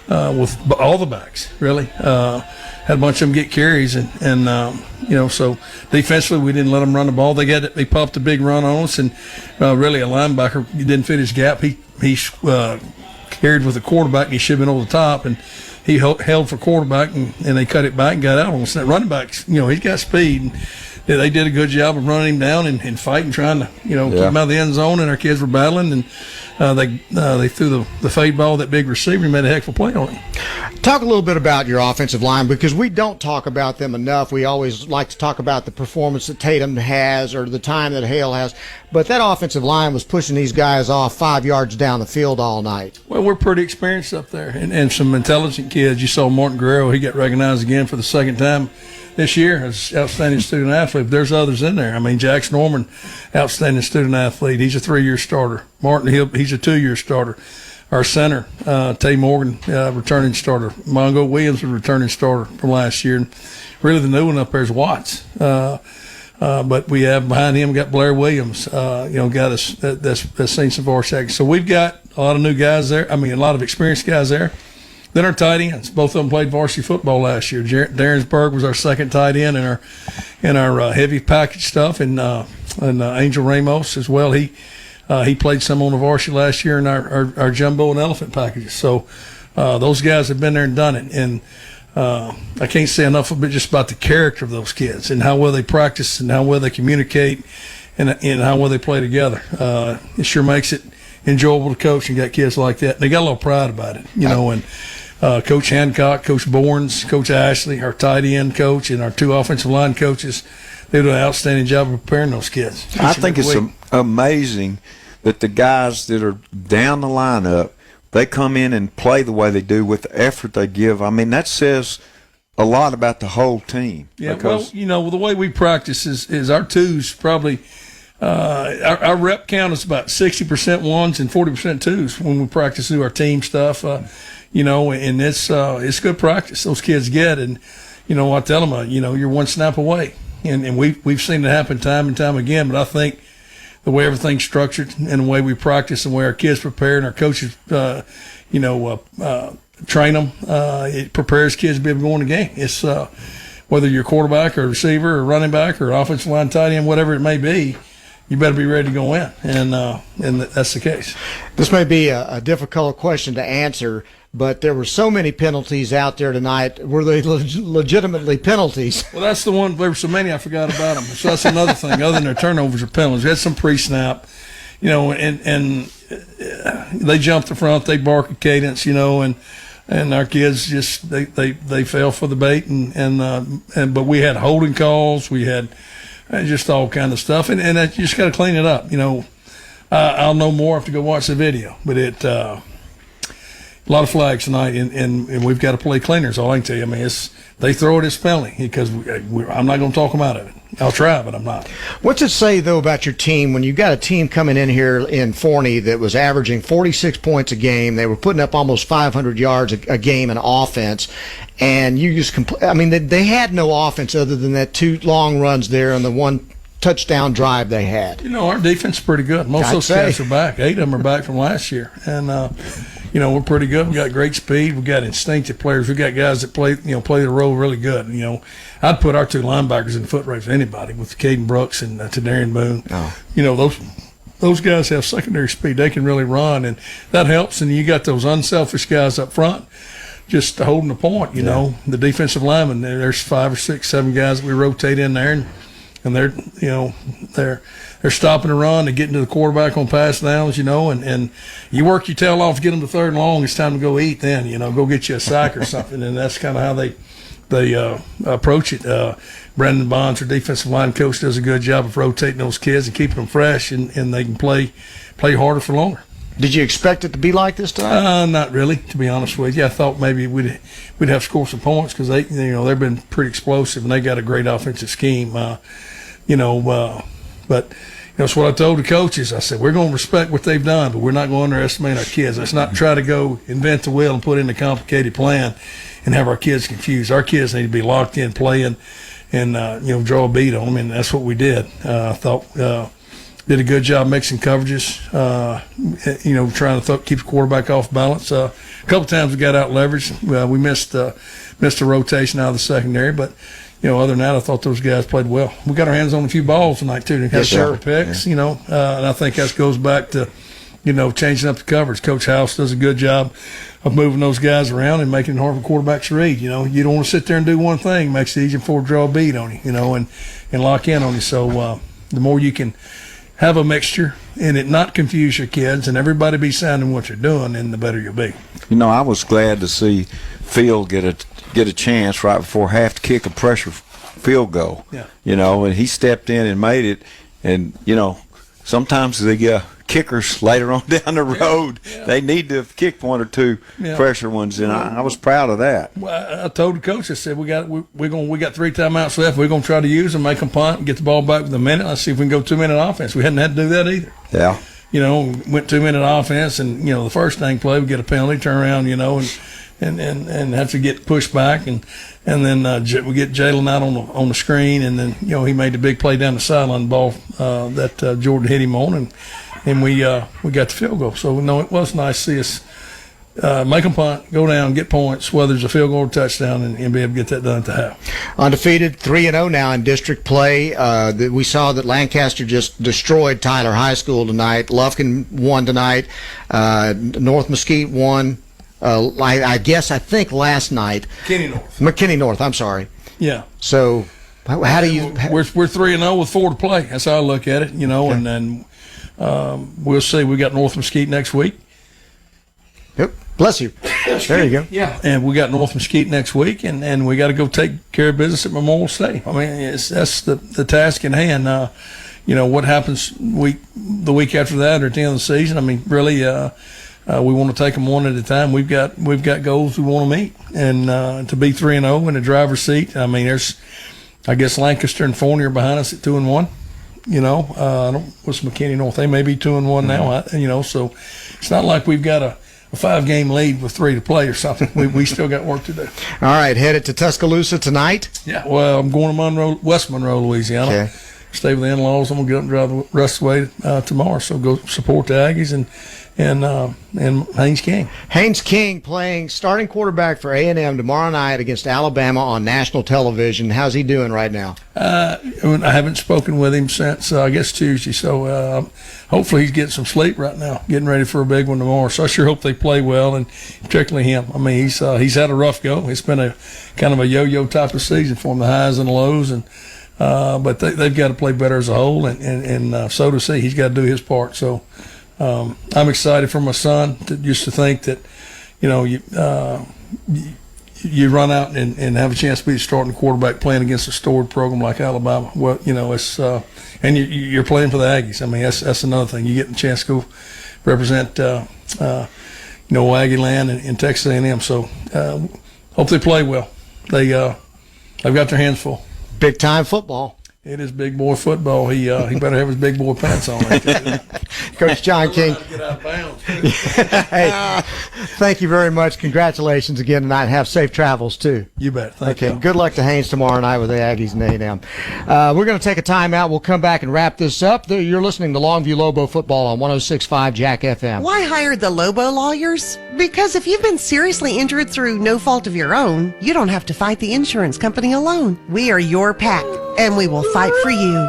with all the backs, really. Had a bunch of them get carries, and so defensively we didn't let them run the ball. They popped a big run on us, and really a linebacker didn't fit his gap. He carried with the quarterback, and he should have been over the top, and he held for quarterback, and they cut it back and got out on us. And that running back's, he's got speed, and they did a good job of running him down and fighting, trying to, keep him out of the end zone, and our kids were battling, and they threw the fade ball, that big receiver, and made a heck of a play on it. Talk a little bit about your offensive line, because we don't talk about them enough. We always like to talk about the performance that Tatum has or the time that Hale has, but that offensive line was pushing these guys off 5 yards down the field all night. Well, we're pretty experienced up there, and some intelligent kids. You saw Martin Guerrero, he got recognized again for the second time this year as outstanding student athlete. But there's others in there. Jax Norman, outstanding student athlete. He's a 3-year starter. Martin Hill, he's a 2-year starter. Our center, Tay Morgan, returning starter. Mongo Williams was a returning starter from last year. And really the new one up there is Watts. But we have behind him got Blair Williams, got us that's seen some varsity action. So we've got a lot of new guys there. A lot of experienced guys there. Then our tight ends, both of them played varsity football last year. Darrensburg was our second tight end in our heavy package stuff, and Angel Ramos as well. He played some on the varsity last year in our jumbo and elephant packages. So those guys have been there and done it. And I can't say enough just about the character of those kids and how well they practice and how well they communicate and how well they play together. It sure makes it enjoyable to coach and got kids like that. And they got a little pride about it, and Coach Hancock, Coach Bournes, Coach Ashley, our tight end coach, and our 2 offensive line coaches, they do an outstanding job of preparing those kids. I think it's amazing that the guys that are down the lineup, they come in and play the way they do with the effort they give. That says a lot about the whole team. Yeah, the way we practice is our twos probably our rep count is about 60% ones and 40% twos when we practice through our team stuff. And it's good practice those kids get, and I tell them, you're one snap away, and we've seen it happen time and time again. But I think the way everything's structured and the way we practice and the way our kids prepare and our coaches, train them, it prepares kids to be able to go in the game. It's whether you're a quarterback or a receiver or running back or offensive line, tight end, whatever it may be. You better be ready to go in, and that's the case. This may be a difficult question to answer, but there were so many penalties out there tonight. Were they legitimately penalties? Well, that's the one. There were so many I forgot about them. So that's another thing. Other than their turnovers or penalties, we had some pre-snap, and they jumped the front. They bark at cadence, and our kids just they fell for the bait, but we had holding calls. We had just all kind of stuff, and you just got to clean it up. I'll know more if to go watch the video, but a lot of flags tonight, and we've got to play cleaners. All I can tell you, they throw it as penalty because I'm not going to talk them out of it. I'll try, but I'm not. What's it say though about your team when you got a team coming in here in Forney that was averaging 46 points a game? They were putting up almost 500 yards a game in offense. And you just they had no offense other than that 2 long runs there and the 1 touchdown drive they had. Our defense is pretty good. Most of those guys are back. 8 of them are back from last year. And, we're pretty good. We got great speed. We got instinctive players. We got guys that play the role really good. I'd put our 2 linebackers in the foot race for anybody with Caden Brooks and Tadarian Boone. Oh. Those guys have secondary speed. They can really run, and that helps. And you got those unselfish guys up front just holding the point, the defensive linemen. There's 5 or 6, 7 guys that we rotate in there, and they're stopping the run, they're getting to the quarterback on pass downs, and you work your tail off, get them to third and long. It's time to go eat. Then go get you a sack or something, and that's kind of how they approach it. Brendan Bonds, our defensive line coach, does a good job of rotating those kids and keeping them fresh, and they can play harder for longer. Did you expect it to be like this time? Not really, to be honest with you. I thought maybe we'd have to score some points because they've been pretty explosive and they got a great offensive scheme. But it's what I told the coaches. I said we're going to respect what they've done, but we're not going to underestimate our kids. Let's not try to go invent the wheel and put in a complicated plan and have our kids confused. Our kids need to be locked in playing and draw a beat on them, and that's what we did. I thought. Did a good job mixing coverages, trying to keep the quarterback off balance. A couple times we got out leveraged. We missed a rotation out of the secondary, but other than that, I thought those guys played well. We got our hands on a few balls tonight too. They had a couple picks, and I think that goes back to changing up the coverage. Coach House does a good job of moving those guys around and making it hard for quarterbacks to read. You don't want to sit there and do one thing. It makes it easier for to draw a beat on you, and lock in on you. So the more you can have a mixture and it not confuse your kids and everybody be sounding what you're doing, and the better you'll be. I was glad to see Phil get a chance right before half to kick a pressure field goal. Yeah. And he stepped in and made it. And sometimes the kickers later on down the road, they need to have kicked one or two pressure ones, and I was proud of that. Well, I told the coach, I said we got 3 timeouts left. We're going to try to use them, make them punt, and get the ball back with a minute. Let's see if we can go 2-minute offense. We hadn't had to do that either. Yeah. Went 2-minute offense, and the first thing play, we get a penalty, turn around, and have to get pushed back, and then we get Jalen out on the screen, and then he made the big play down the sideline ball that Jordan hit him on, and we got the field goal. So it was nice to see us make them punt, go down, get points, whether it's a field goal or touchdown, and be able to get that done at the half. Undefeated, 3-0 now in district play. We saw that Lancaster just destroyed Tyler High School tonight. Lufkin won tonight. North Mesquite won. I think last night. McKinney North. I'm sorry. Yeah. So, how do you? We're 3-0 with 4 to play. That's how I look at it. Okay. And then we'll see. We got North Mesquite next week. Yep. Bless you. There you go. Yeah. And we got North Mesquite next week, and we got to go take care of business at Memorial Stadium. I mean, that's the task in hand. What happens the week after that or at the end of the season? I mean, really. We want to take them one at a time. We've got goals we want to meet, and to be 3-0 in the driver's seat. I mean, I guess Lancaster and Forney are behind us at 2-1. What's McKinney North? They may be 2-1 now. So it's not like we've got a 5-game lead with 3 to play or something. We still got work to do. All right, headed to Tuscaloosa tonight. Yeah. Well, I'm going to West Monroe, Louisiana. Okay. Stay with the in-laws. I'm gonna get up and drive the rest of the way tomorrow. So go support the Aggies and Haynes King. Haynes King playing starting quarterback for A&M tomorrow night against Alabama on national television. How's he doing right now? I haven't spoken with him since I guess Tuesday. So hopefully he's getting some sleep right now, getting ready for a big one tomorrow. So I sure hope they play well, and particularly him. I mean, he's had a rough go. It's been a kind of a yo-yo type of season for him, the highs and the lows, and but they've got to play better as a whole, and so does he. He's got to do his part. So I'm excited for my son to think that you run out and have a chance to be the starting quarterback playing against a storied program like Alabama. Well, it's and you're playing for the Aggies. I mean, that's another thing. You get a chance to go represent Aggie land in Texas A&M. So hope they play well. They've got their hands full. Big time football. It is big boy football. He better have his big boy pants on. Coach John King. Get out of bounds. Hey, thank you very much. Congratulations again tonight. Have safe travels too. You bet. Thank you. Good luck to Haynes tomorrow night with the Aggies and A&M. We're going to take a timeout. We'll come back and wrap this up. You're listening to Longview Lobo Football on 106.5 Jack FM. Why hire the Lobo lawyers? Because if you've been seriously injured through no fault of your own, you don't have to fight the insurance company alone. We are your pack, and we will fight for you.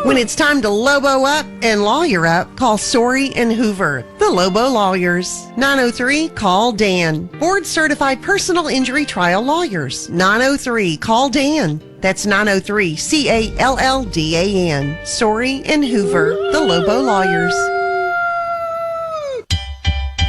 When it's time to Lobo up and lawyer up, call Sorey and Hoover, the Lobo Lawyers. 903-CALL-DAN. Board-certified personal injury trial lawyers. 903-CALL-DAN. That's 903-CALLDAN. Story and Hoover, the Lobo Lawyers.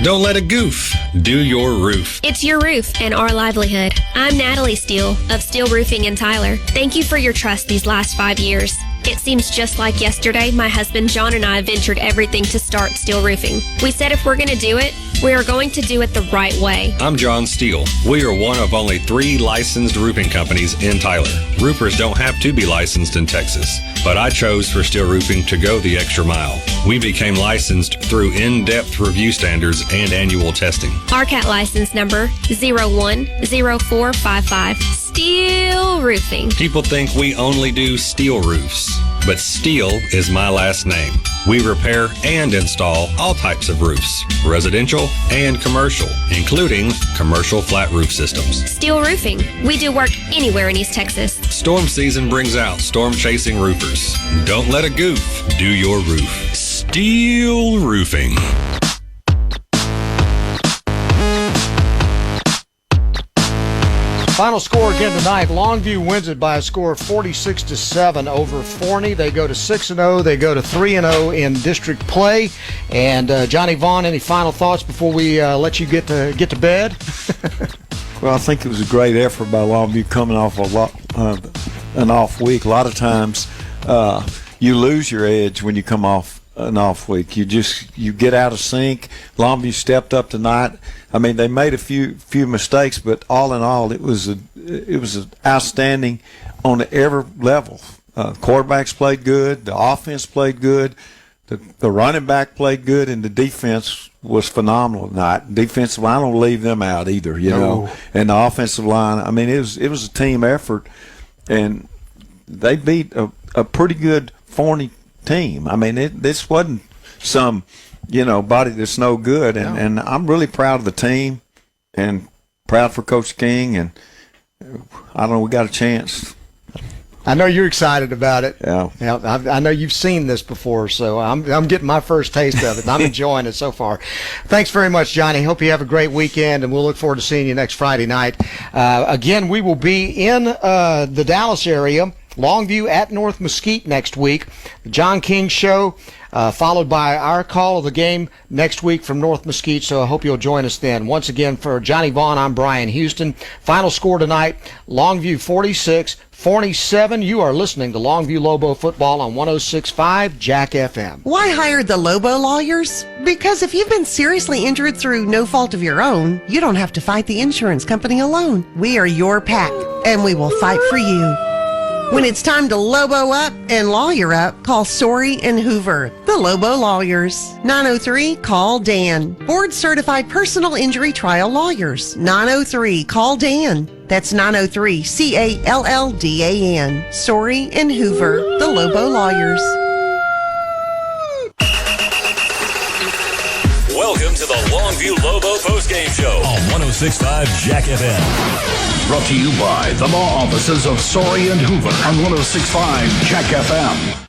Don't let it goof. Do your roof. It's your roof and our livelihood. I'm Natalie Steele of Steele Roofing in Tyler. Thank you for your trust these last 5 years. It seems just like yesterday, my husband John and I ventured everything to start Steele Roofing. We said if we're going to do it, we are going to do it the right way. I'm John Steele. We are one of only 3 licensed roofing companies in Tyler. Roofers don't have to be licensed in Texas, but I chose for Steele Roofing to go the extra mile. We became licensed through in-depth review standards and annual testing. RCAT license number 010455. Steele Roofing. People think we only do steel roofs, but Steele is my last name. We repair and install all types of roofs, residential and commercial, including commercial flat roof systems. Steele Roofing. We do work anywhere in East Texas. Storm season brings out storm-chasing roofers. Don't let it goof. Do your roof. Steele Roofing. Final score again tonight. Longview wins it by a score of 46-7 over Forney. They go to 6-0. They go to 3-0 in district play. And Johnny Vaughn, any final thoughts before we let you get to bed? Well, I think it was a great effort by Longview coming off an off week. A lot of times you lose your edge when you come off an off week. You get out of sync. Longview stepped up tonight. I mean, they made a few mistakes, but all in all, it was outstanding on every level. Quarterbacks played good. The offense played good. The running back played good, and the defense was phenomenal tonight. Defensive line, I don't leave them out either, you know. And the offensive line, I mean, it was a team effort, and they beat a pretty good Forney team. I mean, this wasn't some, body that's no good. And I'm really proud of the team and proud for Coach King. And I don't know, we got a chance. I know you're excited about it. Yeah. I know you've seen this before, so I'm getting my first taste of it, and I'm enjoying it so far. Thanks very much, Johnny. Hope you have a great weekend, and we'll look forward to seeing you next Friday night. Again, we will be in the Dallas area, Longview at North Mesquite next week. The John King Show, followed by our call of the game next week from North Mesquite, so I hope you'll join us then. Once again, for Johnny Vaughn, I'm Brian Houston. Final score tonight, Longview 46, Forney 7. You are listening to Longview Lobo football on 106.5 Jack FM. Why hire the Lobo Lawyers? Because if you've been seriously injured through no fault of your own, you don't have to fight the insurance company alone. We are your pack, and we will fight for you. When it's time to Lobo up and lawyer up, call Story and Hoover, the Lobo Lawyers. 903-CALL-DAN. Board-certified personal injury trial lawyers. 903-CALL-DAN. That's 903-CALLDAN. Story and Hoover, the Lobo Lawyers. Welcome to the Longview Lobo postgame show on 106.5 Jack FM. Brought to you by the law offices of Story and Hoover on 106.5 Jack FM.